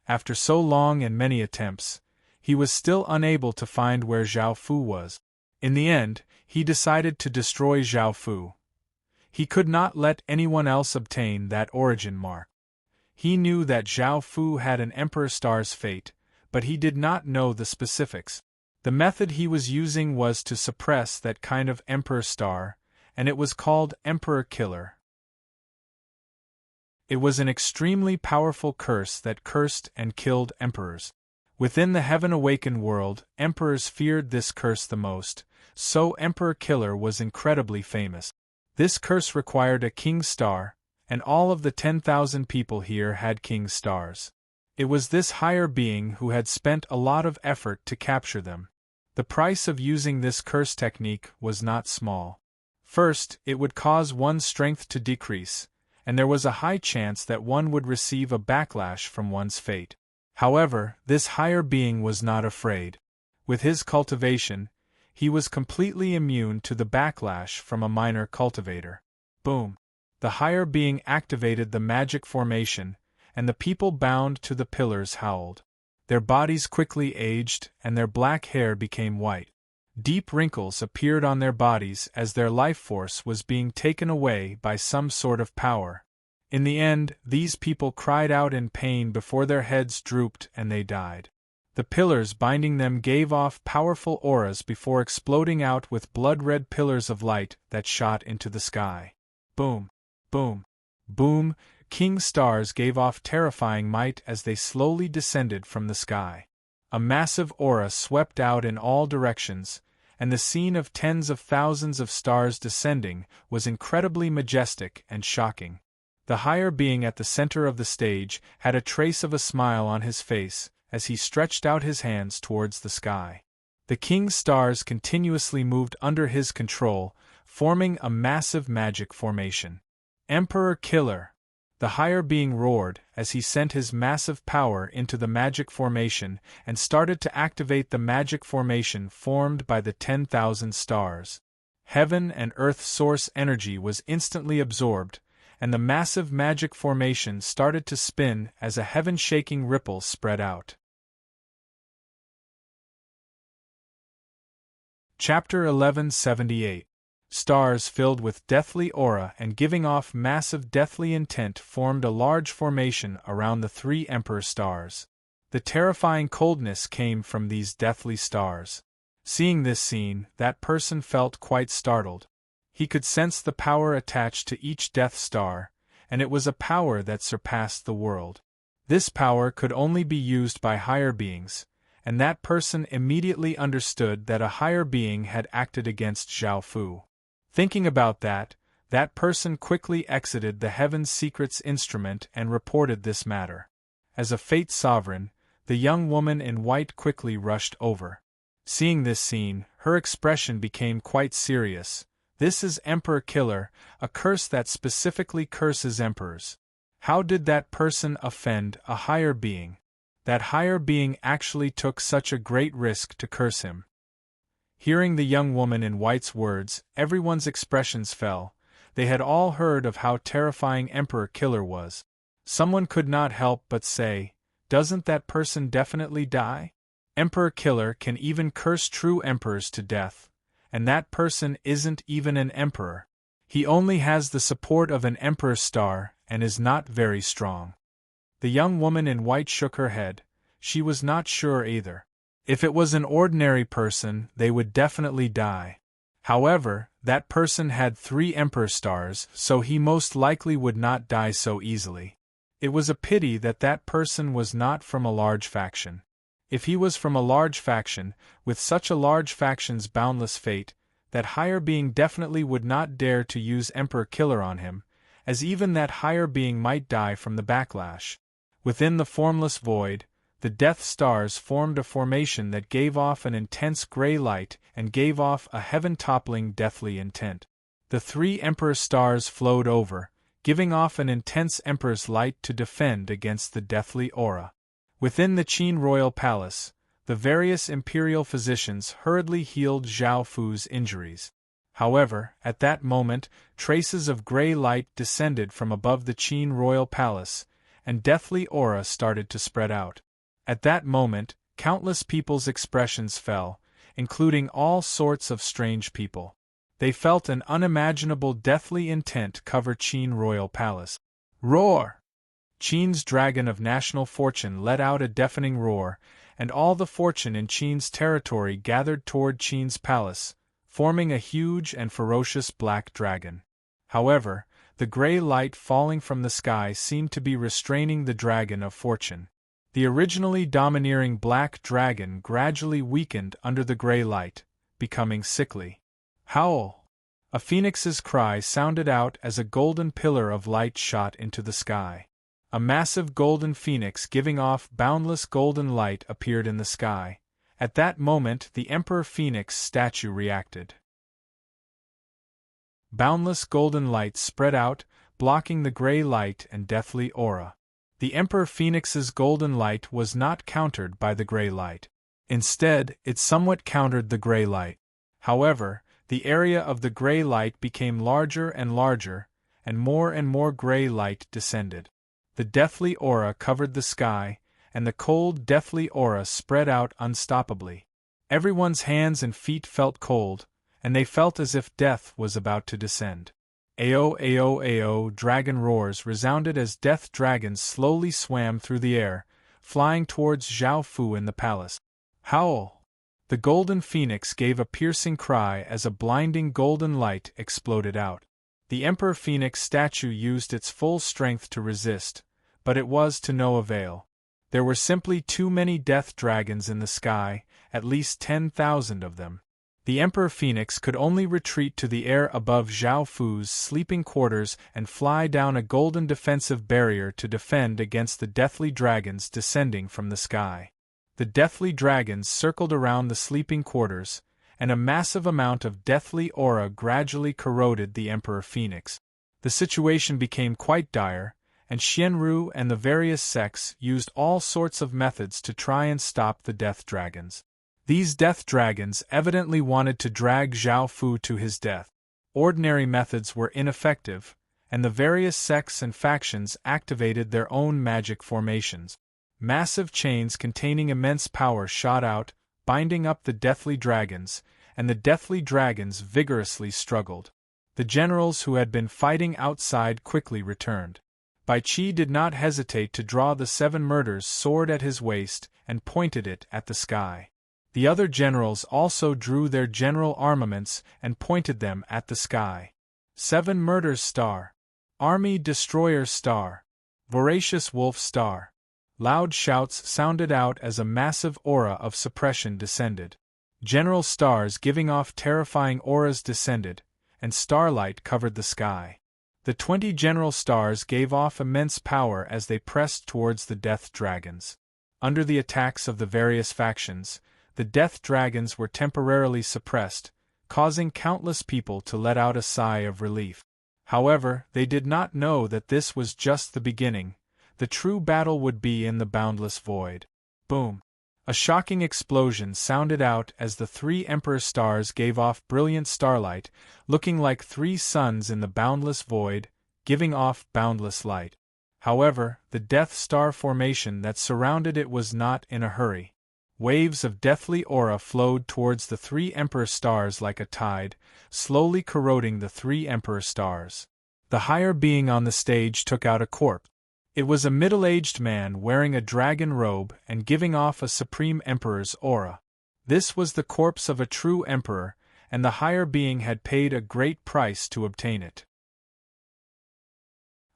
After so long and many attempts, he was still unable to find where Zhao Fu was. In the end, he decided to destroy Zhao Fu. He could not let anyone else obtain that origin mark. He knew that Zhao Fu had an Emperor Star's fate, but he did not know the specifics. The method he was using was to suppress that kind of Emperor Star, and it was called Emperor Killer. It was an extremely powerful curse that cursed and killed emperors. Within the Heaven-awakened world, emperors feared this curse the most, so Emperor Killer was incredibly famous. This curse required a King's Star, and all of the 10,000 people here had King's Stars. It was this higher being who had spent a lot of effort to capture them. The price of using this curse technique was not small. First, it would cause one's strength to decrease, and there was a high chance that one would receive a backlash from one's fate. However, this higher being was not afraid. With his cultivation, he was completely immune to the backlash from a minor cultivator. Boom! The higher being activated the magic formation, and the people bound to the pillars howled. Their bodies quickly aged, and their black hair became white. Deep wrinkles appeared on their bodies as their life force was being taken away by some sort of power. In the end, these people cried out in pain before their heads drooped and they died. The pillars binding them gave off powerful auras before exploding out with blood-red pillars of light that shot into the sky. Boom! Boom! Boom! King's stars gave off terrifying might as they slowly descended from the sky. A massive aura swept out in all directions, and the scene of tens of thousands of stars descending was incredibly majestic and shocking. The higher being at the center of the stage had a trace of a smile on his face as he stretched out his hands towards the sky. The king's stars continuously moved under his control, forming a massive magic formation. Emperor Killer! The higher being roared as he sent his massive power into the magic formation and started to activate the magic formation formed by the 10,000 stars. Heaven and Earth source energy was instantly absorbed, and the massive magic formation started to spin as a heaven-shaking ripple spread out. Chapter 1178. Stars filled with deathly aura and giving off massive deathly intent formed a large formation around the three Emperor stars. The terrifying coldness came from these deathly stars. Seeing this scene, that person felt quite startled. He could sense the power attached to each Death Star, and it was a power that surpassed the world. This power could only be used by higher beings, and that person immediately understood that a higher being had acted against Zhao Fu. Thinking about that person quickly exited the Heaven's Secrets instrument and reported this matter. As a fate sovereign, the young woman in white quickly rushed over. Seeing this scene, her expression became quite serious. This is Emperor Killer, a curse that specifically curses emperors. How did that person offend a higher being? That higher being actually took such a great risk to curse him. Hearing the young woman in white's words, everyone's expressions fell. They had all heard of how terrifying Emperor Killer was. Someone could not help but say, "Doesn't that person definitely die? Emperor Killer can even curse true emperors to death, and that person isn't even an emperor. He only has the support of an Emperor Star and is not very strong." The young woman in white shook her head. She was not sure either. If it was an ordinary person, they would definitely die. However, that person had 3 Emperor Stars, so he most likely would not die so easily. It was a pity that that person was not from a large faction. If he was from a large faction, with such a large faction's boundless fate, that higher being definitely would not dare to use Emperor Killer on him, as even that higher being might die from the backlash. Within the formless void, the Death Stars formed a formation that gave off an intense gray light and gave off a heaven-toppling deathly intent. The 3 Emperor Stars flowed over, giving off an intense Emperor's light to defend against the deathly aura. Within the Qin Royal Palace, the various imperial physicians hurriedly healed Zhao Fu's injuries. However, at that moment, traces of gray light descended from above the Qin royal palace, and deathly aura started to spread out. At that moment, countless people's expressions fell, including all sorts of strange people. They felt an unimaginable deathly intent cover Qin royal palace. Roar! Qin's dragon of national fortune let out a deafening roar, and all the fortune in Qin's territory gathered toward Qin's palace, forming a huge and ferocious black dragon. However, the gray light falling from the sky seemed to be restraining the dragon of fortune. The originally domineering black dragon gradually weakened under the gray light, becoming sickly. Howl! A phoenix's cry sounded out as a golden pillar of light shot into the sky. A massive golden phoenix giving off boundless golden light appeared in the sky. At that moment the Emperor Phoenix statue reacted. Boundless golden light spread out, blocking the gray light and deathly aura. The Emperor Phoenix's golden light was not countered by the gray light. Instead, it somewhat countered the gray light. However, the area of the gray light became larger and larger, and more gray light descended. The deathly aura covered the sky, and the cold deathly aura spread out unstoppably. Everyone's hands and feet felt cold, and they felt as if death was about to descend. Ao ao ao dragon roars resounded as death dragons slowly swam through the air, flying towards Zhao Fu in the palace. Howl! The golden phoenix gave a piercing cry as a blinding golden light exploded out. The Emperor Phoenix statue used its full strength to resist, but it was to no avail. There were simply too many death dragons in the sky, at least 10,000 of them. The Emperor Phoenix could only retreat to the air above Zhao Fu's sleeping quarters and fly down a golden defensive barrier to defend against the deathly dragons descending from the sky. The deathly dragons circled around the sleeping quarters, and a massive amount of deathly aura gradually corroded the Emperor Phoenix. The situation became quite dire, and Xianru and the various sects used all sorts of methods to try and stop the death dragons. These death dragons evidently wanted to drag Zhao Fu to his death. Ordinary methods were ineffective, and the various sects and factions activated their own magic formations. Massive chains containing immense power shot out, binding up the deathly dragons, and the deathly dragons vigorously struggled. The generals who had been fighting outside quickly returned. Bai Qi did not hesitate to draw the 7 murders sword at his waist and pointed it at the sky. The other generals also drew their general armaments and pointed them at the sky. 7 murders star. Army destroyer star. Voracious wolf star. Loud shouts sounded out as a massive aura of suppression descended. General stars giving off terrifying auras descended, and starlight covered the sky. The 20 general stars gave off immense power as they pressed towards the death dragons. Under the attacks of the various factions, the death dragons were temporarily suppressed, causing countless people to let out a sigh of relief. However, they did not know that this was just the beginning. The true battle would be in the boundless void. Boom! A shocking explosion sounded out as the 3 Emperor stars gave off brilliant starlight, looking like 3 suns in the boundless void, giving off boundless light. However, the Death Star formation that surrounded it was not in a hurry. Waves of deathly aura flowed towards the 3 Emperor stars like a tide, slowly corroding the 3 Emperor stars. The higher being on the stage took out a corpse. It was a middle-aged man wearing a dragon robe and giving off a supreme emperor's aura. This was the corpse of a true emperor, and the higher being had paid a great price to obtain it.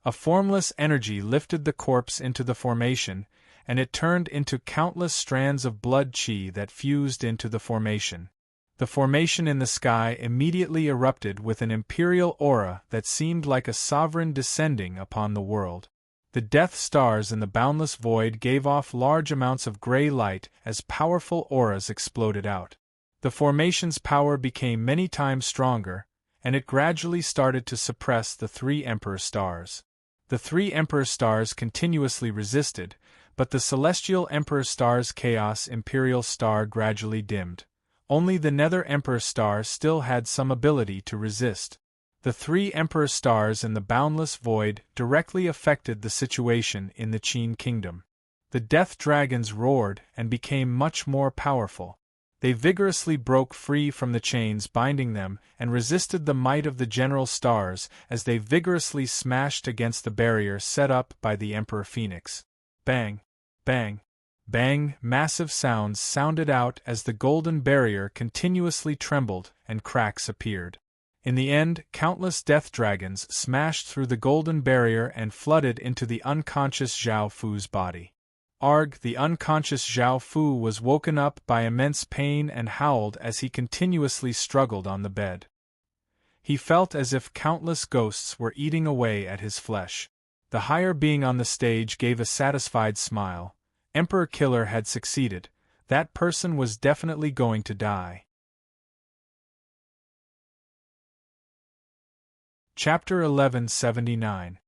A formless energy lifted the corpse into the formation, and it turned into countless strands of blood qi that fused into the formation. The formation in the sky immediately erupted with an imperial aura that seemed like a sovereign descending upon the world. The death stars in the boundless void gave off large amounts of gray light as powerful auras exploded out. The formation's power became many times stronger, and it gradually started to suppress the 3 Emperor stars. The 3 Emperor stars continuously resisted, but the celestial Emperor Star's chaos imperial star gradually dimmed. Only the nether Emperor Star still had some ability to resist. The three Emperor Stars in the boundless void directly affected the situation in the Qin Kingdom. The Death Dragons roared and became much more powerful. They vigorously broke free from the chains binding them and resisted the might of the General Stars as they vigorously smashed against the barrier set up by the Emperor Phoenix. Bang! Bang! Bang! Massive sounds sounded out as the golden barrier continuously trembled and cracks appeared. In the end, countless death dragons smashed through the golden barrier and flooded into the unconscious Zhao Fu's body. Arg! The unconscious Zhao Fu was woken up by immense pain and howled as he continuously struggled on the bed. He felt as if countless ghosts were eating away at his flesh. The higher being on the stage gave a satisfied smile. Emperor Killer had succeeded. That person was definitely going to die. Chapter 1179.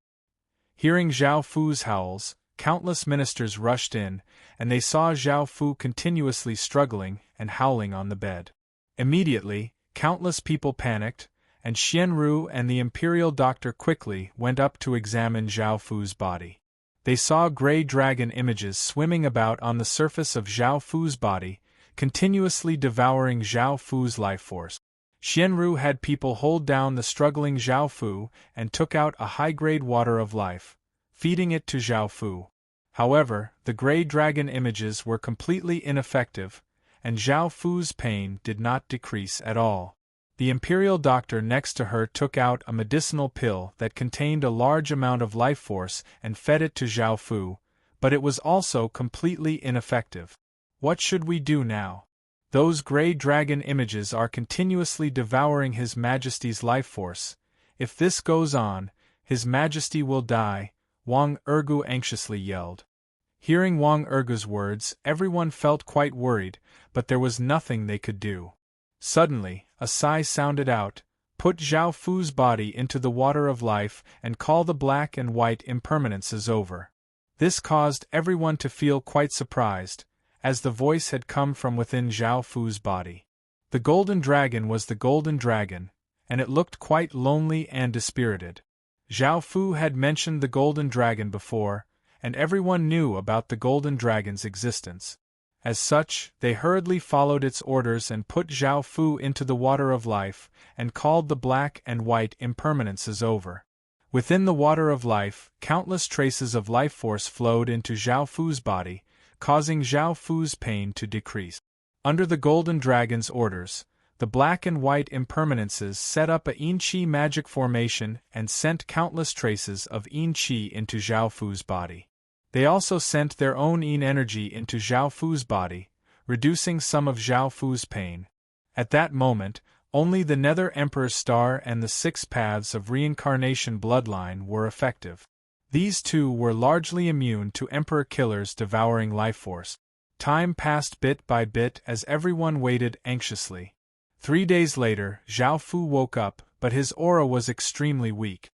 Hearing Zhao Fu's howls, countless ministers rushed in, and they saw Zhao Fu continuously struggling and howling on the bed. Immediately, countless people panicked, and Xianru and the imperial doctor quickly went up to examine Zhao Fu's body. They saw gray dragon images swimming about on the surface of Zhao Fu's body, continuously devouring Zhao Fu's life force. Xianru had people hold down the struggling Zhao Fu and took out a high-grade water of life, feeding it to Zhao Fu. However, the gray dragon images were completely ineffective, and Zhao Fu's pain did not decrease at all. The imperial doctor next to her took out a medicinal pill that contained a large amount of life force and fed it to Zhao Fu, but it was also completely ineffective. What should we do now? Those gray dragon images are continuously devouring His Majesty's life force. If this goes on, His Majesty will die, Wang Ergu anxiously yelled. Hearing Wang Ergu's words, everyone felt quite worried, but there was nothing they could do. Suddenly, a sigh sounded out, "Put Zhao Fu's body into the water of life and call the black and white impermanences over." This caused everyone to feel quite surprised, as the voice had come from within Zhao Fu's body. The golden dragon was the golden dragon, and it looked quite lonely and dispirited. Zhao Fu had mentioned the golden dragon before, and everyone knew about the golden dragon's existence. As such, they hurriedly followed its orders and put Zhao Fu into the water of life and called the black and white impermanences over. Within the water of life, countless traces of life force flowed into Zhao Fu's body, causing Zhao Fu's pain to decrease. Under the golden dragon's orders, the black and white impermanences set up a Yin Qi magic formation and sent countless traces of Yin Qi into Zhao Fu's body. They also sent their own Yin energy into Zhao Fu's body, reducing some of Zhao Fu's pain. At that moment, only the Nether Emperor Star and the 6 paths of reincarnation bloodline were effective. These two were largely immune to Emperor Killer's devouring life force. Time passed bit by bit as everyone waited anxiously. 3 days later, Zhao Fu woke up, but his aura was extremely weak.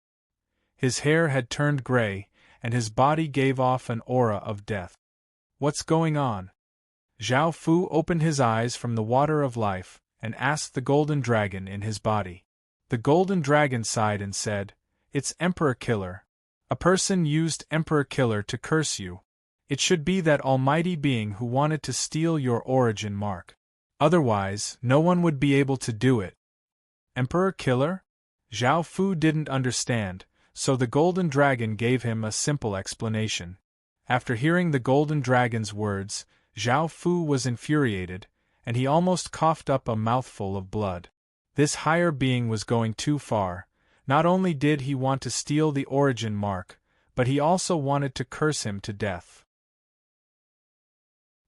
His hair had turned gray, and his body gave off an aura of death. What's going on? Zhao Fu opened his eyes from the water of life and asked the golden dragon in his body. The golden dragon sighed and said, "It's Emperor Killer. A person used Emperor Killer to curse you. It should be that almighty being who wanted to steal your origin mark. Otherwise, no one would be able to do it." Emperor Killer? Zhao Fu didn't understand, so the golden dragon gave him a simple explanation. After hearing the golden dragon's words, Zhao Fu was infuriated, and he almost coughed up a mouthful of blood. This higher being was going too far. Not only did he want to steal the origin mark, but he also wanted to curse him to death.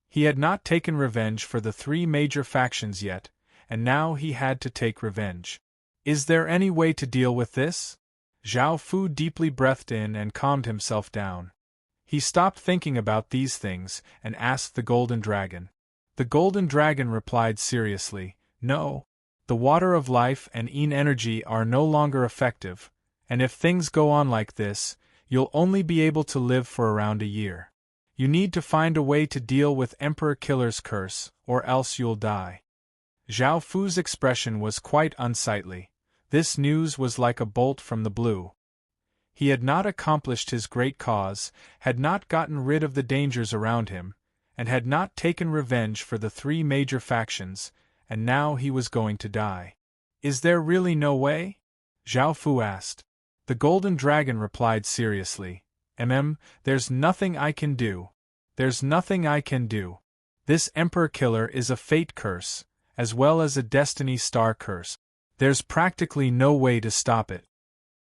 He had not taken revenge for the 3 major factions yet, and now he had to take revenge. Is there any way to deal with this? Zhao Fu deeply breathed in and calmed himself down. He stopped thinking about these things and asked the golden dragon. The golden dragon replied seriously, "No. The water of life and Yin energy are no longer effective, and if things go on like this, you'll only be able to live for around a year. You need to find a way to deal with Emperor Killer's curse, or else you'll die. Zhao Fu's expression was quite unsightly. This news was like a bolt from the blue. He had not accomplished his great cause, had not gotten rid of the dangers around him, and had not taken revenge for the three major factions, and now he was going to die. Is there really no way? Zhao Fu asked. The Golden Dragon replied seriously, there's nothing I can do. There's nothing I can do. This Emperor Killer is a fate curse, as well as a destiny star curse. There's practically no way to stop it.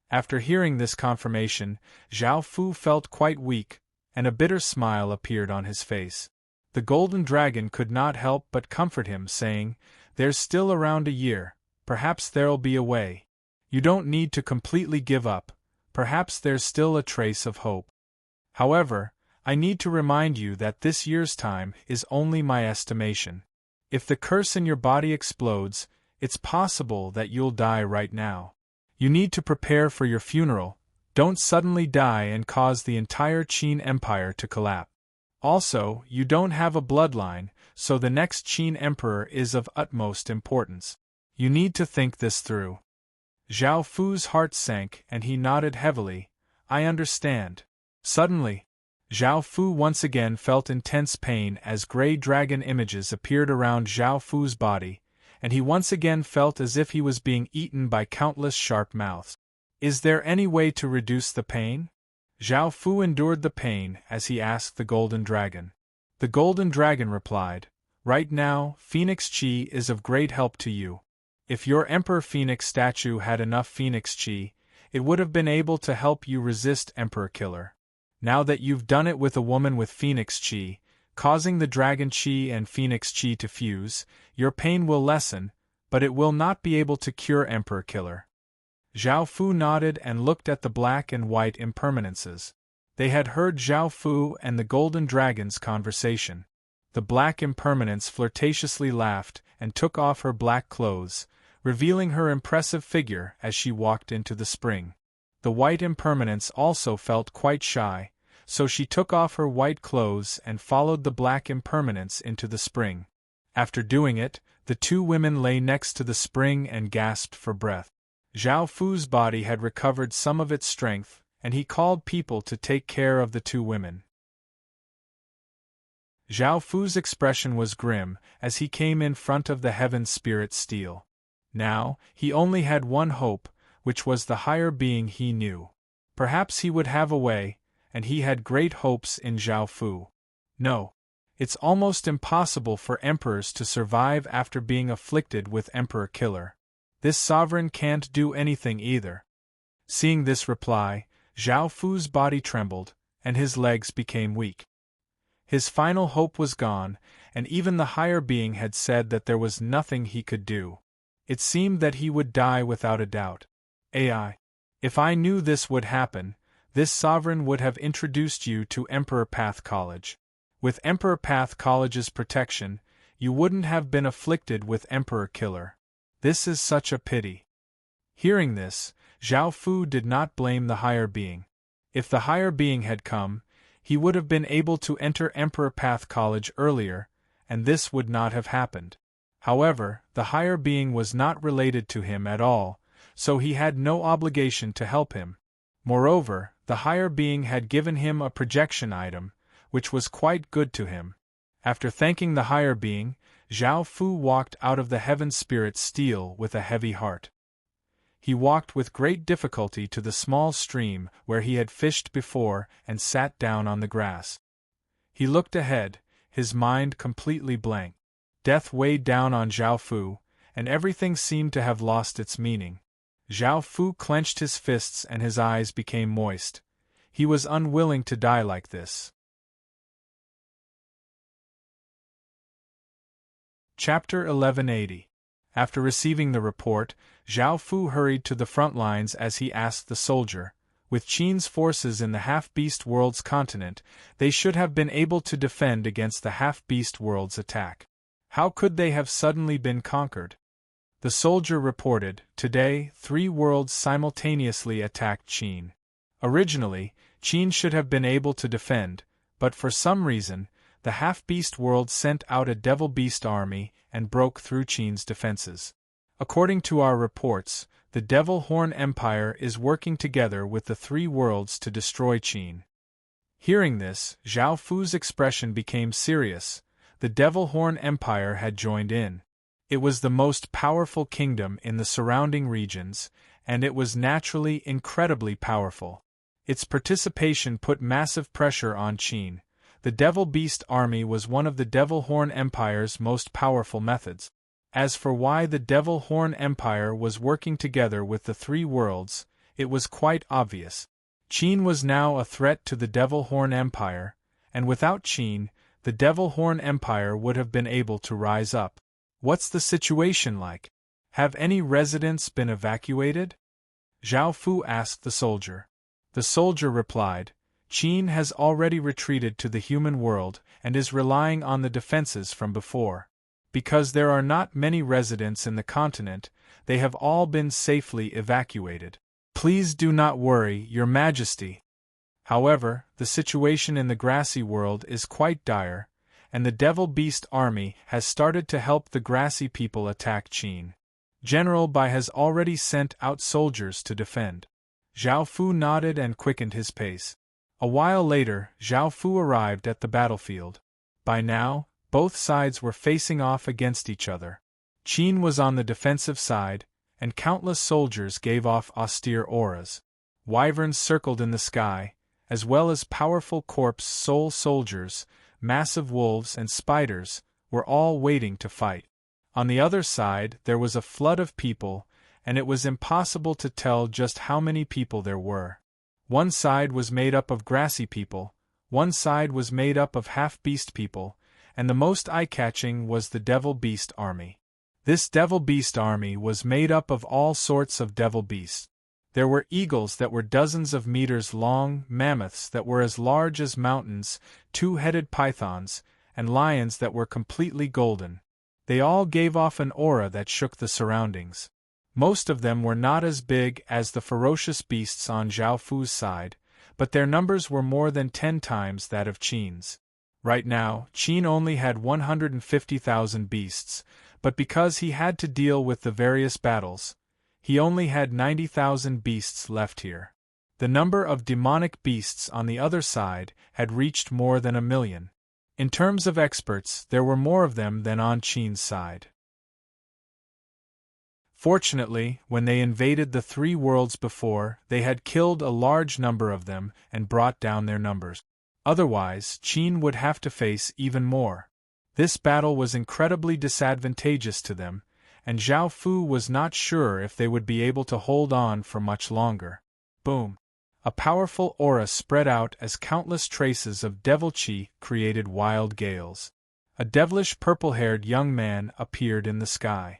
After hearing this confirmation, Zhao Fu felt quite weak, and a bitter smile appeared on his face. The Golden Dragon could not help but comfort him, saying, There's still around a year, perhaps there'll be a way. You don't need to completely give up, perhaps there's still a trace of hope. However, I need to remind you that this year's time is only my estimation. If the curse in your body explodes, it's possible that you'll die right now. You need to prepare for your funeral, don't suddenly die and cause the entire Qin Empire to collapse. Also, you don't have a bloodline, so the next Qin Emperor is of utmost importance. You need to think this through. Zhao Fu's heart sank and he nodded heavily. I understand. Suddenly, Zhao Fu once again felt intense pain as gray dragon images appeared around Zhao Fu's body, and he once again felt as if he was being eaten by countless sharp mouths. Is there any way to reduce the pain? Zhao Fu endured the pain as he asked the Golden Dragon. The Golden Dragon replied, Right now, Phoenix Chi is of great help to you. If your Emperor Phoenix statue had enough Phoenix Chi, it would have been able to help you resist Emperor Killer. Now that you've done it with a woman with Phoenix Chi, causing the Dragon Chi and Phoenix Chi to fuse, your pain will lessen, but it will not be able to cure Emperor Killer. Zhao Fu nodded and looked at the black and white impermanences. They had heard Zhao Fu and the Golden Dragon's conversation. The black impermanence flirtatiously laughed and took off her black clothes, revealing her impressive figure as she walked into the spring. The white impermanence also felt quite shy, so she took off her white clothes and followed the black impermanence into the spring. After doing it, the two women lay next to the spring and gasped for breath. Zhao Fu's body had recovered some of its strength, and he called people to take care of the two women. Zhao Fu's expression was grim as he came in front of the Heaven Spirit Steel. Now, he only had one hope, which was the higher being he knew. Perhaps he would have a way, and he had great hopes in Zhao Fu. No. It's almost impossible for emperors to survive after being afflicted with Emperor Killer. This sovereign can't do anything either. Seeing this reply, Zhao Fu's body trembled, and his legs became weak. His final hope was gone, and even the higher being had said that there was nothing he could do. It seemed that he would die without a doubt. AI. If I knew this would happen, this sovereign would have introduced you to Emperor Path College. With Emperor Path College's protection, you wouldn't have been afflicted with Emperor Killer. This is such a pity. Hearing this, Zhao Fu did not blame the higher being. If the higher being had come, he would have been able to enter Emperor Path College earlier, and this would not have happened. However, the higher being was not related to him at all, so he had no obligation to help him. Moreover, the higher being had given him a projection item, which was quite good to him. After thanking the higher being, Zhao Fu walked out of the Heaven Spirit Steel with a heavy heart. He walked with great difficulty to the small stream where he had fished before and sat down on the grass. He looked ahead, his mind completely blank. Death weighed down on Zhao Fu, and everything seemed to have lost its meaning. Zhao Fu clenched his fists and his eyes became moist. He was unwilling to die like this. Chapter 1180. After receiving the report, Zhao Fu hurried to the front lines as he asked the soldier, with Qin's forces in the half-beast world's continent, they should have been able to defend against the half-beast world's attack. How could they have suddenly been conquered? The soldier reported, today, 3 worlds simultaneously attacked Qin. Originally, Qin should have been able to defend, but for some reason, the half-beast world sent out a devil-beast army and broke through Qin's defenses. According to our reports, the Devil Horn Empire is working together with the three worlds to destroy Qin. Hearing this, Zhao Fu's expression became serious. The Devil Horn Empire had joined in. It was the most powerful kingdom in the surrounding regions, and it was naturally incredibly powerful. Its participation put massive pressure on Qin. The Devil Beast army was one of the Devil Horn Empire's most powerful methods. As for why the Devil Horn Empire was working together with the three worlds, it was quite obvious. Qin was now a threat to the Devil Horn Empire, and without Qin, the Devil Horn Empire would have been able to rise up. What's the situation like? Have any residents been evacuated? Zhao Fu asked the soldier. The soldier replied, Qin has already retreated to the human world and is relying on the defenses from before. Because there are not many residents in the continent, they have all been safely evacuated. Please do not worry, Your Majesty. However, the situation in the grassy world is quite dire, and the Devil Beast army has started to help the grassy people attack Qin. General Bai has already sent out soldiers to defend. Zhao Fu nodded and quickened his pace. A while later, Zhao Fu arrived at the battlefield. By now, both sides were facing off against each other. Qin was on the defensive side, and countless soldiers gave off austere auras. Wyverns circled in the sky, as well as powerful corpse soul soldiers, massive wolves and spiders, were all waiting to fight. On the other side there was a flood of people, and it was impossible to tell just how many people there were. One side was made up of grassy people, one side was made up of half-beast people, and the most eye-catching was the Devil Beast army. This Devil Beast army was made up of all sorts of devil beasts. There were eagles that were dozens of meters long, mammoths that were as large as mountains, two-headed pythons, and lions that were completely golden. They all gave off an aura that shook the surroundings. Most of them were not as big as the ferocious beasts on Zhao Fu's side, but their numbers were more than 10 times that of Qin's. Right now, Qin only had 150,000 beasts, but because he had to deal with the various battles, he only had 90,000 beasts left here. The number of demonic beasts on the other side had reached more than 1 million. In terms of experts, there were more of them than on Qin's side. Fortunately, when they invaded the three worlds before, they had killed a large number of them and brought down their numbers. Otherwise, Qin would have to face even more. This battle was incredibly disadvantageous to them, and Zhao Fu was not sure if they would be able to hold on for much longer. Boom! A powerful aura spread out as countless traces of devil qi created wild gales. A devilish purple-haired young man appeared in the sky.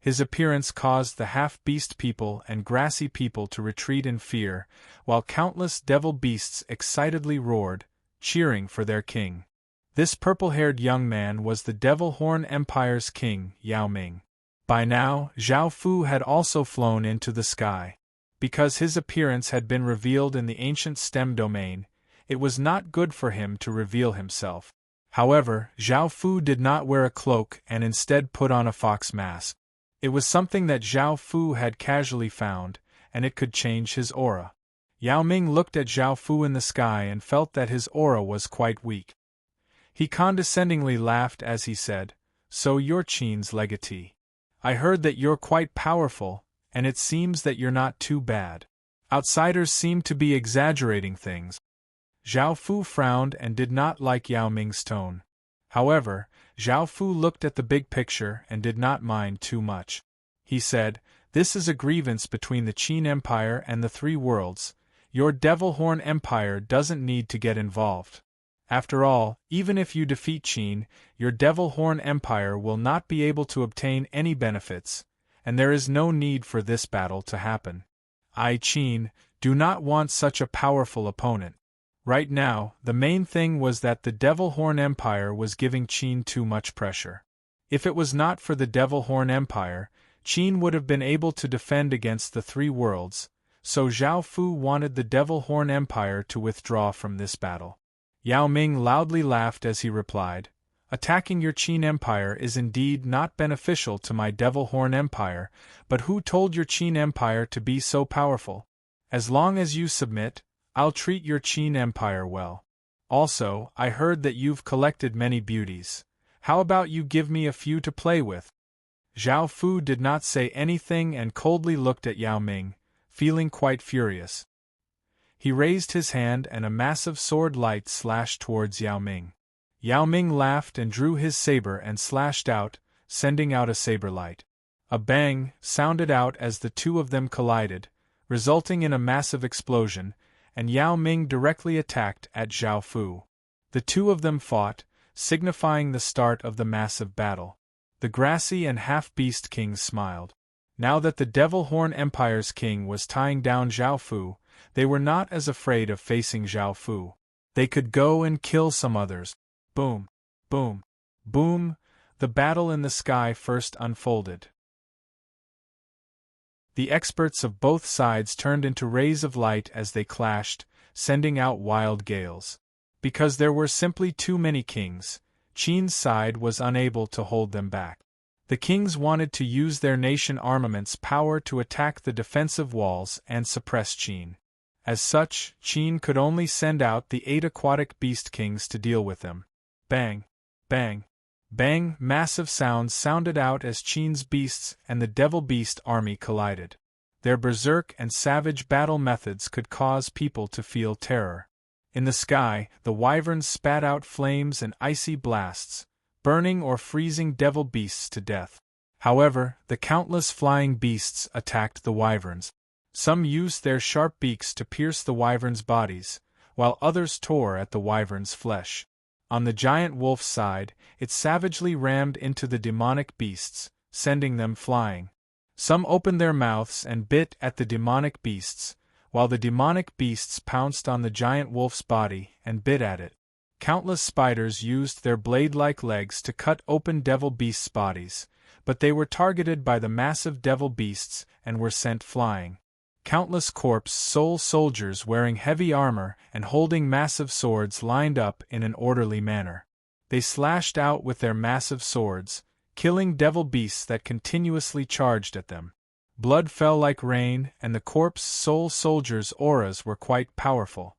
His appearance caused the half-beast people and grassy people to retreat in fear, while countless devil beasts excitedly roared, cheering for their king. This purple-haired young man was the Devil Horn Empire's king, Yao Ming. By now, Zhao Fu had also flown into the sky. Because his appearance had been revealed in the ancient stem domain, it was not good for him to reveal himself. However, Zhao Fu did not wear a cloak and instead put on a fox mask. It was something that Zhao Fu had casually found, and it could change his aura. Yao Ming looked at Zhao Fu in the sky and felt that his aura was quite weak. He condescendingly laughed as he said, "So you're Qin's legatee. I heard that you're quite powerful, and it seems that you're not too bad. Outsiders seem to be exaggerating things." Zhao Fu frowned and did not like Yao Ming's tone. However, Zhao Fu looked at the big picture and did not mind too much. He said, "This is a grievance between the Qin Empire and the three worlds. Your Devil Horn Empire doesn't need to get involved. After all, even if you defeat Qin, your Devil Horn Empire will not be able to obtain any benefits, and there is no need for this battle to happen. I, Qin, do not want such a powerful opponent." Right now, the main thing was that the Devil Horn Empire was giving Qin too much pressure. If it was not for the Devil Horn Empire, Qin would have been able to defend against the three worlds, so Zhao Fu wanted the Devil Horn Empire to withdraw from this battle. Yao Ming loudly laughed as he replied, "Attacking your Qin Empire is indeed not beneficial to my Devil Horn Empire, but who told your Qin Empire to be so powerful? As long as you submit, I'll treat your Qin Empire well. Also, I heard that you've collected many beauties. How about you give me a few to play with?" Zhao Fu did not say anything and coldly looked at Yao Ming, feeling quite furious. He raised his hand and a massive sword light slashed towards Yao Ming. Yao Ming laughed and drew his saber and slashed out, sending out a saber light. A bang sounded out as the two of them collided, resulting in a massive explosion, and Yao Ming directly attacked at Zhao Fu. The two of them fought, signifying the start of the massive battle. The grassy and half-beast kings smiled. Now that the Devil Horn Empire's king was tying down Zhao Fu, they were not as afraid of facing Zhao Fu. They could go and kill some others. Boom, boom, boom, the battle in the sky first unfolded. The experts of both sides turned into rays of light as they clashed, sending out wild gales. Because there were simply too many kings, Qin's side was unable to hold them back. The kings wanted to use their nation armament's power to attack the defensive walls and suppress Qin. As such, Qin could only send out the 8 aquatic beast kings to deal with them. Bang, bang, bang, massive sounds sounded out as Qin's beasts and the Devil Beast army collided. Their berserk and savage battle methods could cause people to feel terror. In the sky, the wyverns spat out flames and icy blasts, burning or freezing devil beasts to death. However, the countless flying beasts attacked the wyverns. Some used their sharp beaks to pierce the wyverns' bodies, while others tore at the wyverns' flesh. On the giant wolf's side, it savagely rammed into the demonic beasts, sending them flying. Some opened their mouths and bit at the demonic beasts, while the demonic beasts pounced on the giant wolf's body and bit at it. Countless spiders used their blade-like legs to cut open devil beasts' bodies, but they were targeted by the massive devil beasts and were sent flying. Countless corpse soul soldiers wearing heavy armor and holding massive swords lined up in an orderly manner. They slashed out with their massive swords, killing devil beasts that continuously charged at them. Blood fell like rain, and the corpse soul soldiers' auras were quite powerful.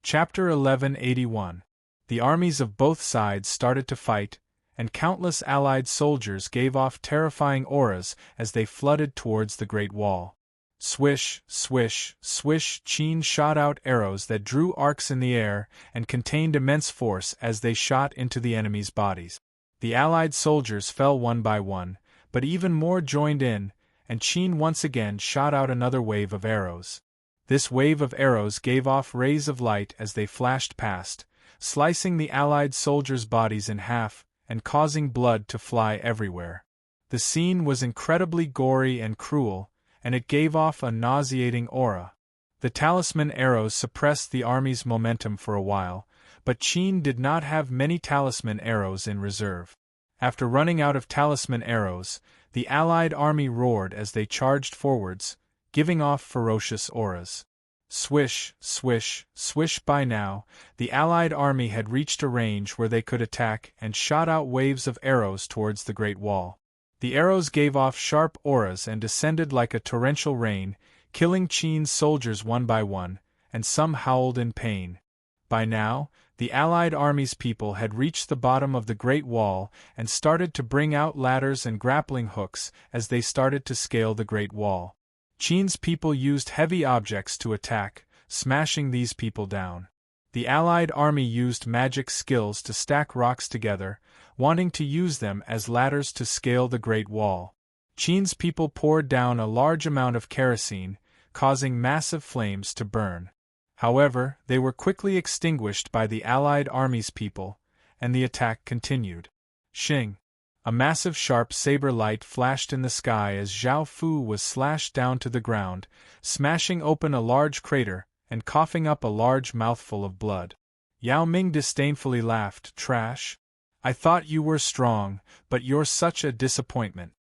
Chapter 1181. The armies of both sides started to fight, and countless allied soldiers gave off terrifying auras as they flooded towards the Great Wall. Swish, swish, swish, Qin shot out arrows that drew arcs in the air and contained immense force as they shot into the enemy's bodies. The allied soldiers fell one by one, but even more joined in, and Qin once again shot out another wave of arrows. This wave of arrows gave off rays of light as they flashed past, slicing the allied soldiers' bodies in half, and causing blood to fly everywhere. The scene was incredibly gory and cruel, and it gave off a nauseating aura. The talisman arrows suppressed the army's momentum for a while, but Qin did not have many talisman arrows in reserve. After running out of talisman arrows, the allied army roared as they charged forwards, giving off ferocious auras. Swish, swish, swish. By now, the allied army had reached a range where they could attack and shot out waves of arrows towards the Great Wall. The arrows gave off sharp auras and descended like a torrential rain, killing Qin's soldiers one by one, and some howled in pain. By now, the allied army's people had reached the bottom of the Great Wall and started to bring out ladders and grappling hooks as they started to scale the Great Wall. Qin's people used heavy objects to attack, smashing these people down. The allied army used magic skills to stack rocks together, wanting to use them as ladders to scale the Great Wall. Qin's people poured down a large amount of kerosene, causing massive flames to burn. However, they were quickly extinguished by the allied army's people, and the attack continued. Shing! A massive sharp saber light flashed in the sky as Zhao Fu was slashed down to the ground, smashing open a large crater and coughing up a large mouthful of blood. Yao Ming disdainfully laughed. Trash? I thought you were strong, but you're such a disappointment.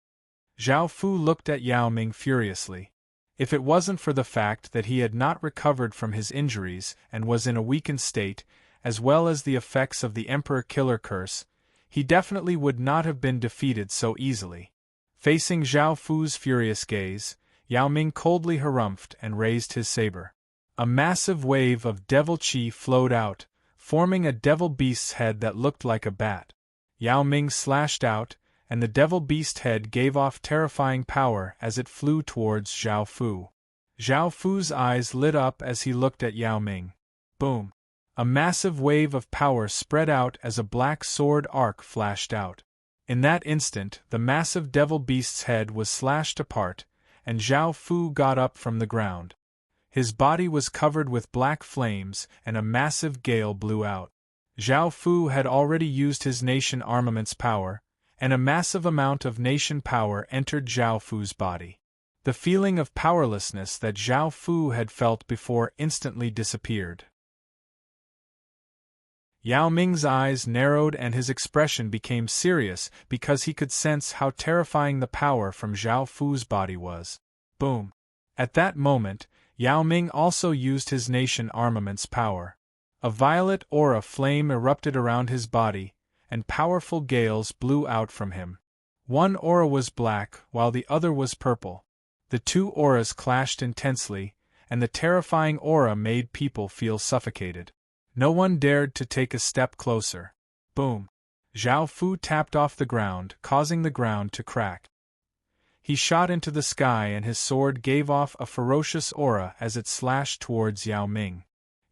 Zhao Fu looked at Yao Ming furiously. If it wasn't for the fact that he had not recovered from his injuries and was in a weakened state, as well as the effects of the Emperor Killer Curse, he definitely would not have been defeated so easily. Facing Zhao Fu's furious gaze, Yao Ming coldly harumphed and raised his saber. A massive wave of devil chi flowed out, forming a devil beast's head that looked like a bat. Yao Ming slashed out, and the devil beast head gave off terrifying power as it flew towards Zhao Fu. Zhao Fu's eyes lit up as he looked at Yao Ming. Boom! A massive wave of power spread out as a black sword arc flashed out. In that instant, the massive devil beast's head was slashed apart, and Zhao Fu got up from the ground. His body was covered with black flames, and a massive gale blew out. Zhao Fu had already used his nation armament's power, and a massive amount of nation power entered Zhao Fu's body. The feeling of powerlessness that Zhao Fu had felt before instantly disappeared. Yao Ming's eyes narrowed and his expression became serious because he could sense how terrifying the power from Zhao Fu's body was. Boom! At that moment, Yao Ming also used his nation armament's power. A violet aura flame erupted around his body, and powerful gales blew out from him. One aura was black, while the other was purple. The two auras clashed intensely, and the terrifying aura made people feel suffocated. No one dared to take a step closer. Boom! Zhao Fu tapped off the ground, causing the ground to crack. He shot into the sky and his sword gave off a ferocious aura as it slashed towards Yao Ming.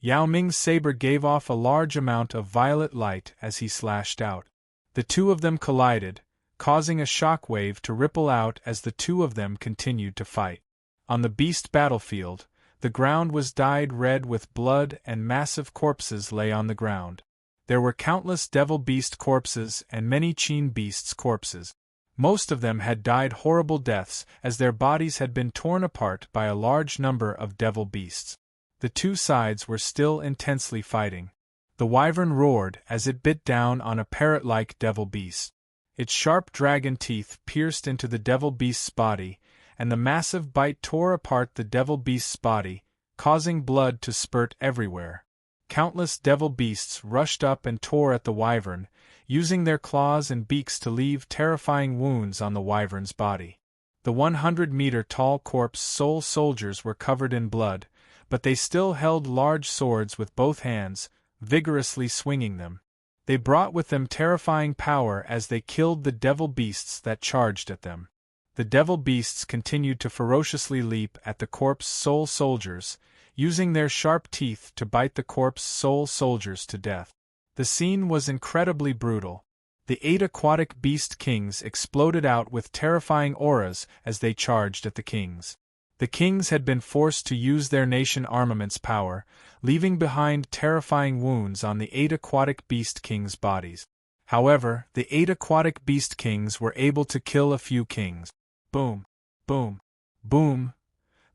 Yao Ming's saber gave off a large amount of violet light as he slashed out. The two of them collided, causing a shock wave to ripple out as the two of them continued to fight. On the beast battlefield, the ground was dyed red with blood and massive corpses lay on the ground. There were countless devil beast corpses and many Qin beasts' corpses. Most of them had died horrible deaths as their bodies had been torn apart by a large number of devil beasts. The two sides were still intensely fighting. The wyvern roared as it bit down on a parrot-like devil beast. Its sharp dragon teeth pierced into the devil beast's body, and the massive bite tore apart the devil beast's body, causing blood to spurt everywhere. Countless devil beasts rushed up and tore at the wyvern, using their claws and beaks to leave terrifying wounds on the wyvern's body. The 100-meter-tall corpse soul soldiers were covered in blood, but they still held large swords with both hands, vigorously swinging them. They brought with them terrifying power as they killed the devil beasts that charged at them. The devil beasts continued to ferociously leap at the corpse soul soldiers, using their sharp teeth to bite the corpse soul soldiers to death. The scene was incredibly brutal. The 8 aquatic beast kings exploded out with terrifying auras as they charged at the kings. The kings had been forced to use their nation armament's power, leaving behind terrifying wounds on the 8 aquatic beast kings' bodies. However, the 8 aquatic beast kings were able to kill a few kings. Boom! Boom! Boom!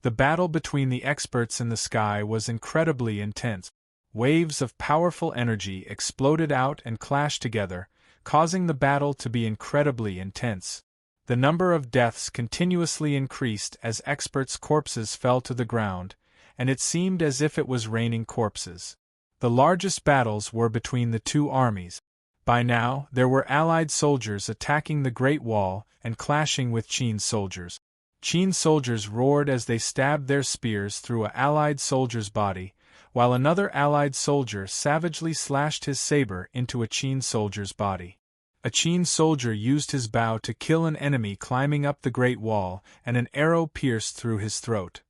The battle between the experts in the sky was incredibly intense. Waves of powerful energy exploded out and clashed together, causing the battle to be incredibly intense. The number of deaths continuously increased as experts' corpses fell to the ground, and it seemed as if it was raining corpses. The largest battles were between the two armies. By now, there were Allied soldiers attacking the Great Wall and clashing with Qin soldiers. Qin soldiers roared as they stabbed their spears through an Allied soldier's body, while another Allied soldier savagely slashed his saber into a Qin soldier's body. A Qin soldier used his bow to kill an enemy climbing up the Great Wall, and an arrow pierced through his throat.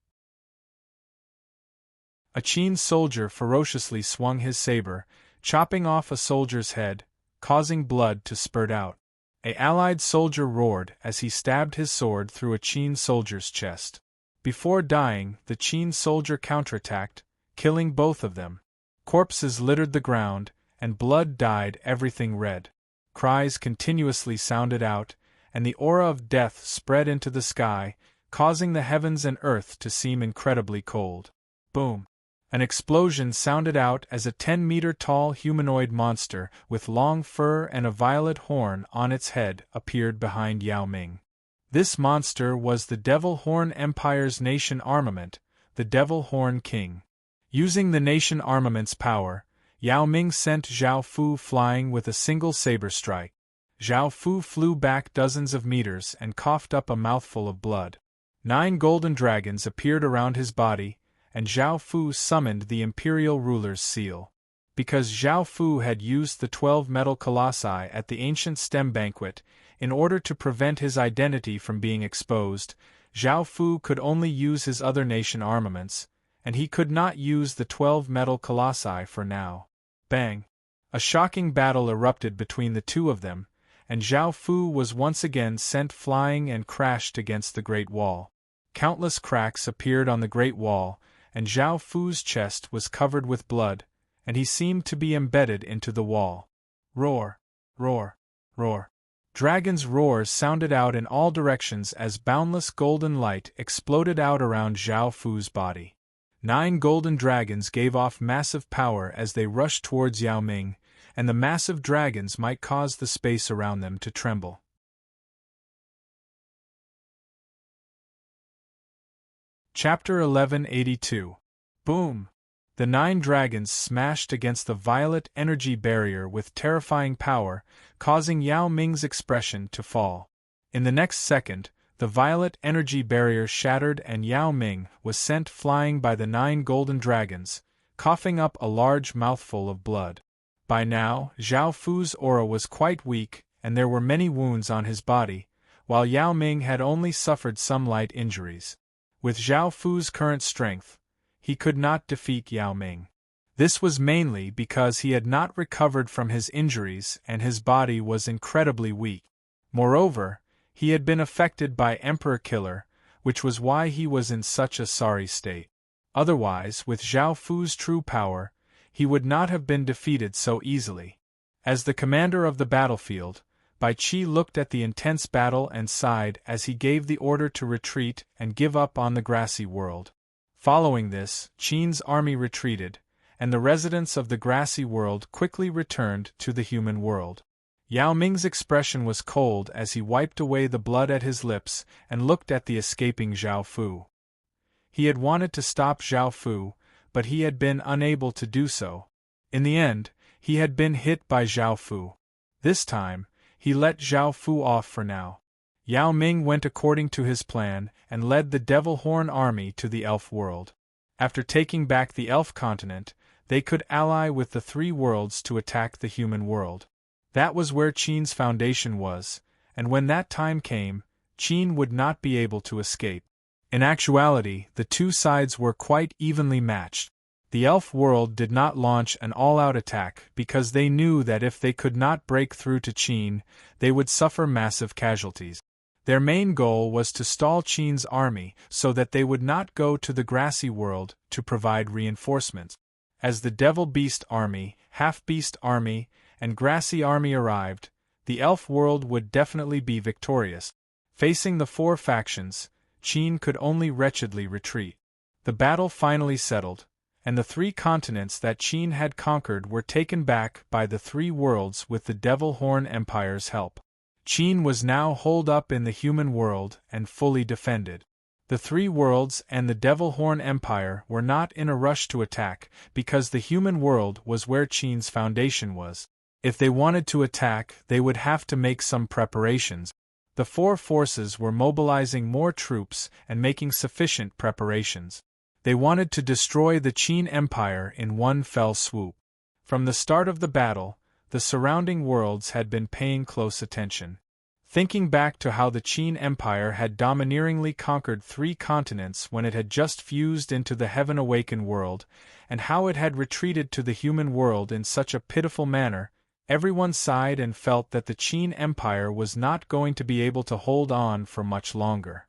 A Qin soldier ferociously swung his saber, chopping off a soldier's head, causing blood to spurt out. An Allied soldier roared as he stabbed his sword through a Qin soldier's chest. Before dying, the Qin soldier counterattacked, killing both of them. Corpses littered the ground, and blood dyed everything red. Cries continuously sounded out, and the aura of death spread into the sky, causing the heavens and earth to seem incredibly cold. Boom! An explosion sounded out as a 10-meter-tall humanoid monster with long fur and a violet horn on its head appeared behind Yao Ming. This monster was the Devil Horn Empire's nation armament, the Devil Horn King. Using the nation armament's power, Yao Ming sent Zhao Fu flying with a single saber strike. Zhao Fu flew back dozens of meters and coughed up a mouthful of blood. 9 golden dragons appeared around his body, and Zhao Fu summoned the imperial ruler's seal. Because Zhao Fu had used the 12 metal colossi at the ancient stem banquet, in order to prevent his identity from being exposed, Zhao Fu could only use his other nation armaments, and he could not use the 12 metal colossi for now. Bang! A shocking battle erupted between the two of them, and Zhao Fu was once again sent flying and crashed against the Great Wall. Countless cracks appeared on the Great Wall, and Zhao Fu's chest was covered with blood, and he seemed to be embedded into the wall. Roar! Roar! Roar! Dragons' roars sounded out in all directions as boundless golden light exploded out around Zhao Fu's body. 9 golden dragons gave off massive power as they rushed towards Yao Ming, and the massive dragons might cause the space around them to tremble. Chapter 1182. Boom! The 9 dragons smashed against the violet energy barrier with terrifying power, causing Yao Ming's expression to fall. In the next second, the violet energy barrier shattered and Yao Ming was sent flying by the 9 golden dragons, coughing up a large mouthful of blood. By now, Zhao Fu's aura was quite weak, and there were many wounds on his body, while Yao Ming had only suffered some light injuries. With Zhao Fu's current strength, he could not defeat Yao Ming. This was mainly because he had not recovered from his injuries and his body was incredibly weak. Moreover, he had been affected by Emperor Killer, which was why he was in such a sorry state. Otherwise, with Zhao Fu's true power, he would not have been defeated so easily. As the commander of the battlefield, Bai Qi looked at the intense battle and sighed as he gave the order to retreat and give up on the grassy world. Following this, Qin's army retreated, and the residents of the grassy world quickly returned to the human world. Yao Ming's expression was cold as he wiped away the blood at his lips and looked at the escaping Zhao Fu. He had wanted to stop Zhao Fu, but he had been unable to do so. In the end, he had been hit by Zhao Fu. This time, he let Zhao Fu off for now. Yao Ming went according to his plan and led the Devil Horn army to the Elf world. After taking back the Elf continent, they could ally with the 3 worlds to attack the human world. That was where Qin's foundation was, and when that time came, Qin would not be able to escape. In actuality, the 2 sides were quite evenly matched. The Elf world did not launch an all-out attack because they knew that if they could not break through to Qin, they would suffer massive casualties. Their main goal was to stall Qin's army so that they would not go to the grassy world to provide reinforcements. As the Devil Beast army, Half-Beast army, and Grassy army arrived, the Elf world would definitely be victorious. Facing the 4 factions, Qin could only wretchedly retreat. The battle finally settled, and the 3 continents that Qin had conquered were taken back by the 3 worlds with the Devil Horn Empire's help. Qin was now holed up in the human world and fully defended. The 3 worlds and the Devil Horn Empire were not in a rush to attack because the human world was where Qin's foundation was. If they wanted to attack, they would have to make some preparations. The 4 forces were mobilizing more troops and making sufficient preparations. They wanted to destroy the Qin Empire in one fell swoop. From the start of the battle, the surrounding worlds had been paying close attention. Thinking back to how the Qin Empire had domineeringly conquered 3 continents when it had just fused into the Heaven Awakened world, and how it had retreated to the human world in such a pitiful manner, everyone sighed and felt that the Qin Empire was not going to be able to hold on for much longer.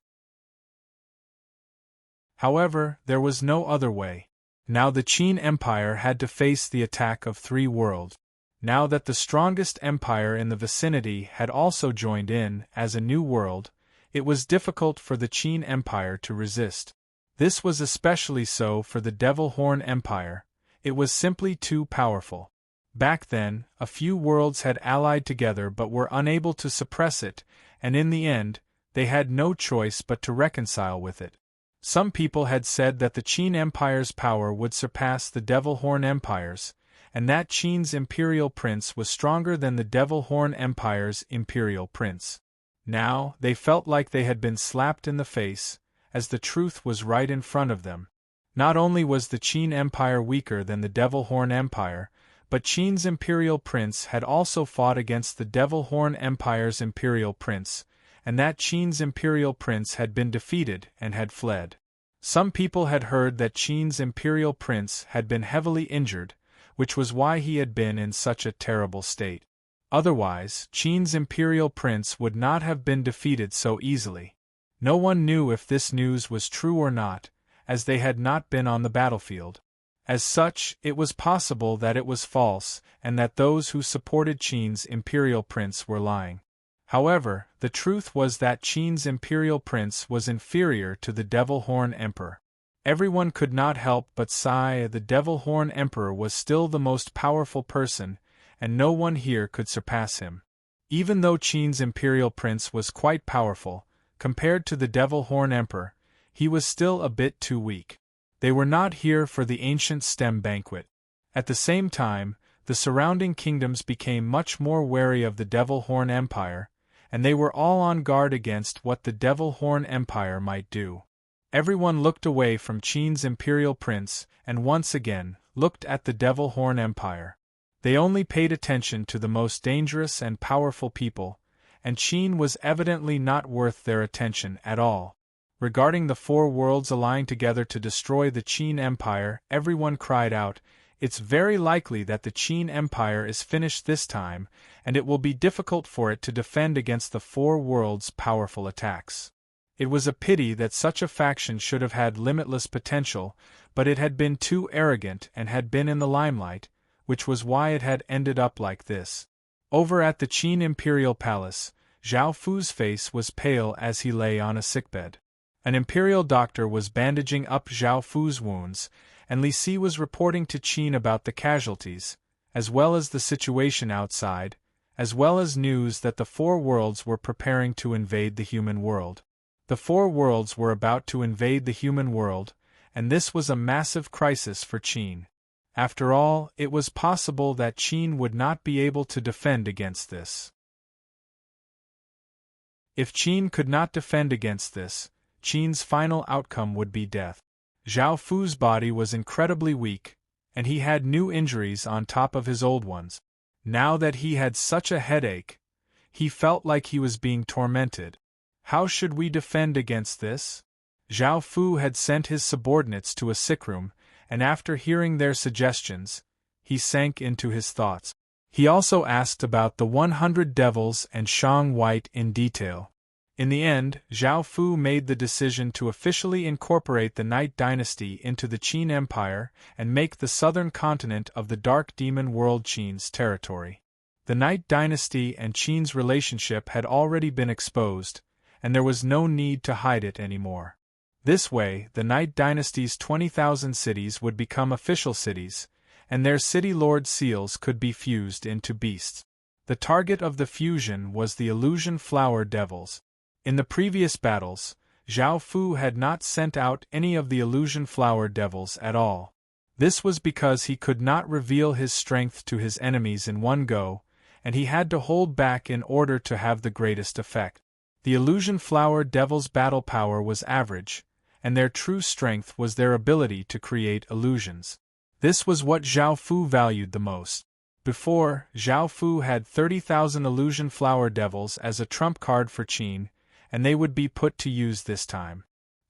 However, there was no other way. Now the Qin Empire had to face the attack of 3 worlds. Now that the strongest empire in the vicinity had also joined in as a new world, it was difficult for the Qin Empire to resist. This was especially so for the Devil Horn Empire. It was simply too powerful. Back then, a few worlds had allied together but were unable to suppress it, and in the end, They had no choice but to reconcile with it. Some people had said that the Qin Empire's power would surpass the Devil Horn Empire's, and that Qin's imperial prince was stronger than the Devil Horn Empire's imperial prince. Now, they felt like they had been slapped in the face, as the truth was right in front of them. Not only was the Qin Empire weaker than the Devil Horn Empire, but Qin's imperial prince had also fought against the Devil Horn Empire's imperial prince, and that Qin's imperial prince had been defeated and had fled. Some people had heard that Qin's imperial prince had been heavily injured, which was why he had been in such a terrible state. Otherwise, Qin's imperial prince would not have been defeated so easily. No one knew if this news was true or not, as they had not been on the battlefield. As such, it was possible that it was false, and that those who supported Qin's imperial prince were lying. However, the truth was that Qin's imperial prince was inferior to the Devil Horn Emperor. Everyone could not help but sigh. The Devil Horn Emperor was still the most powerful person, and no one here could surpass him. Even though Qin's imperial prince was quite powerful, compared to the Devil Horn Emperor, he was still a bit too weak. They were not here for the ancient stem banquet. At the same time, the surrounding kingdoms became much more wary of the Devil Horn Empire, and they were all on guard against what the Devil Horn Empire might do. Everyone looked away from Qin's imperial prince and once again looked at the Devil Horn Empire. They only paid attention to the most dangerous and powerful people, and Qin was evidently not worth their attention at all. Regarding the four worlds allying together to destroy the Qin Empire, everyone cried out, "It's very likely that the Qin Empire is finished this time, and it will be difficult for it to defend against the four worlds' powerful attacks." It was a pity that such a faction should have had limitless potential, but it had been too arrogant and had been in the limelight, which was why it had ended up like this. Over at the Qin Imperial Palace, Zhao Fu's face was pale as he lay on a sickbed. An imperial doctor was bandaging up Zhao Fu's wounds, and Li Si was reporting to Qin about the casualties, as well as the situation outside, as well as news that the four worlds were preparing to invade the human world. The four worlds were about to invade the human world, and this was a massive crisis for Qin. After all, it was possible that Qin would not be able to defend against this. If Qin could not defend against this, Qin's final outcome would be death. Zhao Fu's body was incredibly weak, and he had new injuries on top of his old ones. Now that he had such a headache, he felt like he was being tormented. How should we defend against this? Zhao Fu had sent his subordinates to a sick room, and after hearing their suggestions, he sank into his thoughts. He also asked about the 100 devils and Shang White in detail. In the end, Zhao Fu made the decision to officially incorporate the Night Dynasty into the Qin Empire and make the southern continent of the Dark Demon World Qin's territory. The Night Dynasty and Qin's relationship had already been exposed, and there was no need to hide it anymore. This way, the Night Dynasty's 20,000 cities would become official cities, and their city lord seals could be fused into beasts. The target of the fusion was the Illusion Flower Devils. In the previous battles, Zhao Fu had not sent out any of the Illusion Flower Devils at all. This was because he could not reveal his strength to his enemies in one go, and he had to hold back in order to have the greatest effect. The Illusion Flower Devils' battle power was average, and their true strength was their ability to create illusions. This was what Zhao Fu valued the most. Before, Zhao Fu had 30,000 Illusion Flower Devils as a trump card for Qin, and they would be put to use this time.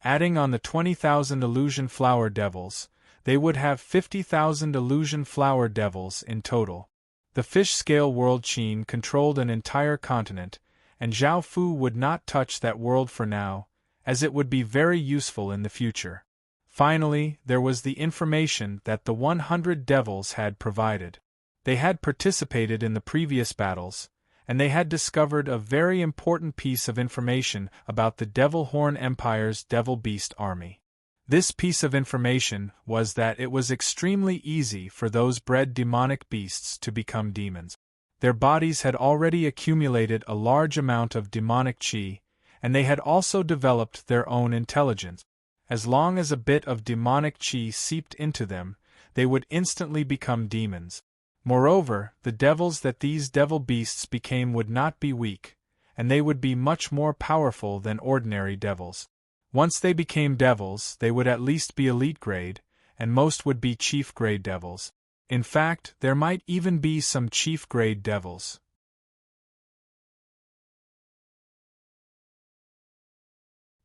Adding on the 20,000 Illusion Flower Devils, they would have 50,000 Illusion Flower Devils in total. The fish-scale world Qin controlled an entire continent, and Zhao Fu would not touch that world for now, as it would be very useful in the future. Finally, there was the information that the 100 devils had provided. They had participated in the previous battles, and they had discovered a very important piece of information about the Devil Horn Empire's Devil Beast army. This piece of information was that it was extremely easy for those bred demonic beasts to become demons. Their bodies had already accumulated a large amount of demonic qi, and they had also developed their own intelligence. As long as a bit of demonic chi seeped into them, they would instantly become demons. Moreover, the devils that these devil beasts became would not be weak, and they would be much more powerful than ordinary devils. Once they became devils, they would at least be elite grade, and most would be chief grade devils. In fact, there might even be some chief grade devils.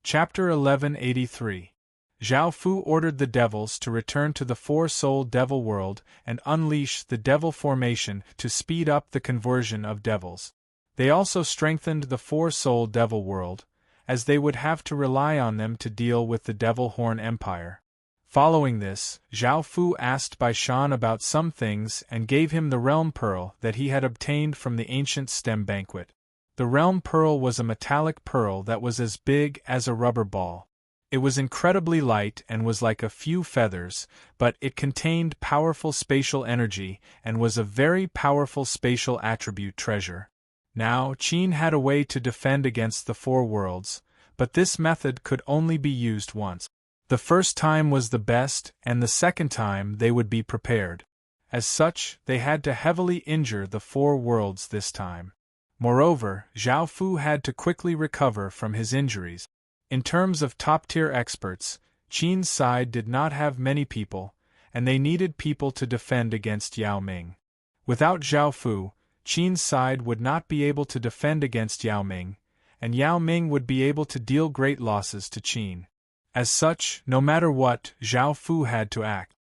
Chapter 1183. Zhao Fu ordered the devils to return to the four-souled devil world and unleash the devil formation to speed up the conversion of devils. They also strengthened the four-souled devil world, as they would have to rely on them to deal with the Devil Horn Empire. Following this, Zhao Fu asked Bai Shan about some things and gave him the Realm Pearl that he had obtained from the ancient stem banquet. The Realm Pearl was a metallic pearl that was as big as a rubber ball. It was incredibly light and was like a few feathers, but it contained powerful spatial energy and was a very powerful spatial attribute treasure. Now, Qin had a way to defend against the four worlds, but this method could only be used once. The first time was the best, and the second time they would be prepared. As such, they had to heavily injure the four worlds this time. Moreover, Zhao Fu had to quickly recover from his injuries. In terms of top-tier experts, Qin's side did not have many people, and they needed people to defend against Yao Ming. Without Zhao Fu, Qin's side would not be able to defend against Yao Ming, and Yao Ming would be able to deal great losses to Qin. As such, no matter what, Zhao Fu had to act.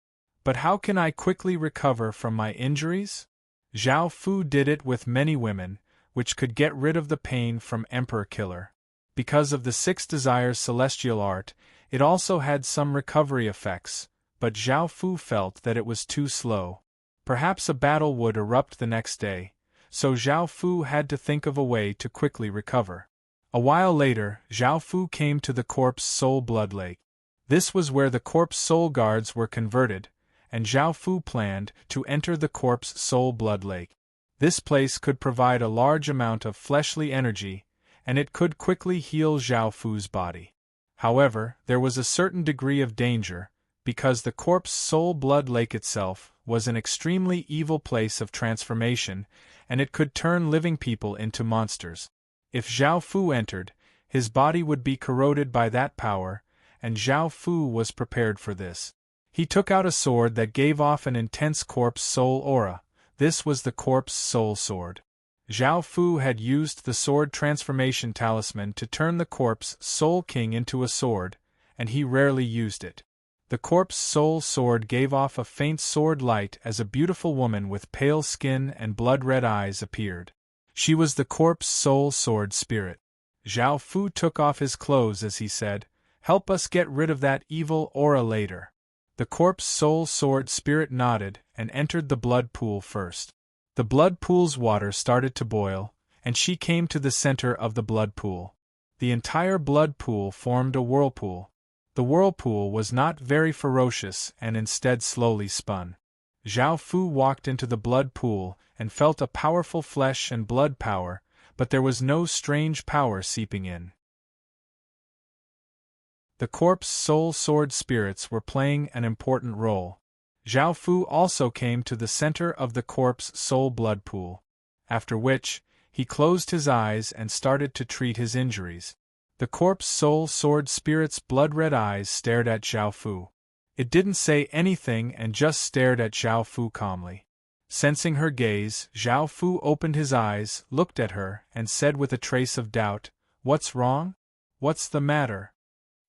But how can I quickly recover from my injuries? Zhao Fu did it with many women, which could get rid of the pain from Emperor Killer. Because of the Six Desires celestial art, it also had some recovery effects, but Zhao Fu felt that it was too slow. Perhaps a battle would erupt the next day, so Zhao Fu had to think of a way to quickly recover. A while later, Zhao Fu came to the Corpse Soul Blood Lake. This was where the Corpse Soul Guards were converted, and Zhao Fu planned to enter the Corpse Soul Blood Lake. This place could provide a large amount of fleshly energy, and it could quickly heal Zhao Fu's body. However, there was a certain degree of danger, because the Corpse Soul Blood Lake itself was an extremely evil place of transformation, and it could turn living people into monsters. If Zhao Fu entered, his body would be corroded by that power, and Zhao Fu was prepared for this. He took out a sword that gave off an intense corpse soul aura. This was the Corpse Soul Sword. Zhao Fu had used the sword transformation talisman to turn the Corpse Soul King into a sword, and he rarely used it. The Corpse Soul Sword gave off a faint sword light as a beautiful woman with pale skin and blood-red eyes appeared. She was the Corpse Soul Sword Spirit. Zhao Fu took off his clothes as he said, "Help us get rid of that evil aura later." The Corpse Soul Sword Spirit nodded and entered the blood pool first. The blood pool's water started to boil, and she came to the center of the blood pool. The entire blood pool formed a whirlpool. The whirlpool was not very ferocious and instead slowly spun. Zhao Fu walked into the blood pool and felt a powerful flesh and blood power, but there was no strange power seeping in. The Corpse Soul Sword Spirits were playing an important role. Zhao Fu also came to the center of the Corpse Soul Blood Pool, after which, he closed his eyes and started to treat his injuries. The Corpse Soul Sword Spirit's blood-red eyes stared at Zhao Fu. It didn't say anything and just stared at Zhao Fu calmly. Sensing her gaze, Zhao Fu opened his eyes, looked at her, and said with a trace of doubt, "What's wrong? What's the matter?"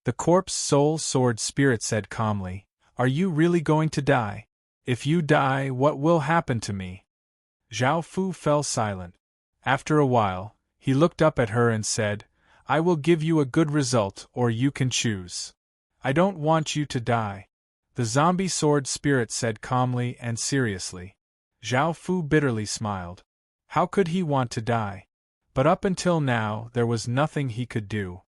The Corpse Soul Sword Spirit said calmly, "Are you really going to die? If you die, what will happen to me?" Zhao Fu fell silent. After a while, he looked up at her and said, "I will give you a good result or you can choose. I don't want you to die." The Zombie Sword Spirit said calmly and seriously. Zhao Fu bitterly smiled. How could he want to die? But up until now there was nothing he could do.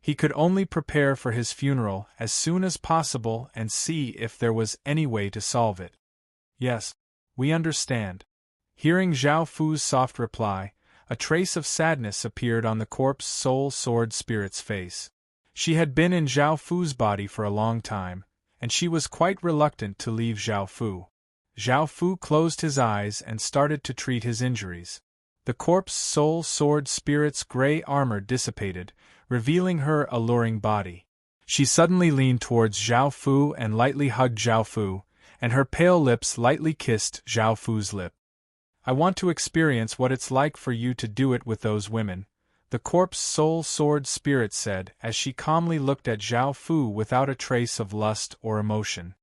He could only prepare for his funeral as soon as possible and see if there was any way to solve it. "Yes, we understand." Hearing Zhao Fu's soft reply, A trace of sadness appeared on the corpse soul sword spirit's face. She had been in Zhao Fu's body for a long time, and she was quite reluctant to leave Zhao Fu. Zhao Fu closed his eyes and started to treat his injuries. The corpse soul sword spirit's gray armor dissipated, revealing her alluring body. She suddenly leaned towards Zhao Fu and lightly hugged Zhao Fu, and her pale lips lightly kissed Zhao Fu's lip. "I want to experience what it's like for you to do it with those women," the corpse soul sword spirit said as she calmly looked at Zhao Fu without a trace of lust or emotion.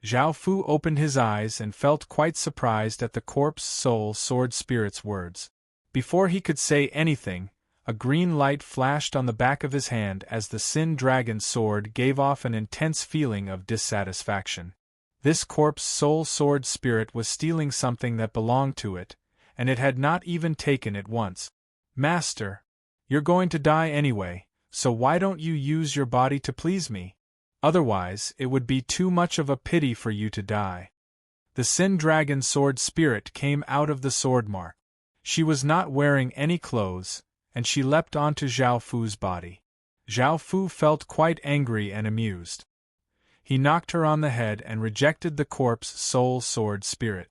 Zhao Fu opened his eyes and felt quite surprised at the corpse soul sword spirit's words. Before he could say anything, a green light flashed on the back of his hand as the Sin Dragon's sword gave off an intense feeling of dissatisfaction. This corpse soul sword spirit was stealing something that belonged to it, and it had not even taken it once. "Master, you're going to die anyway, so why don't you use your body to please me? Otherwise, it would be too much of a pity for you to die." The Sin Dragon sword spirit came out of the sword mark. She was not wearing any clothes, and she leapt onto Zhao Fu's body. Zhao Fu felt quite angry and amused. He knocked her on the head and rejected the corpse soul sword spirit.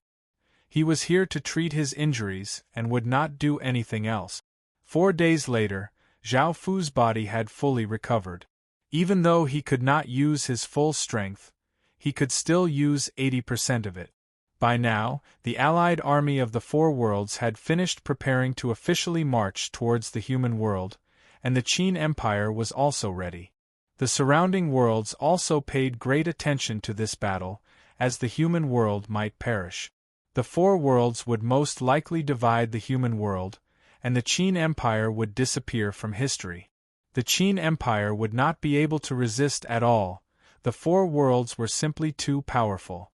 He was here to treat his injuries and would not do anything else. 4 days later, Zhao Fu's body had fully recovered. Even though he could not use his full strength, he could still use 80% of it. By now, the allied army of the Four Worlds had finished preparing to officially march towards the human world, and the Qin Empire was also ready. The surrounding worlds also paid great attention to this battle, as the human world might perish. The Four Worlds would most likely divide the human world, and the Qin Empire would disappear from history. The Qin Empire would not be able to resist at all. The Four Worlds were simply too powerful.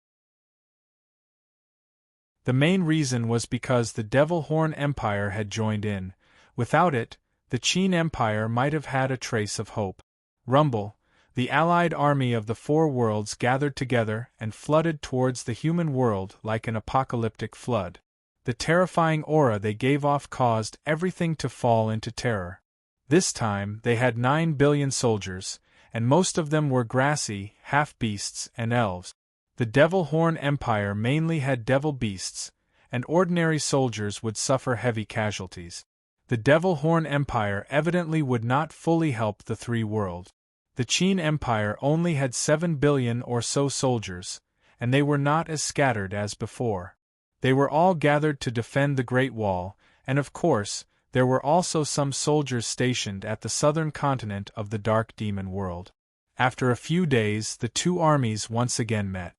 The main reason was because the Devil Horn Empire had joined in. Without it, the Qin Empire might have had a trace of hope. Rumble, the allied army of the Four Worlds gathered together and flooded towards the human world like an apocalyptic flood. The terrifying aura they gave off caused everything to fall into terror. This time they had 9 billion soldiers, and most of them were grassy, half-beasts and elves. The Devil Horn Empire mainly had devil beasts, and ordinary soldiers would suffer heavy casualties. The Devil Horn Empire evidently would not fully help the three worlds. The Qin Empire only had 7 billion or so soldiers, and they were not as scattered as before. They were all gathered to defend the Great Wall, and of course, there were also some soldiers stationed at the southern continent of the Dark Demon world. After a few days, the two armies once again met.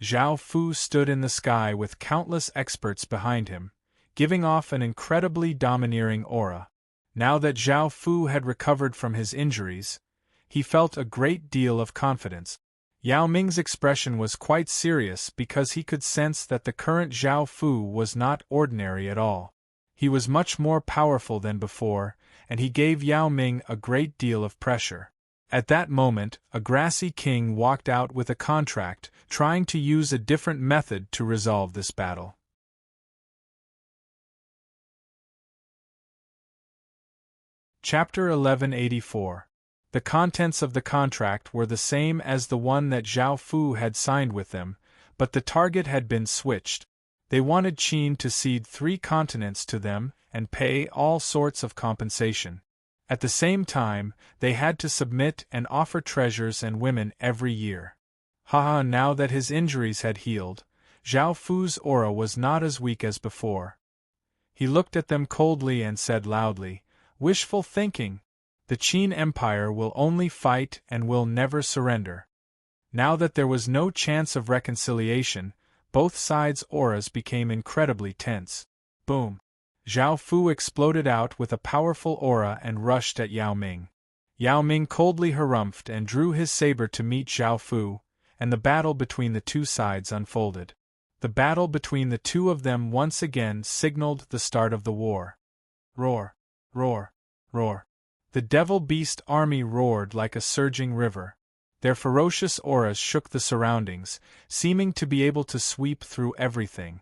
Zhao Fu stood in the sky with countless experts behind him, giving off an incredibly domineering aura. Now that Zhao Fu had recovered from his injuries, he felt a great deal of confidence. Yao Ming's expression was quite serious because he could sense that the current Zhao Fu was not ordinary at all. He was much more powerful than before, and he gave Yao Ming a great deal of pressure. At that moment, a grassy king walked out with a contract, trying to use a different method to resolve this battle. Chapter 1184. The contents of the contract were the same as the one that Zhao Fu had signed with them, but the target had been switched. They wanted Qin to cede 3 continents to them and pay all sorts of compensation. At the same time, they had to submit and offer treasures and women every year. Haha, now that his injuries had healed, Zhao Fu's aura was not as weak as before. He looked at them coldly and said loudly, "Wishful thinking! The Qin Empire will only fight and will never surrender." Now that there was no chance of reconciliation, both sides' auras became incredibly tense. Boom! Zhao Fu exploded out with a powerful aura and rushed at Yao Ming. Yao Ming coldly harumphed and drew his saber to meet Zhao Fu, and the battle between the two sides unfolded. The battle between the two of them once again signaled the start of the war. Roar! Roar! Roar! The Devil Beast army roared like a surging river. Their ferocious auras shook the surroundings, seeming to be able to sweep through everything.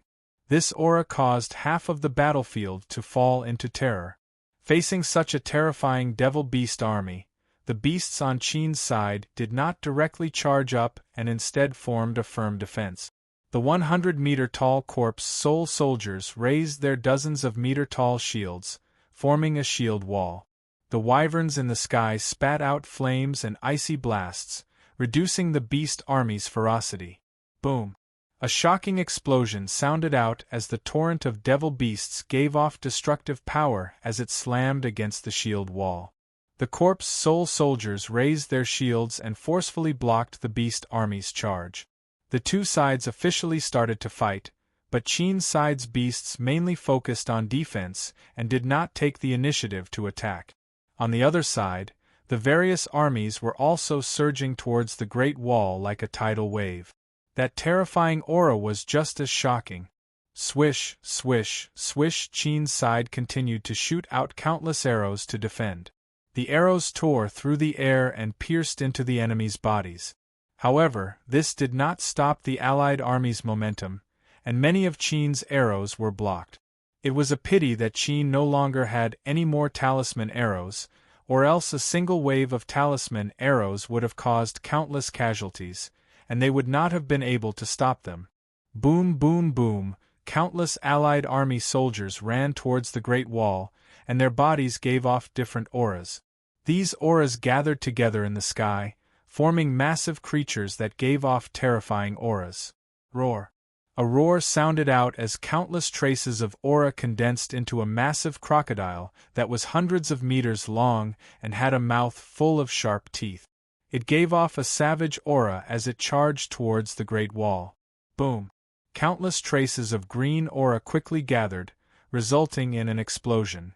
This aura caused half of the battlefield to fall into terror. Facing such a terrifying devil-beast army, the beasts on Qin's side did not directly charge up and instead formed a firm defense. The 100-meter-tall corpse soul soldiers raised their dozens of meter-tall shields, forming a shield wall. The wyverns in the sky spat out flames and icy blasts, reducing the beast army's ferocity. Boom! A shocking explosion sounded out as the torrent of devil beasts gave off destructive power as it slammed against the shield wall. The corpse soul soldiers raised their shields and forcefully blocked the beast army's charge. The two sides officially started to fight, but Qin's side's beasts mainly focused on defense and did not take the initiative to attack. On the other side, the various armies were also surging towards the Great Wall like a tidal wave. That terrifying aura was just as shocking. Swish, swish, swish. Qin's side continued to shoot out countless arrows to defend. The arrows tore through the air and pierced into the enemy's bodies. However, this did not stop the allied army's momentum, and many of Qin's arrows were blocked. It was a pity that Qin no longer had any more talisman arrows, or else a single wave of talisman arrows would have caused countless casualties, and they would not have been able to stop them. Boom, boom, boom, countless allied army soldiers ran towards the Great Wall, and their bodies gave off different auras. These auras gathered together in the sky, forming massive creatures that gave off terrifying auras. Roar! A roar sounded out as countless traces of aura condensed into a massive crocodile that was hundreds of meters long and had a mouth full of sharp teeth. It gave off a savage aura as it charged towards the Great Wall. Boom! Countless traces of green aura quickly gathered, resulting in an explosion.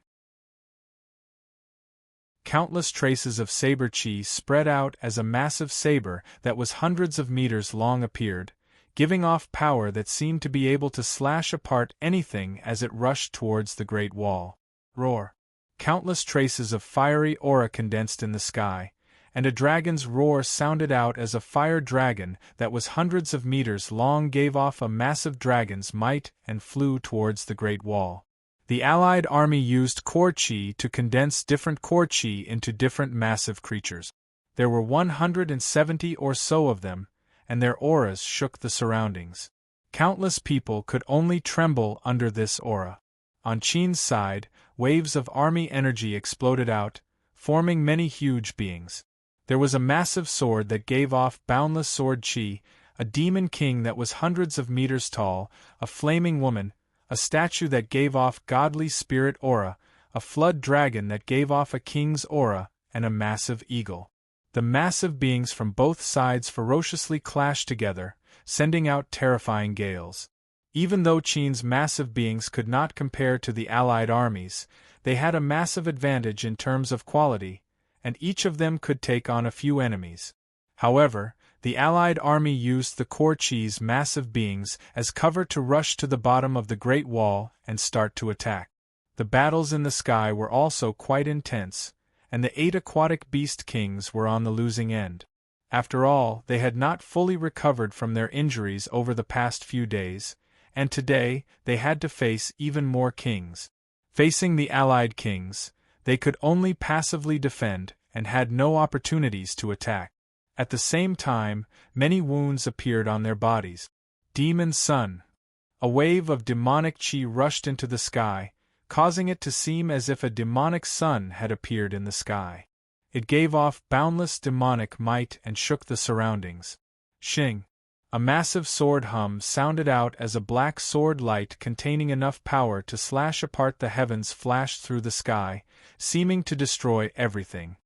Countless traces of saber chi spread out as a massive saber that was hundreds of meters long appeared, giving off power that seemed to be able to slash apart anything as it rushed towards the Great Wall. Roar! Countless traces of fiery aura condensed in the sky, and a dragon's roar sounded out as a fire dragon that was hundreds of meters long gave off a massive dragon's might and flew towards the Great Wall. The Allied army used core chi to condense different core chi into different massive creatures. There were 170 or so of them, and their auras shook the surroundings. Countless people could only tremble under this aura. On Qin's side, waves of army energy exploded out, forming many huge beings. There was a massive sword that gave off boundless sword chi, a demon king that was hundreds of meters tall, a flaming woman, a statue that gave off godly spirit aura, a flood dragon that gave off a king's aura, and a massive eagle. The massive beings from both sides ferociously clashed together, sending out terrifying gales. Even though Qin's massive beings could not compare to the allied armies, they had a massive advantage in terms of quality, and each of them could take on a few enemies. However, the Allied army used the core chi's massive beings as cover to rush to the bottom of the Great Wall and start to attack. The battles in the sky were also quite intense, and the 8 aquatic beast kings were on the losing end. After all, they had not fully recovered from their injuries over the past few days, and today they had to face even more kings. Facing the Allied kings, they could only passively defend and had no opportunities to attack. At the same time, many wounds appeared on their bodies. Demon Sun. A wave of demonic chi rushed into the sky, causing it to seem as if a demonic sun had appeared in the sky. It gave off boundless demonic might and shook the surroundings. Xing. A massive sword hum sounded out as a black sword light containing enough power to slash apart the heavens flashed through the sky, seeming to destroy everything.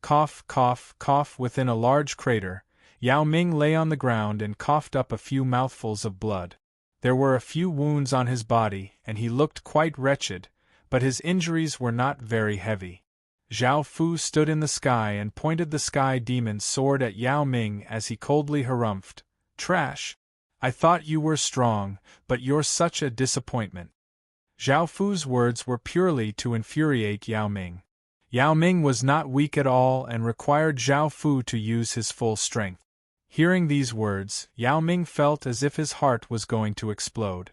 Cough, cough, cough. Within a large crater, Yao Ming lay on the ground and coughed up a few mouthfuls of blood. There were a few wounds on his body, and he looked quite wretched, but his injuries were not very heavy. Zhao Fu stood in the sky and pointed the sky demon's sword at Yao Ming as he coldly harumphed, "Trash! I thought you were strong, but you're such a disappointment." Zhao Fu's words were purely to infuriate Yao Ming. Yao Ming was not weak at all and required Zhao Fu to use his full strength. Hearing these words, Yao Ming felt as if his heart was going to explode.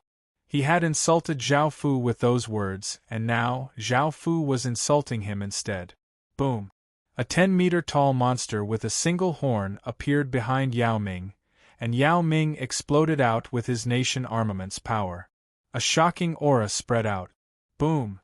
He had insulted Zhao Fu with those words, and now, Zhao Fu was insulting him instead. Boom! A 10-meter-tall monster with a single horn appeared behind Yao Ming, and Yao Ming exploded out with his nation armament's power. A shocking aura spread out. Boom!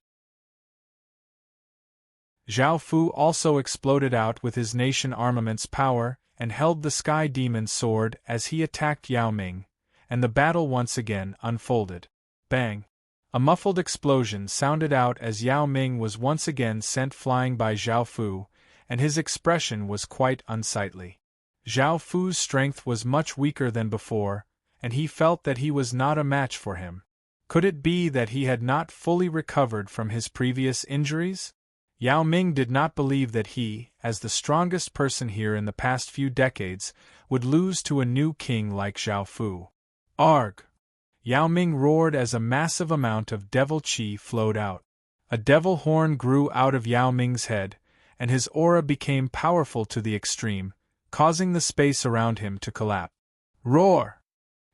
Zhao Fu also exploded out with his nation armament's power, and held the Sky Demon's sword as he attacked Yao Ming, and the battle once again unfolded. Bang! A muffled explosion sounded out as Yao Ming was once again sent flying by Zhao Fu, and his expression was quite unsightly. Zhao Fu's strength was much weaker than before, and he felt that he was not a match for him. Could it be that he had not fully recovered from his previous injuries? Yao Ming did not believe that he, as the strongest person here in the past few decades, would lose to a new king like Zhao Fu. Arg! Yao Ming roared as a massive amount of devil chi flowed out. A devil horn grew out of Yao Ming's head, and his aura became powerful to the extreme, causing the space around him to collapse. Roar!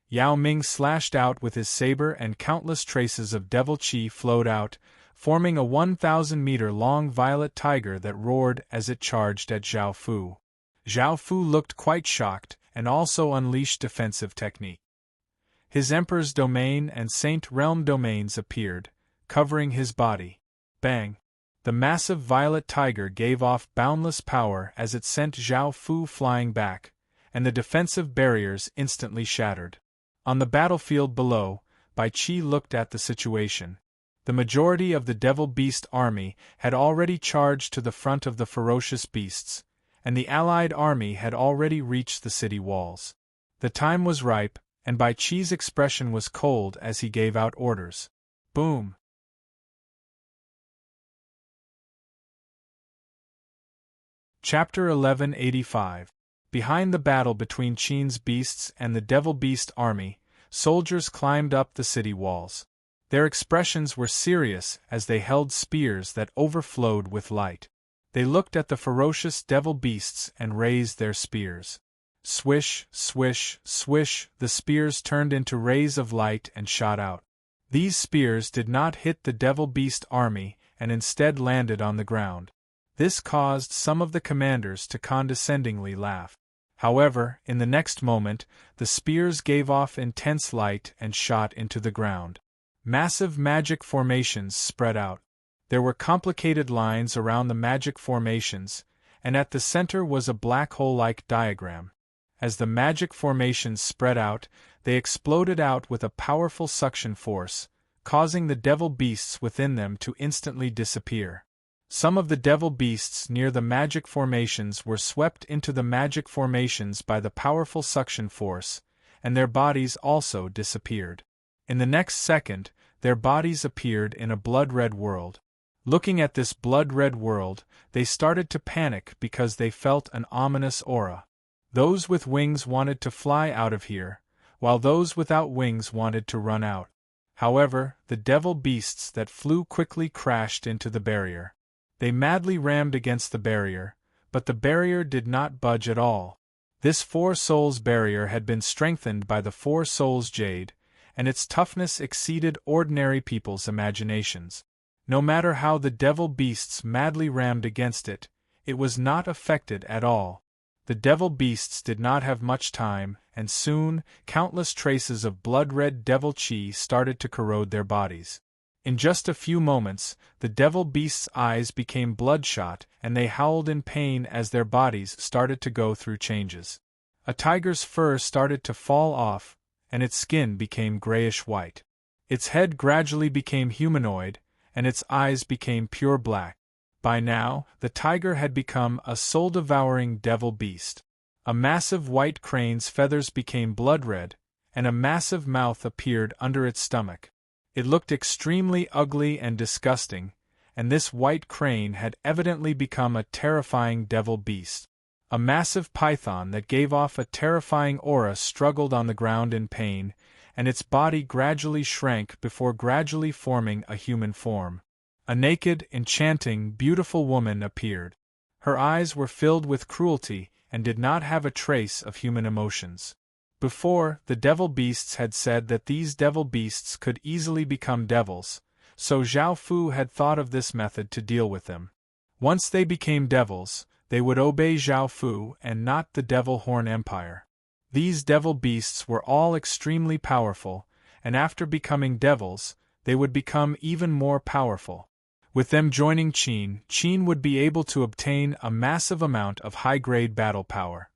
Yao Ming slashed out with his saber and countless traces of devil chi flowed out, forming a 1,000-meter-long violet tiger that roared as it charged at Zhao Fu. Zhao Fu looked quite shocked and also unleashed defensive technique. His Emperor's Domain and Saint Realm Domains appeared, covering his body. Bang! The massive violet tiger gave off boundless power as it sent Zhao Fu flying back, and the defensive barriers instantly shattered. On the battlefield below, Bai Qi looked at the situation. The majority of the Devil Beast army had already charged to the front of the ferocious beasts, and the allied army had already reached the city walls. The time was ripe, and Bai Qi's expression was cold as he gave out orders. Boom! Chapter 1185. Behind the battle between Qin's beasts and the Devil Beast army, soldiers climbed up the city walls. Their expressions were serious as they held spears that overflowed with light. They looked at the ferocious devil beasts and raised their spears. Swish, swish, swish, the spears turned into rays of light and shot out. These spears did not hit the devil beast army and instead landed on the ground. This caused some of the commanders to condescendingly laugh. However, in the next moment, the spears gave off intense light and shot into the ground. Massive magic formations spread out. There were complicated lines around the magic formations, and at the center was a black hole-like diagram. As the magic formations spread out, they exploded out with a powerful suction force, causing the devil beasts within them to instantly disappear. Some of the devil beasts near the magic formations were swept into the magic formations by the powerful suction force, and their bodies also disappeared. In the next second, their bodies appeared in a blood-red world. Looking at this blood-red world, they started to panic because they felt an ominous aura. Those with wings wanted to fly out of here, while those without wings wanted to run out. However, the devil beasts that flew quickly crashed into the barrier. They madly rammed against the barrier, but the barrier did not budge at all. This Four Souls barrier had been strengthened by the Four Souls Jade, and its toughness exceeded ordinary people's imaginations. No matter how the devil beasts madly rammed against it, it was not affected at all. The devil beasts did not have much time, and soon, countless traces of blood-red devil chi started to corrode their bodies. In just a few moments, the devil beasts' eyes became bloodshot and they howled in pain as their bodies started to go through changes. A tiger's fur started to fall off, and its skin became grayish-white. Its head gradually became humanoid, and its eyes became pure black. By now, the tiger had become a soul-devouring devil beast. A massive white crane's feathers became blood-red, and a massive mouth appeared under its stomach. It looked extremely ugly and disgusting, and this white crane had evidently become a terrifying devil beast. A massive python that gave off a terrifying aura struggled on the ground in pain, and its body gradually shrank before gradually forming a human form. A naked, enchanting, beautiful woman appeared. Her eyes were filled with cruelty and did not have a trace of human emotions. Before, the devil beasts had said that these devil beasts could easily become devils, so Zhao Fu had thought of this method to deal with them. Once they became devils, they would obey Zhao Fu and not the Devil Horn Empire. These devil beasts were all extremely powerful, and after becoming devils, they would become even more powerful. With them joining Qin would be able to obtain a massive amount of high-grade battle power.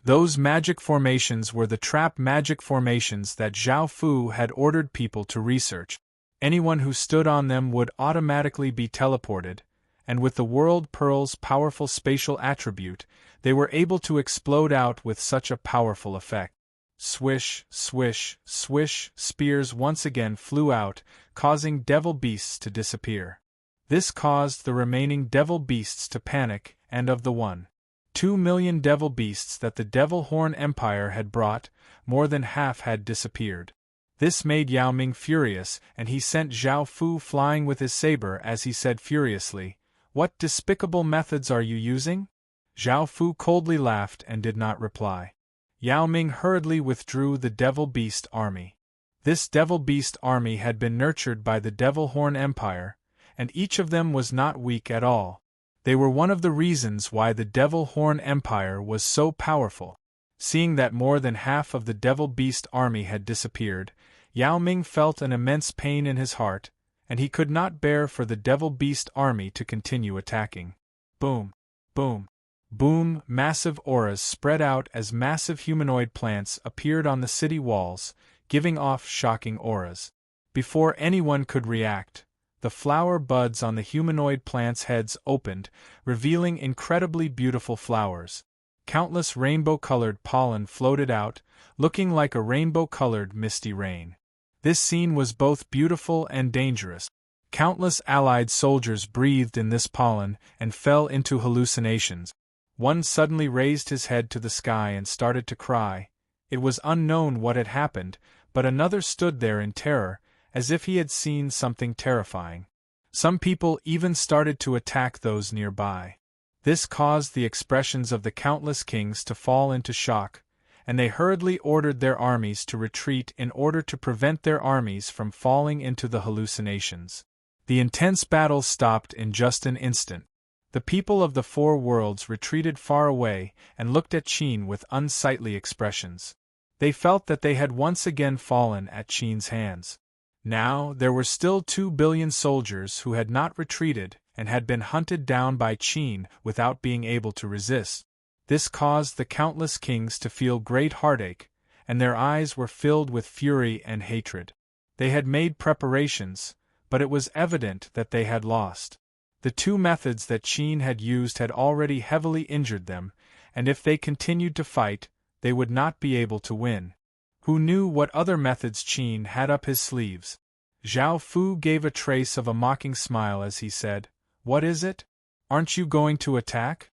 Those magic formations were the trap magic formations that Zhao Fu had ordered people to research. Anyone who stood on them would automatically be teleported, and with the World Pearl's powerful spatial attribute, they were able to explode out with such a powerful effect. Swish, swish, swish, spears once again flew out, causing devil beasts to disappear. This caused the remaining devil beasts to panic, and of the 2 million devil beasts that the Devil Horn Empire had brought, more than half had disappeared. This made Yao Ming furious, and he sent Zhao Fu flying with his saber as he said furiously, "What despicable methods are you using?" Zhao Fu coldly laughed and did not reply. Yao Ming hurriedly withdrew the Devil Beast army. This Devil Beast army had been nurtured by the Devil Horn Empire, and each of them was not weak at all. They were one of the reasons why the Devil Horn Empire was so powerful. Seeing that more than half of the Devil Beast army had disappeared, Yao Ming felt an immense pain in his heart, and he could not bear for the Devil Beast army to continue attacking. Boom! Boom! Boom! Massive auras spread out as massive humanoid plants appeared on the city walls, giving off shocking auras. Before anyone could react, the flower buds on the humanoid plants' heads opened, revealing incredibly beautiful flowers. Countless rainbow-colored pollen floated out, looking like a rainbow-colored misty rain. This scene was both beautiful and dangerous. Countless allied soldiers breathed in this pollen and fell into hallucinations. One suddenly raised his head to the sky and started to cry. It was unknown what had happened, but another stood there in terror, as if he had seen something terrifying. Some people even started to attack those nearby. This caused the expressions of the countless kings to fall into shock, and they hurriedly ordered their armies to retreat in order to prevent their armies from falling into the hallucinations. The intense battle stopped in just an instant. The people of the four worlds retreated far away and looked at Qin with unsightly expressions. They felt that they had once again fallen at Qin's hands. Now, there were still 2 billion soldiers who had not retreated and had been hunted down by Qin without being able to resist. This caused the countless kings to feel great heartache, and their eyes were filled with fury and hatred. They had made preparations, but it was evident that they had lost. The 2 methods that Qin had used had already heavily injured them, and if they continued to fight, they would not be able to win. Who knew what other methods Qin had up his sleeves? Zhao Fu gave a trace of a mocking smile as he said, "What is it? Aren't you going to attack?"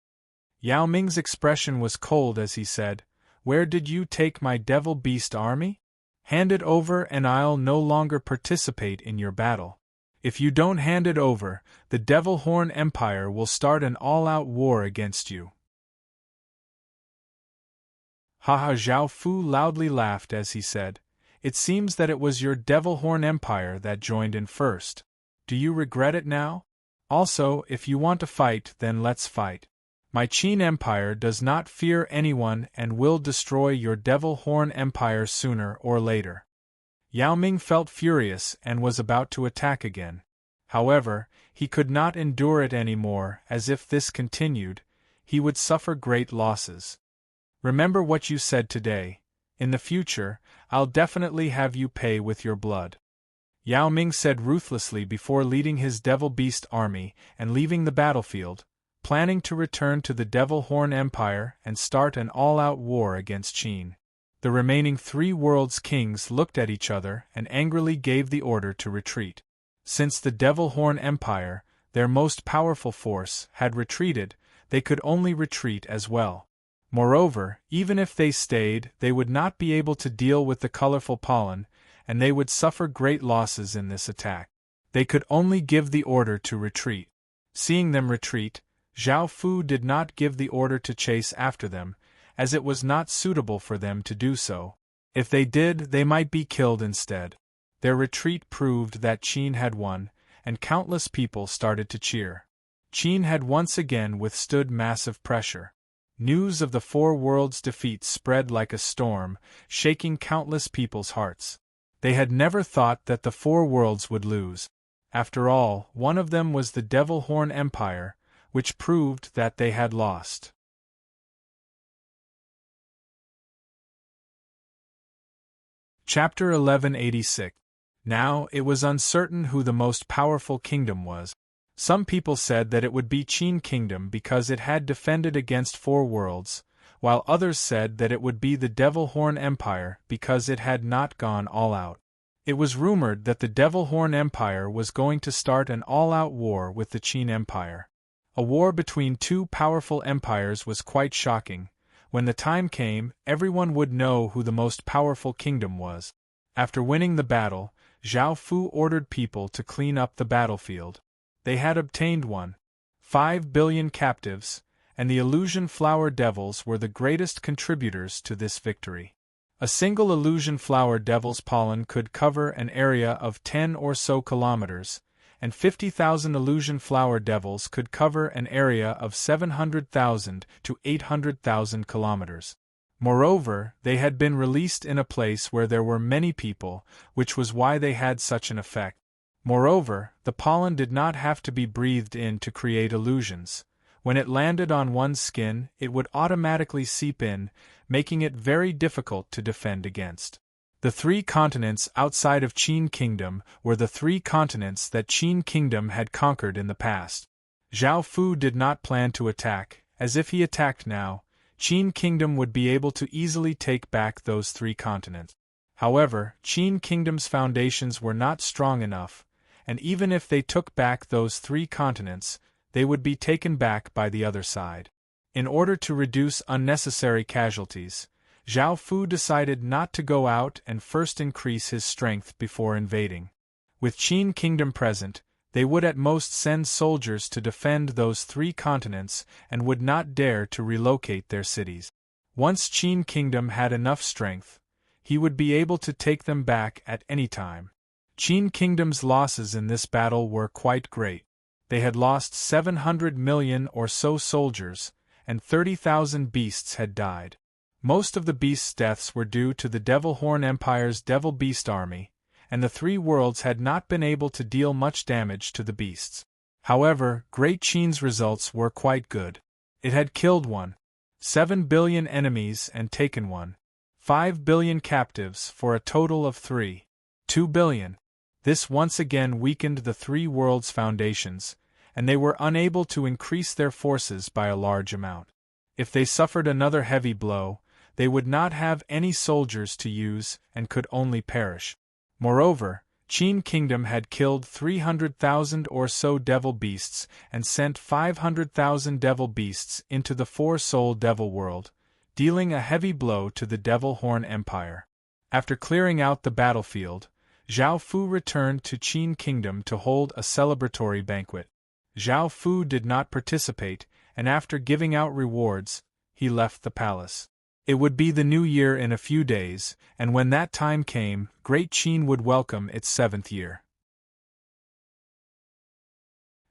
Yao Ming's expression was cold as he said, "Where did you take my Devil Beast army? Hand it over and I'll no longer participate in your battle. If you don't hand it over, the Devil Horn Empire will start an all-out war against you." Haha! Zhao Fu loudly laughed as he said, "It seems that it was your Devil Horn Empire that joined in first. Do you regret it now? Also, if you want to fight, then let's fight. My Qin Empire does not fear anyone and will destroy your Devil Horn Empire sooner or later." Yao Ming felt furious and was about to attack again. However, he could not endure it anymore, as if this continued, he would suffer great losses. "Remember what you said today. In the future, I'll definitely have you pay with your blood," Yao Ming said ruthlessly before leading his Devil Beast army and leaving the battlefield, planning to return to the Devil Horn Empire and start an all-out war against Qin. The remaining 3 worlds' kings looked at each other and angrily gave the order to retreat. Since the Devil Horn Empire, their most powerful force, had retreated, they could only retreat as well. Moreover, even if they stayed, they would not be able to deal with the colorful pollen, and they would suffer great losses in this attack. They could only give the order to retreat. Seeing them retreat, Zhao Fu did not give the order to chase after them, as it was not suitable for them to do so. If they did, they might be killed instead. Their retreat proved that Qin had won, and countless people started to cheer. Qin had once again withstood massive pressure. News of the Four Worlds' defeat spread like a storm, shaking countless people's hearts. They had never thought that the Four Worlds would lose. After all, one of them was the Devil Horn Empire, which proved that they had lost. Chapter 1186. Now, it was uncertain who the most powerful kingdom was. Some people said that it would be Qin Kingdom because it had defended against Four Worlds, while others said that it would be the Devil Horn Empire because it had not gone all out. It was rumored that the Devil Horn Empire was going to start an all-out war with the Qin Empire. A war between two powerful empires was quite shocking. When the time came, everyone would know who the most powerful kingdom was. After winning the battle, Zhao Fu ordered people to clean up the battlefield. They had obtained 1.5 billion captives, and the illusion flower devils were the greatest contributors to this victory. A single illusion flower devil's pollen could cover an area of 10 or so kilometers, and 50,000 illusion flower devils could cover an area of 700,000 to 800,000 kilometers. Moreover, they had been released in a place where there were many people, which was why they had such an effect. Moreover, the pollen did not have to be breathed in to create illusions. When it landed on one's skin, it would automatically seep in, making it very difficult to defend against. The three continents outside of Qin Kingdom were the three continents that Qin Kingdom had conquered in the past. Zhao Fu did not plan to attack, as if he attacked now, Qin Kingdom would be able to easily take back those three continents. However, Qin Kingdom's foundations were not strong enough, and even if they took back those three continents, they would be taken back by the other side. In order to reduce unnecessary casualties, Zhao Fu decided not to go out and first increase his strength before invading. With Qin Kingdom present, they would at most send soldiers to defend those three continents and would not dare to relocate their cities. Once Qin Kingdom had enough strength, he would be able to take them back at any time. Qin Kingdom's losses in this battle were quite great. They had lost 700 million or so soldiers, and 30,000 beasts had died. Most of the beasts' deaths were due to the Devil Horn Empire's Devil Beast army, and the three worlds had not been able to deal much damage to the beasts. However, Great Qin's results were quite good. It had killed 1.7 billion enemies and taken 1.5 billion captives for a total of 3.2 billion. This once again weakened the three worlds' foundations, and they were unable to increase their forces by a large amount. If they suffered another heavy blow, they would not have any soldiers to use and could only perish. Moreover, Qin Kingdom had killed 300,000 or so devil beasts and sent 500,000 devil beasts into the four-soul devil world, dealing a heavy blow to the Devil Horn Empire. After clearing out the battlefield, Zhao Fu returned to Qin Kingdom to hold a celebratory banquet. Zhao Fu did not participate, and after giving out rewards, he left the palace. It would be the new year in a few days, and when that time came, Great Qin would welcome its 7th year.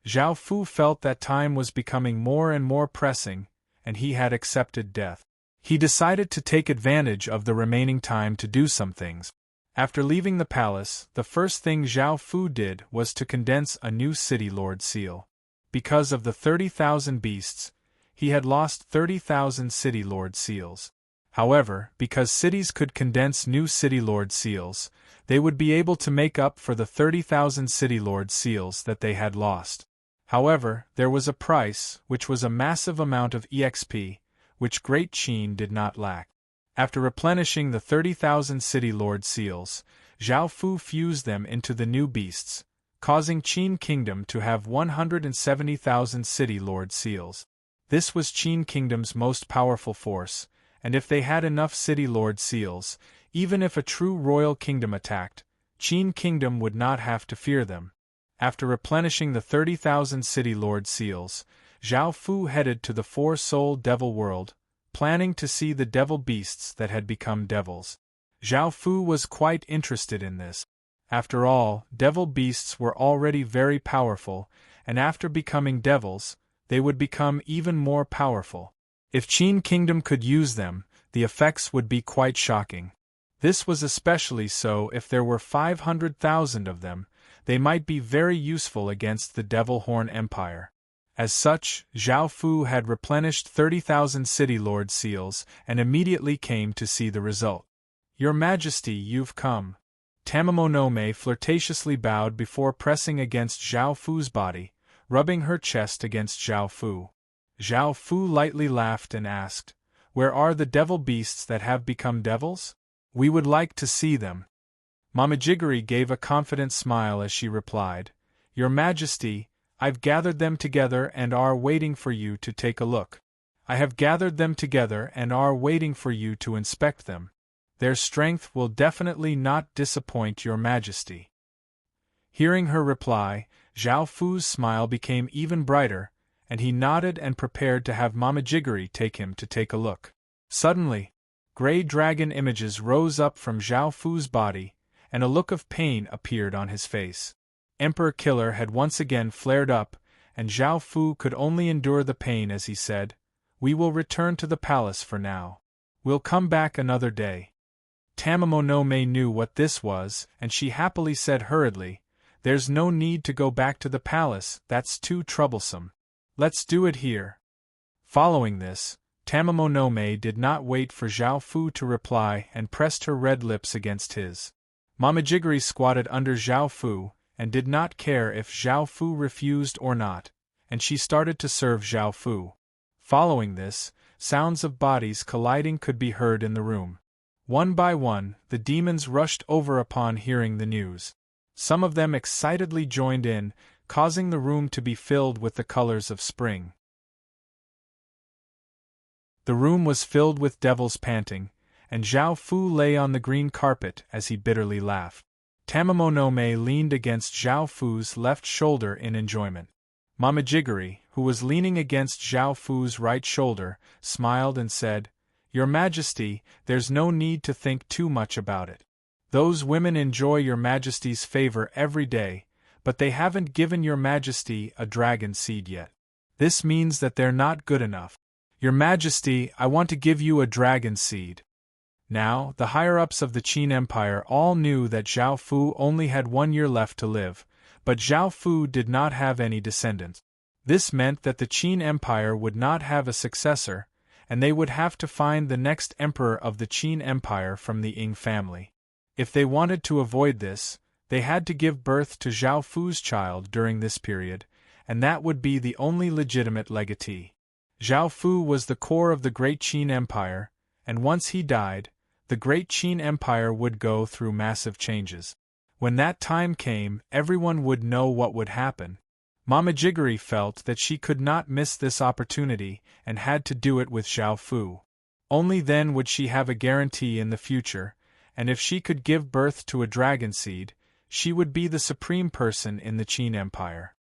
Zhao Fu felt that time was becoming more and more pressing, and he had accepted death. He decided to take advantage of the remaining time to do some things. After leaving the palace, the first thing Zhao Fu did was to condense a new City Lord seal. Because of the 30,000 beasts, he had lost 30,000 City Lord seals. However, because cities could condense new City Lord seals, they would be able to make up for the 30,000 City Lord seals that they had lost. However, there was a price, which was a massive amount of EXP, which Great Qin did not lack. After replenishing the 30,000 City Lord seals, Zhao Fu fused them into the new beasts, causing Qin Kingdom to have 170,000 City Lord seals. This was Qin Kingdom's most powerful force, and if they had enough City Lord seals, even if a true royal kingdom attacked, Qin Kingdom would not have to fear them. After replenishing the 30,000 City Lord seals, Zhao Fu headed to the Four-Soul Devil World, planning to see the devil beasts that had become devils. Zhao Fu was quite interested in this. After all, devil beasts were already very powerful, and after becoming devils, they would become even more powerful. If Qin Kingdom could use them, the effects would be quite shocking. This was especially so if there were 500,000 of them. They might be very useful against the Devil Horn Empire. As such, Zhao Fu had replenished 30,000 City Lord seals and immediately came to see the result. "Your Majesty, you've come." Tamamonome flirtatiously bowed before pressing against Zhao Fu's body, rubbing her chest against Zhao Fu. Zhao Fu lightly laughed and asked, "Where are the devil beasts that have become devils? We would like to see them." Mama Jiggery gave a confident smile as she replied, "Your Majesty, I've gathered them together and are waiting for you to take a look. I have gathered them together and are waiting for you to inspect them. Their strength will definitely not disappoint your Majesty." Hearing her reply, Zhao Fu's smile became even brighter, and he nodded and prepared to have Mama Jiggery take him to take a look. Suddenly, gray dragon images rose up from Zhao Fu's body, and a look of pain appeared on his face. Emperor Killer had once again flared up, and Zhao Fu could only endure the pain as he said, "We will return to the palace for now. We'll come back another day." Tamamonome knew what this was, and she happily said hurriedly, "There's no need to go back to the palace, that's too troublesome. Let's do it here." Following this, Tamamonome did not wait for Zhao Fu to reply and pressed her red lips against his. Mama Jiggery squatted under Zhao Fu, and did not care if Zhao Fu refused or not, and she started to serve Zhao Fu. Following this, sounds of bodies colliding could be heard in the room. One by one, the demons rushed over upon hearing the news. Some of them excitedly joined in, causing the room to be filled with the colors of spring. The room was filled with devils panting, and Zhao Fu lay on the green carpet as he bitterly laughed. Tamamonome leaned against Zhao Fu's left shoulder in enjoyment. Mama Jiggery, who was leaning against Zhao Fu's right shoulder, smiled and said, "Your Majesty, there's no need to think too much about it. Those women enjoy your Majesty's favor every day, but they haven't given your Majesty a dragon seed yet. This means that they're not good enough. Your Majesty, I want to give you a dragon seed." Now, the higher-ups of the Qin Empire all knew that Zhao Fu only had 1 year left to live, but Zhao Fu did not have any descendants. This meant that the Qin Empire would not have a successor, and they would have to find the next emperor of the Qin Empire from the Ying family. If they wanted to avoid this, they had to give birth to Zhao Fu's child during this period, and that would be the only legitimate legatee. Zhao Fu was the core of the Great Qin Empire, and once he died, the Great Qin Empire would go through massive changes. When that time came, everyone would know what would happen. Mama Jiggery felt that she could not miss this opportunity and had to do it with Zhao Fu. Only then would she have a guarantee in the future, and if she could give birth to a dragon seed, she would be the supreme person in the Qin Empire.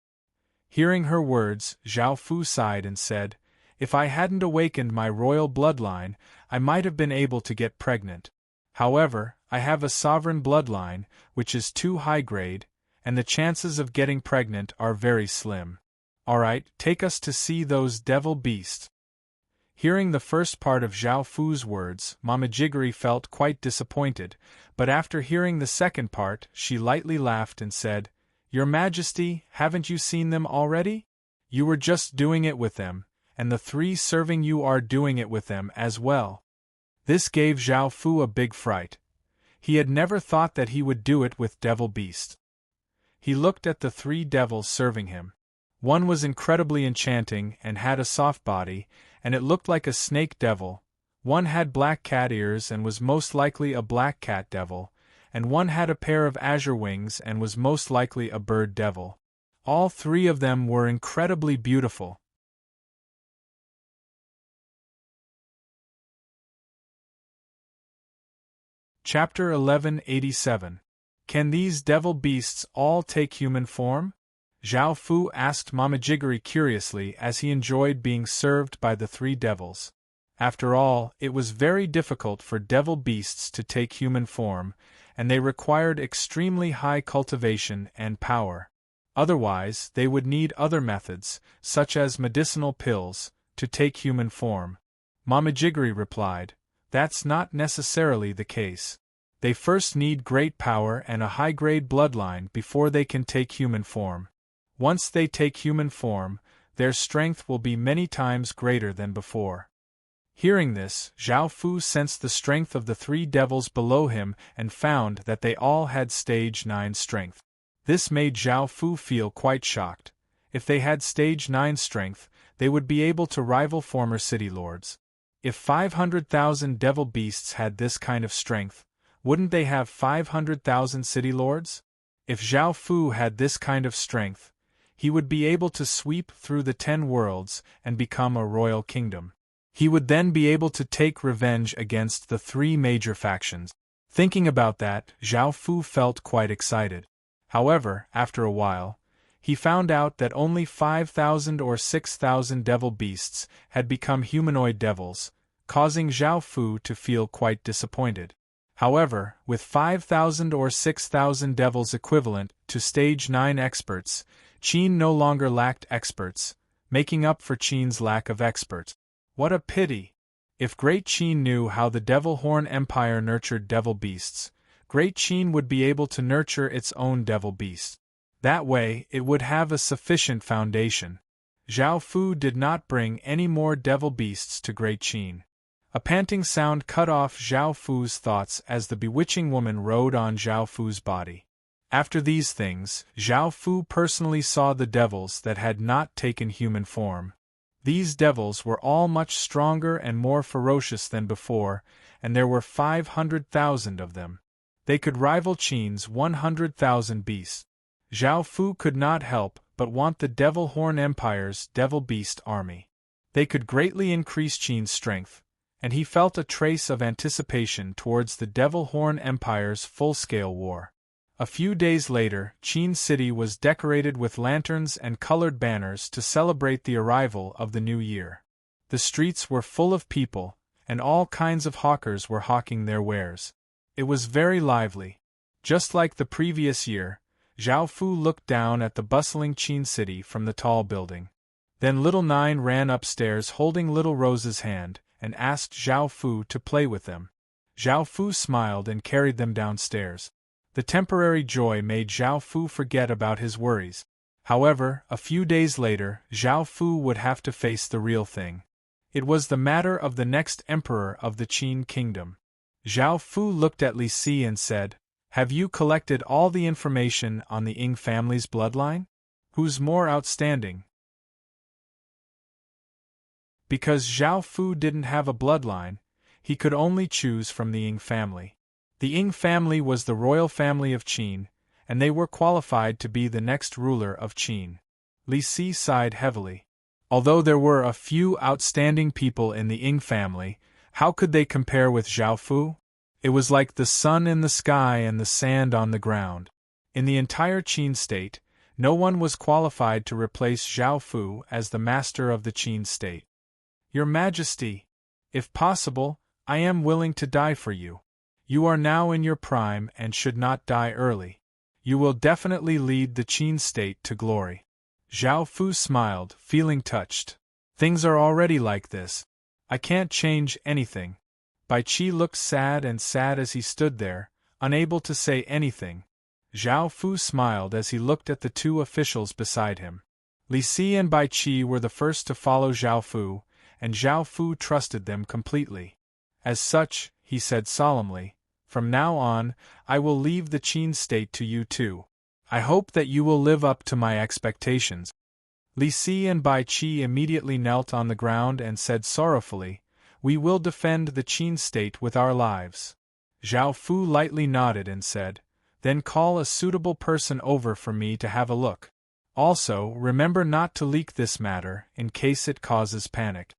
Hearing her words, Zhao Fu sighed and said, "If I hadn't awakened my royal bloodline, I might have been able to get pregnant. However, I have a sovereign bloodline, which is too high grade, and the chances of getting pregnant are very slim. Alright, take us to see those devil beasts." Hearing the first part of Zhao Fu's words, Mama Jiggery felt quite disappointed, but after hearing the second part, she lightly laughed and said, "Your Majesty, haven't you seen them already? You were just doing it with them, and the 3 serving you are doing it with them as well." This gave Zhao Fu a big fright. He had never thought that he would do it with devil beasts. He looked at the 3 devils serving him. One was incredibly enchanting and had a soft body, and it looked like a snake devil. One had black cat ears and was most likely a black cat devil, and one had a pair of azure wings and was most likely a bird devil. All 3 of them were incredibly beautiful. Chapter 1187. Can these devil beasts all take human form? Zhao Fu asked Mama Jiggery curiously as he enjoyed being served by the 3 devils. After all, it was very difficult for devil beasts to take human form, and they required extremely high cultivation and power. Otherwise, they would need other methods, such as medicinal pills, to take human form. Mamajigiri replied, "That's not necessarily the case. They first need great power and a high-grade bloodline before they can take human form. Once they take human form, their strength will be many times greater than before." Hearing this, Zhao Fu sensed the strength of the three devils below him and found that they all had stage 9 strength. This made Zhao Fu feel quite shocked. If they had stage 9 strength, they would be able to rival former city lords. If 500,000 devil beasts had this kind of strength, wouldn't they have 500,000 city lords? If Zhao Fu had this kind of strength, he would be able to sweep through the 10 worlds and become a royal kingdom. He would then be able to take revenge against the 3 major factions. Thinking about that, Zhao Fu felt quite excited. However, after a while, he found out that only 5,000 or 6,000 devil beasts had become humanoid devils, causing Zhao Fu to feel quite disappointed. However, with 5,000 or 6,000 devils equivalent to stage 9 experts, Qin no longer lacked experts, making up for Qin's lack of experts. What a pity! If Great Qin knew how the Devil Horn Empire nurtured devil beasts, Great Qin would be able to nurture its own devil beast. That way, it would have a sufficient foundation. Zhao Fu did not bring any more devil beasts to Great Qin. A panting sound cut off Zhao Fu's thoughts as the bewitching woman rode on Zhao Fu's body. After these things, Zhao Fu personally saw the devils that had not taken human form. These devils were all much stronger and more ferocious than before, and there were 500,000 of them. They could rival Qin's 100,000 beasts. Zhao Fu could not help but want the Devil Horn Empire's devil beast army. They could greatly increase Qin's strength, and he felt a trace of anticipation towards the Devil Horn Empire's full-scale war. A few days later, Qin City was decorated with lanterns and colored banners to celebrate the arrival of the new year. The streets were full of people, and all kinds of hawkers were hawking their wares. It was very lively. Just like the previous year, Zhao Fu looked down at the bustling Qin City from the tall building. Then Little Nine ran upstairs holding Little Rose's hand, and asked Zhao Fu to play with them. Zhao Fu smiled and carried them downstairs. The temporary joy made Zhao Fu forget about his worries. However, a few days later, Zhao Fu would have to face the real thing. It was the matter of the next emperor of the Qin kingdom. Zhao Fu looked at Li Si and said, "Have you collected all the information on the Ying family's bloodline? Who's more outstanding?" Because Zhao Fu didn't have a bloodline, he could only choose from the Ying family. The Ying family was the royal family of Qin, and they were qualified to be the next ruler of Qin. Li Si sighed heavily. Although there were a few outstanding people in the Ying family, how could they compare with Zhao Fu? It was like the sun in the sky and the sand on the ground. In the entire Qin state, no one was qualified to replace Zhao Fu as the master of the Qin state. "Your Majesty, if possible, I am willing to die for you. You are now in your prime and should not die early. You will definitely lead the Qin state to glory." Zhao Fu smiled, feeling touched. "Things are already like this. I can't change anything." Bai Qi looked sad as he stood there, unable to say anything. Zhao Fu smiled as he looked at the 2 officials beside him. Li Si and Bai Qi were the first to follow Zhao Fu, and Zhao Fu trusted them completely. As such, he said solemnly, "From now on, I will leave the Qin state to you two. I hope that you will live up to my expectations." Li Si and Bai Qi immediately knelt on the ground and said sorrowfully, "We will defend the Qin state with our lives." Zhao Fu lightly nodded and said, "Then call a suitable person over for me to have a look. Also, remember not to leak this matter, in case it causes panic."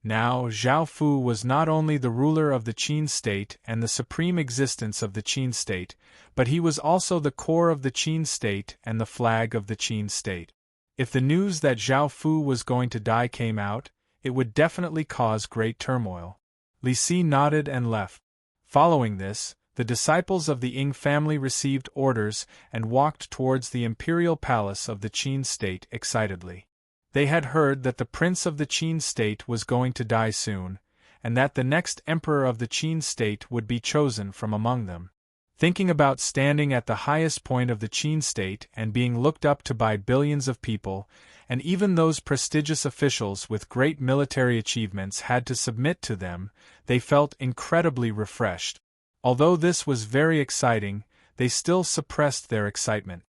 Now, Zhao Fu was not only the ruler of the Qin state and the supreme existence of the Qin state, but he was also the core of the Qin state and the flag of the Qin state. If the news that Zhao Fu was going to die came out, it would definitely cause great turmoil. Li Si nodded and left. Following this, the disciples of the Ying family received orders and walked towards the imperial palace of the Qin state excitedly. They had heard that the prince of the Qin state was going to die soon, and that the next emperor of the Qin state would be chosen from among them. Thinking about standing at the highest point of the Qin state and being looked up to by billions of people, and even those prestigious officials with great military achievements had to submit to them, they felt incredibly refreshed. Although this was very exciting, they still suppressed their excitement.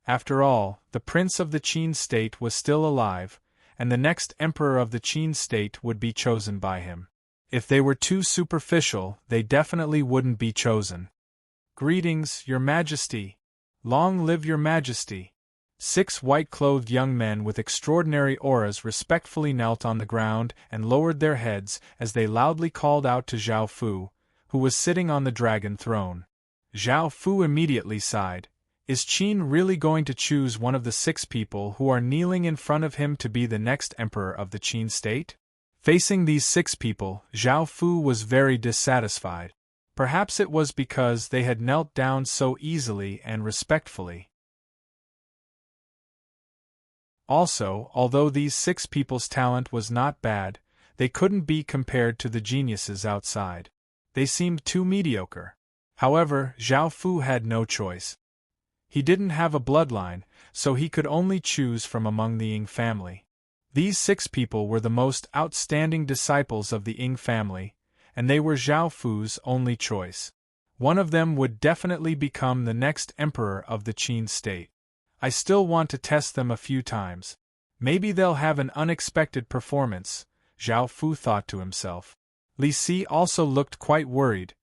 After all, the prince of the Qin state was still alive, and the next emperor of the Qin state would be chosen by him. If they were too superficial, they definitely wouldn't be chosen. "Greetings, Your Majesty. Long live Your Majesty." 6 white-clothed young men with extraordinary auras respectfully knelt on the ground and lowered their heads as they loudly called out to Zhao Fu, who was sitting on the dragon throne. Zhao Fu immediately sighed. Is Qin really going to choose one of the 6 people who are kneeling in front of him to be the next emperor of the Qin state? Facing these 6 people, Zhao Fu was very dissatisfied. Perhaps it was because they had knelt down so easily and respectfully. Also, although these 6 people's talent was not bad, they couldn't be compared to the geniuses outside. They seemed too mediocre. However, Zhao Fu had no choice. He didn't have a bloodline, so he could only choose from among the Ying family. These 6 people were the most outstanding disciples of the Ying family, and they were Zhao Fu's only choice. One of them would definitely become the next emperor of the Qin state. I still want to test them a few times. Maybe they'll have an unexpected performance, Zhao Fu thought to himself. Li Si also looked quite worried.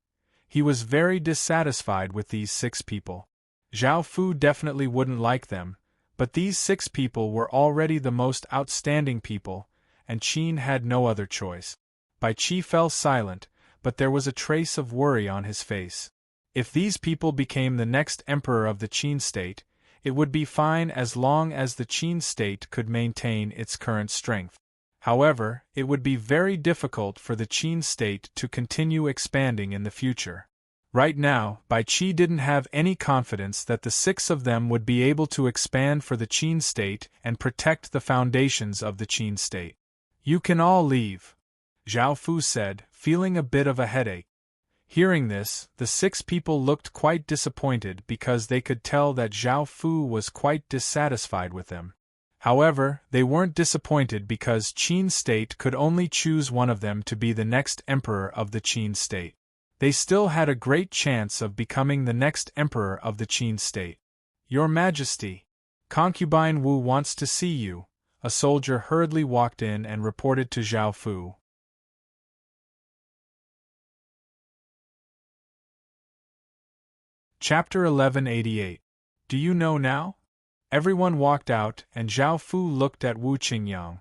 He was very dissatisfied with these 6 people. Zhao Fu definitely wouldn't like them, but these 6 people were already the most outstanding people, and Qin had no other choice. Bai Qi fell silent, but there was a trace of worry on his face. If these people became the next emperor of the Qin state, it would be fine as long as the Qin state could maintain its current strength. However, it would be very difficult for the Qin state to continue expanding in the future. Right now, Bai Qi didn't have any confidence that the 6 of them would be able to expand for the Qin state and protect the foundations of the Qin state. "You can all leave," Zhao Fu said, feeling a bit of a headache. Hearing this, the 6 people looked quite disappointed because they could tell that Zhao Fu was quite dissatisfied with them. However, they weren't disappointed because Qin state could only choose one of them to be the next emperor of the Qin state. They still had a great chance of becoming the next emperor of the Qin state. "Your Majesty, Concubine Wu wants to see you," a soldier hurriedly walked in and reported to Zhao Fu. Chapter 1188. Do you know now? Everyone walked out and Zhao Fu looked at Wu Qingyang.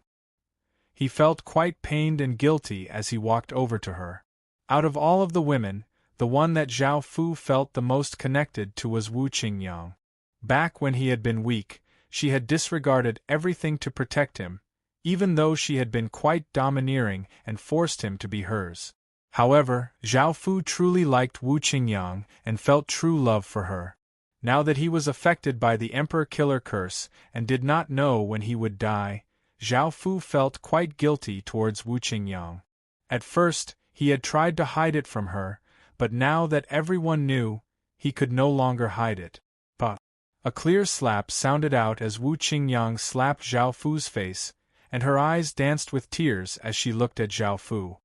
He felt quite pained and guilty as he walked over to her. Out of all of the women, the one that Zhao Fu felt the most connected to was Wu Qingyang. Back when he had been weak, she had disregarded everything to protect him, even though she had been quite domineering and forced him to be hers. However, Zhao Fu truly liked Wu Qingyang and felt true love for her. Now that he was affected by the Emperor-Killer curse and did not know when he would die, Zhao Fu felt quite guilty towards Wu Qingyang. At first, he had tried to hide it from her, but now that everyone knew, he could no longer hide it. But a clear slap sounded out as Wu Qingyang slapped Zhao Fu's face, and her eyes danced with tears as she looked at Zhao Fu.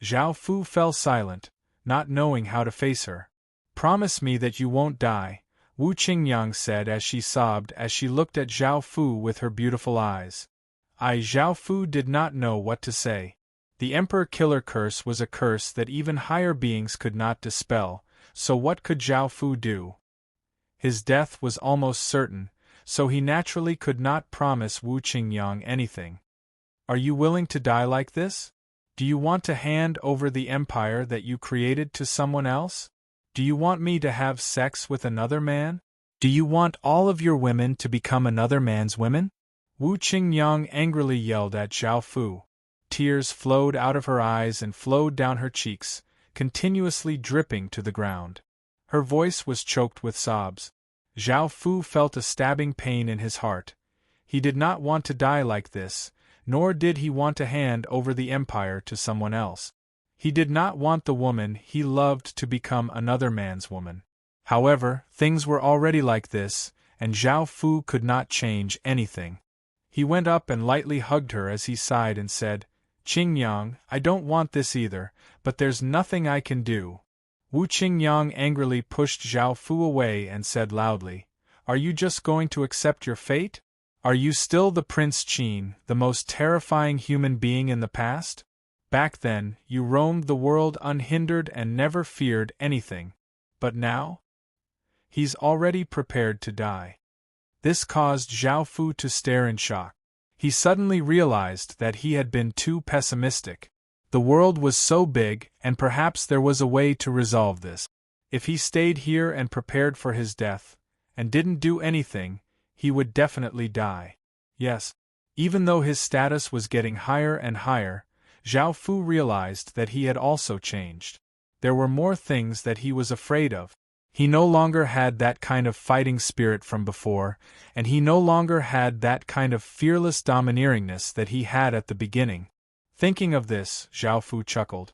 Zhao Fu fell silent, not knowing how to face her. "Promise me that you won't die," Wu Qingyang said as she sobbed as she looked at Zhao Fu with her beautiful eyes. Zhao Fu did not know what to say. The Emperor-Killer curse was a curse that even higher beings could not dispel, so what could Zhao Fu do? His death was almost certain, so he naturally could not promise Wu Qingyang anything. "Are you willing to die like this? Do you want to hand over the empire that you created to someone else? Do you want me to have sex with another man? Do you want all of your women to become another man's women?" Wu Qingyang angrily yelled at Zhao Fu. tears flowed out of her eyes and flowed down her cheeks, continuously dripping to the ground. Her voice was choked with sobs. Zhao Fu felt a stabbing pain in his heart. He did not want to die like this, nor did he want to hand over the empire to someone else. He did not want the woman he loved to become another man's woman. However, things were already like this, and Zhao Fu could not change anything. He went up and lightly hugged her as he sighed and said, "Qingyang, I don't want this either, but there's nothing I can do." Wu Qingyang angrily pushed Zhao Fu away and said loudly, "Are you just going to accept your fate? Are you still the Prince Qin, the most terrifying human being in the past? Back then, you roamed the world unhindered and never feared anything. But now? He's already prepared to die." This caused Zhao Fu to stare in shock. He suddenly realized that he had been too pessimistic. The world was so big, and perhaps there was a way to resolve this. If he stayed here and prepared for his death, and didn't do anything, he would definitely die. Yes. Even though his status was getting higher and higher, Zhao Fu realized that he had also changed. There were more things that he was afraid of. He no longer had that kind of fighting spirit from before, and he no longer had that kind of fearless domineeringness that he had at the beginning. Thinking of this, Zhao Fu chuckled.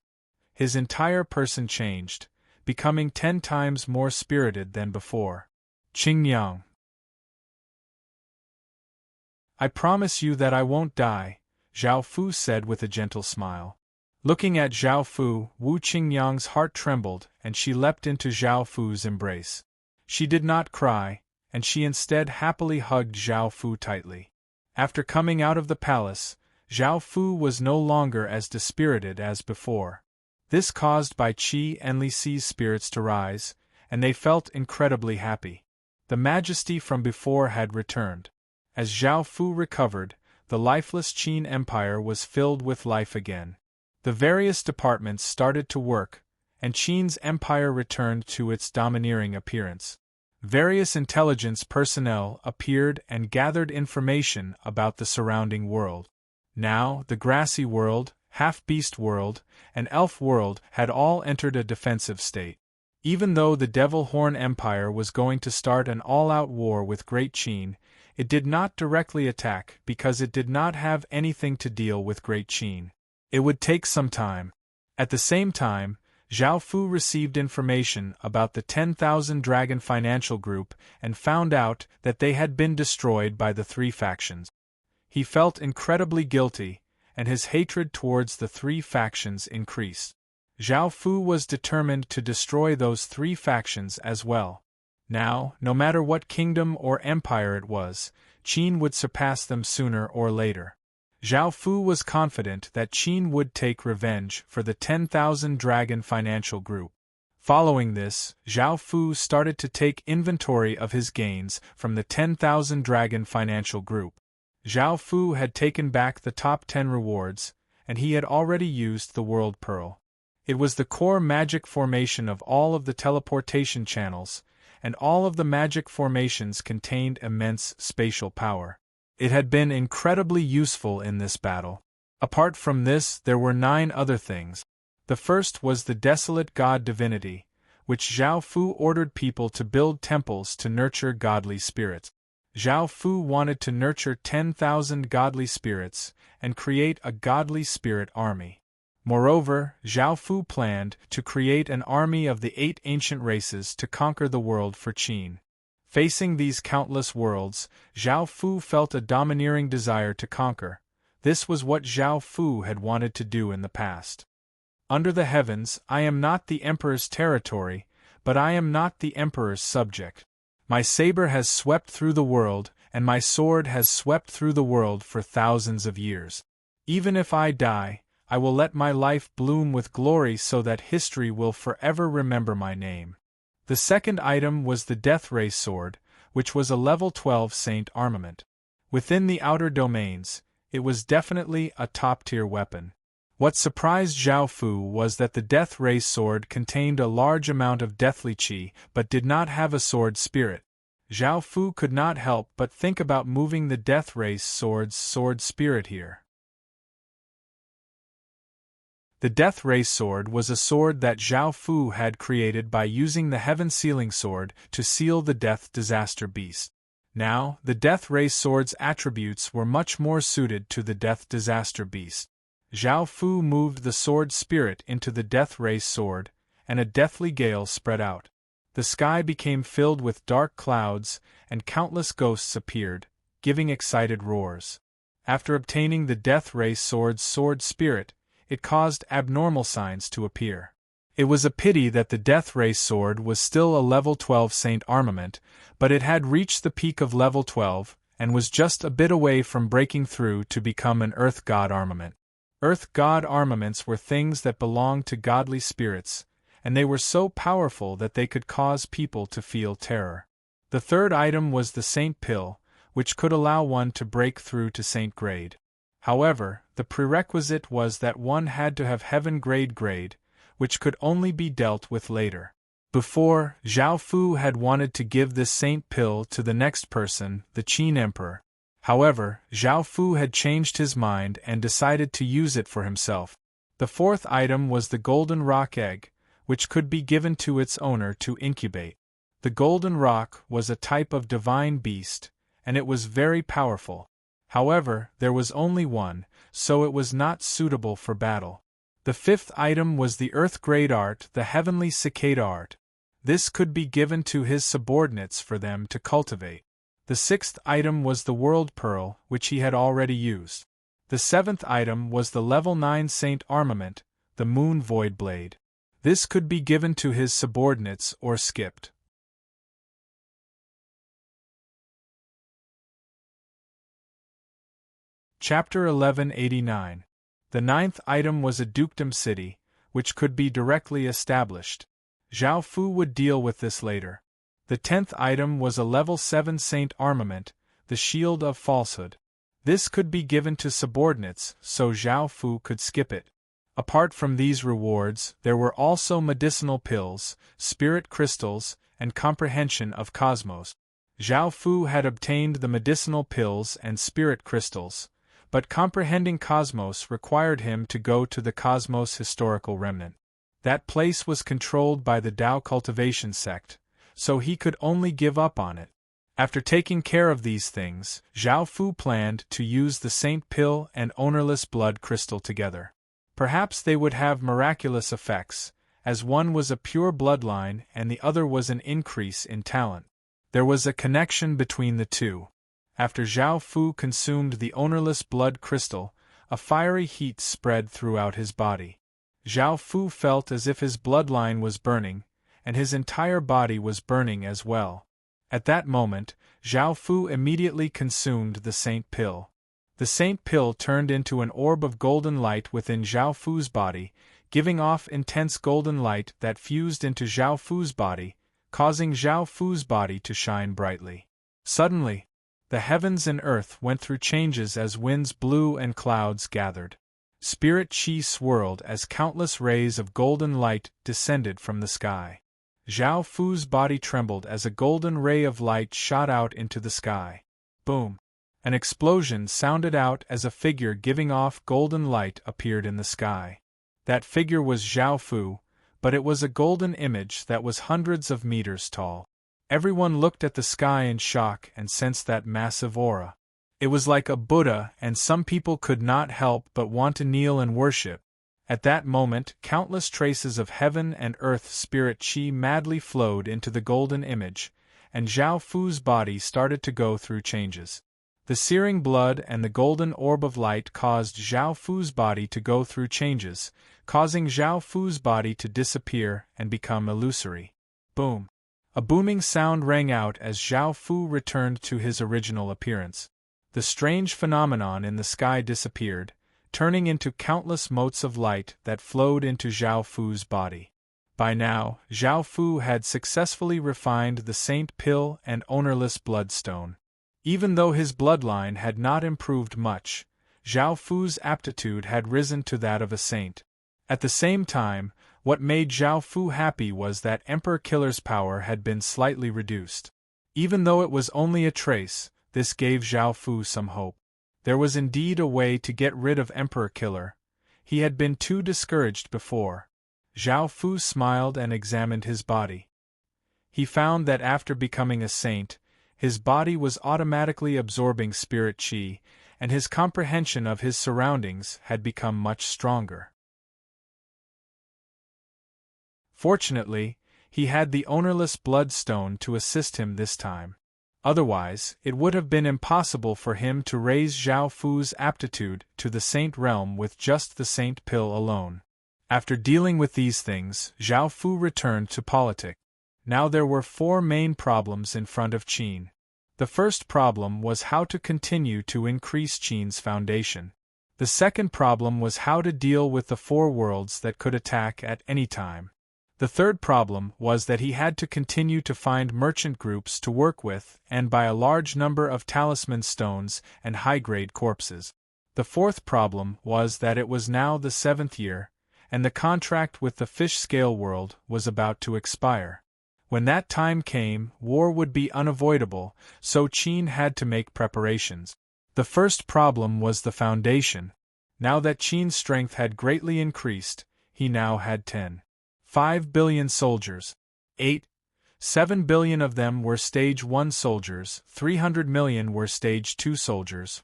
His entire person changed, becoming 10 times more spirited than before. "Qingyang, I promise you that I won't die," Zhao Fu said with a gentle smile. Looking at Zhao Fu, Wu Qingyang's heart trembled and she leapt into Zhao Fu's embrace. She did not cry, and she instead happily hugged Zhao Fu tightly. After coming out of the palace, Zhao Fu was no longer as dispirited as before. This caused Bai Qi and Li Si's spirits to rise, and they felt incredibly happy. The majesty from before had returned. As Zhao Fu recovered, the lifeless Qin Empire was filled with life again. The various departments started to work, and Qin's empire returned to its domineering appearance. Various intelligence personnel appeared and gathered information about the surrounding world. Now, the grassy world, half-beast world, and elf world had all entered a defensive state. Even though the Devil Horn Empire was going to start an all-out war with Great Qin, it did not directly attack because it did not have anything to deal with Great Qin. It would take some time. At the same time, Zhao Fu received information about the 10,000 Dragon Financial Group and found out that they had been destroyed by the 3 factions. He felt incredibly guilty, and his hatred towards the 3 factions increased. Zhao Fu was determined to destroy those 3 factions as well. Now, no matter what kingdom or empire it was, Qin would surpass them sooner or later. Zhao Fu was confident that Qin would take revenge for the 10,000 Dragon Financial Group. Following this, Zhao Fu started to take inventory of his gains from the 10,000 Dragon Financial Group. Zhao Fu had taken back the top 10 rewards, and he had already used the World Pearl. It was the core magic formation of all of the teleportation channels, and all of the magic formations contained immense spatial power. It had been incredibly useful in this battle. Apart from this, there were 9 other things. The first was the Desolate God Divinity, which Zhao Fu ordered people to build temples to nurture godly spirits. Zhao Fu wanted to nurture 10,000 godly spirits and create a godly spirit army. Moreover, Zhao Fu planned to create an army of the 8 ancient races to conquer the world for Qin. Facing these countless worlds, Zhao Fu felt a domineering desire to conquer. This was what Zhao Fu had wanted to do in the past. Under the heavens, I am not the Emperor's territory, but I am not the Emperor's subject. My saber has swept through the world, and my sword has swept through the world for thousands of years. Even if I die, I will let my life bloom with glory so that history will forever remember my name. The second item was the Death Ray Sword, which was a level 12 Saint armament. Within the outer domains, it was definitely a top-tier weapon. What surprised Zhao Fu was that the Death Ray Sword contained a large amount of deathly qi but did not have a sword spirit. Zhao Fu could not help but think about moving the Death Ray Sword's sword spirit here. The Death Ray Sword was a sword that Zhao Fu had created by using the Heaven Sealing Sword to seal the Death Disaster Beast. Now, the Death Ray Sword's attributes were much more suited to the Death Disaster Beast. Zhao Fu moved the sword spirit into the Death Ray Sword, and a deathly gale spread out. The sky became filled with dark clouds, and countless ghosts appeared, giving excited roars. After obtaining the Death Ray Sword's sword spirit, it caused abnormal signs to appear. It was a pity that the Death Ray Sword was still a level 12 Saint armament, but it had reached the peak of level 12, and was just a bit away from breaking through to become an Earth God armament. Earth God armaments were things that belonged to godly spirits, and they were so powerful that they could cause people to feel terror. The third item was the Saint Pill, which could allow one to break through to Saint grade. However, the prerequisite was that one had to have Heaven grade, which could only be dealt with later. Before, Zhao Fu had wanted to give this Saint Pill to the next person, the Qin Emperor. However, Zhao Fu had changed his mind and decided to use it for himself. The fourth item was the Golden Rock Egg, which could be given to its owner to incubate. The Golden Rock was a type of divine beast, and it was very powerful. However, there was only one, so it was not suitable for battle. The fifth item was the Earth Grade Art, the Heavenly Cicada Art. This could be given to his subordinates for them to cultivate. The sixth item was the World Pearl, which he had already used. The seventh item was the level 9 Saint armament, the Moon Void Blade. This could be given to his subordinates or skipped. Chapter 1189. The ninth item was a dukedom city, which could be directly established. Zhao Fu would deal with this later. The 10th item was a level 7 Saint armament, the Shield of Falsehood. This could be given to subordinates, so Zhao Fu could skip it. Apart from these rewards, there were also medicinal pills, spirit crystals, and comprehension of cosmos. Zhao Fu had obtained the medicinal pills and spirit crystals, but comprehending cosmos required him to go to the Cosmos Historical Remnant. That place was controlled by the Tao Cultivation sect, so he could only give up on it. After taking care of these things, Zhao Fu planned to use the Saint Pill and Ownerless Blood Crystal together. Perhaps they would have miraculous effects, as one was a pure bloodline and the other was an increase in talent. There was a connection between the two. After Zhao Fu consumed the Ownerless Blood Crystal, a fiery heat spread throughout his body. Zhao Fu felt as if his bloodline was burning, and his entire body was burning as well. At that moment, Zhao Fu immediately consumed the Saint Pill. The Saint Pill turned into an orb of golden light within Zhao Fu's body, giving off intense golden light that fused into Zhao Fu's body, causing Zhao Fu's body to shine brightly. Suddenly, the heavens and earth went through changes as winds blew and clouds gathered. Spirit Qi swirled as countless rays of golden light descended from the sky. Zhao Fu's body trembled as a golden ray of light shot out into the sky. Boom! An explosion sounded out as a figure giving off golden light appeared in the sky. That figure was Zhao Fu, but it was a golden image that was hundreds of meters tall. Everyone looked at the sky in shock and sensed that massive aura. It was like a Buddha, and some people could not help but want to kneel and worship. At that moment, countless traces of heaven and earth spirit Qi madly flowed into the golden image, and Zhao Fu's body started to go through changes. The searing blood and the golden orb of light caused Zhao Fu's body to go through changes, causing Zhao Fu's body to disappear and become illusory. Boom! A booming sound rang out as Zhao Fu returned to his original appearance. The strange phenomenon in the sky disappeared, turning into countless motes of light that flowed into Zhao Fu's body. By now, Zhao Fu had successfully refined the Saint Pill and Ownerless Bloodstone. Even though his bloodline had not improved much, Zhao Fu's aptitude had risen to that of a saint. At the same time, what made Zhao Fu happy was that Emperor Killer's power had been slightly reduced. Even though it was only a trace, this gave Zhao Fu some hope. There was indeed a way to get rid of Emperor Killer. He had been too discouraged before. Zhao Fu smiled and examined his body. He found that after becoming a saint, his body was automatically absorbing spirit qi, and his comprehension of his surroundings had become much stronger. Fortunately, he had the ownerless bloodstone to assist him this time. Otherwise, it would have been impossible for him to raise Zhao Fu's aptitude to the saint realm with just the saint pill alone. After dealing with these things, Zhao Fu returned to politics. Now there were 4 main problems in front of Qin. The first problem was how to continue to increase Qin's foundation. The second problem was how to deal with the 4 worlds that could attack at any time. The third problem was that he had to continue to find merchant groups to work with and buy a large number of talisman stones and high-grade corpses. The fourth problem was that it was now the 7th year, and the contract with the fish scale world was about to expire. When that time came, war would be unavoidable, so Qin had to make preparations. The first problem was the foundation. Now that Qin's strength had greatly increased, he now had 5 billion soldiers. 7 billion of them were Stage 1 soldiers, 300 million were Stage 2 soldiers,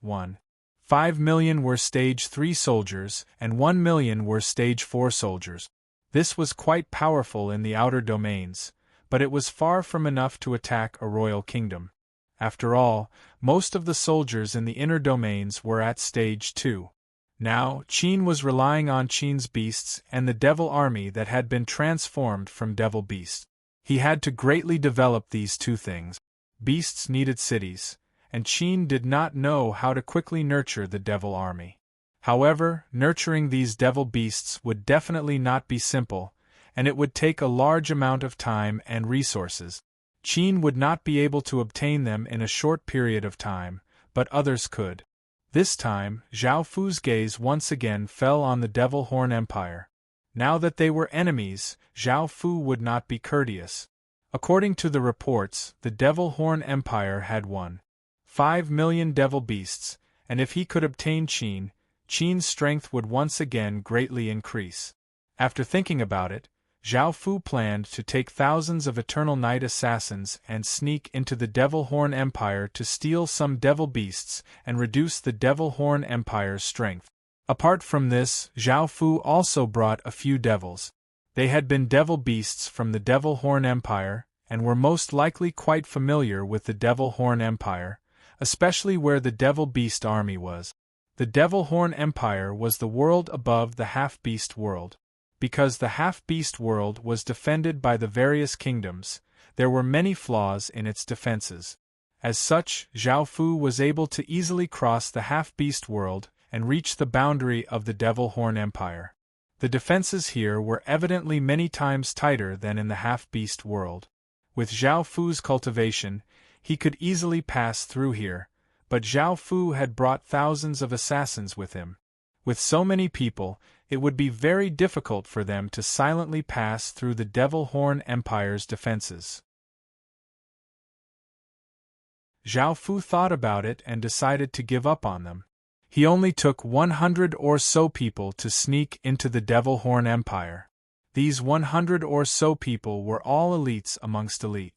5 million were Stage 3 soldiers, and 1 million were Stage 4 soldiers. This was quite powerful in the outer domains, but it was far from enough to attack a royal kingdom. After all, most of the soldiers in the inner domains were at Stage 2. Now, Qin was relying on Qin's beasts and the devil army that had been transformed from devil beasts. He had to greatly develop these 2 things. Beasts needed cities, and Qin did not know how to quickly nurture the devil army. However, nurturing these devil beasts would definitely not be simple, and it would take a large amount of time and resources. Qin would not be able to obtain them in a short period of time, but others could. This time, Zhao Fu's gaze once again fell on the Devil Horn Empire. Now that they were enemies, Zhao Fu would not be courteous. According to the reports, the Devil Horn Empire had 5 million devil beasts, and if he could obtain Qin's strength would once again greatly increase. After thinking about it, Zhao Fu planned to take thousands of Eternal Night assassins and sneak into the Devil Horn Empire to steal some devil beasts and reduce the Devil Horn Empire's strength. Apart from this, Zhao Fu also brought a few devils. They had been devil beasts from the Devil Horn Empire, and were most likely quite familiar with the Devil Horn Empire, especially where the Devil Beast army was. The Devil Horn Empire was the world above the Half-Beast world. Because the Half-Beast world was defended by the various kingdoms, there were many flaws in its defenses. As such, Zhao Fu was able to easily cross the Half-Beast world and reach the boundary of the Devil Horn Empire. The defenses here were evidently many times tighter than in the Half-Beast world. With Zhao Fu's cultivation, he could easily pass through here, but Zhao Fu had brought thousands of assassins with him. With so many people, it would be very difficult for them to silently pass through the Devil Horn Empire's defenses. Zhao Fu thought about it and decided to give up on them. He only took 100 or so people to sneak into the Devil Horn Empire. These 100 or so people were all elites amongst elite.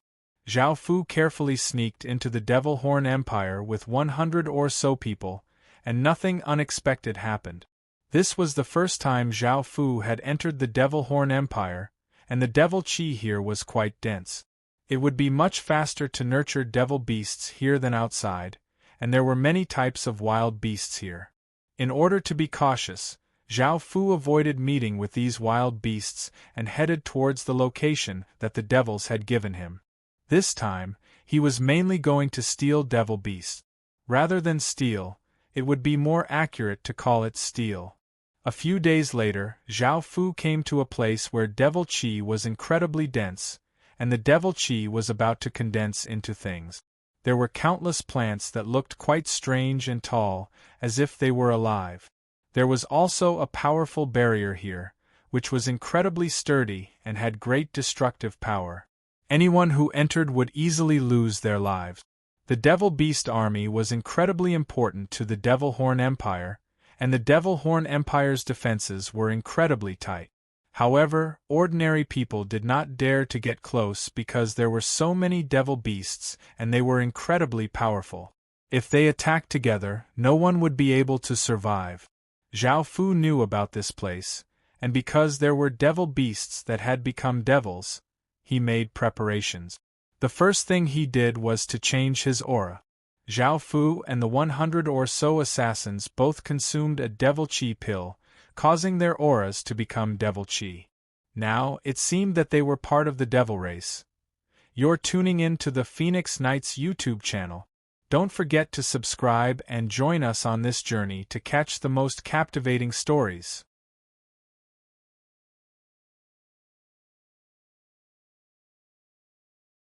Zhao Fu carefully sneaked into the Devil Horn Empire with 100 or so people, and nothing unexpected happened. This was the first time Zhao Fu had entered the Devil Horn Empire, and the devil qi here was quite dense. It would be much faster to nurture devil beasts here than outside, and there were many types of wild beasts here. In order to be cautious, Zhao Fu avoided meeting with these wild beasts and headed towards the location that the devils had given him. This time, he was mainly going to steal devil beasts. Rather than steal, it would be more accurate to call it steal. A few days later, Zhao Fu came to a place where devil qi was incredibly dense, and the devil qi was about to condense into things. There were countless plants that looked quite strange and tall, as if they were alive. There was also a powerful barrier here, which was incredibly sturdy and had great destructive power. Anyone who entered would easily lose their lives. The Devil Beast army was incredibly important to the Devil Horn Empire, and the Devil Horn Empire's defenses were incredibly tight. However, ordinary people did not dare to get close because there were so many devil beasts and they were incredibly powerful. If they attacked together, no one would be able to survive. Zhao Fu knew about this place, and because there were devil beasts that had become devils, he made preparations. The first thing he did was to change his aura. Zhao Fu and the 100 or so assassins both consumed a devil chi pill, causing their auras to become devil chi. Now, it seemed that they were part of the devil race. You're tuning in to the Phoenix Knights YouTube channel. Don't forget to subscribe and join us on this journey to catch the most captivating stories.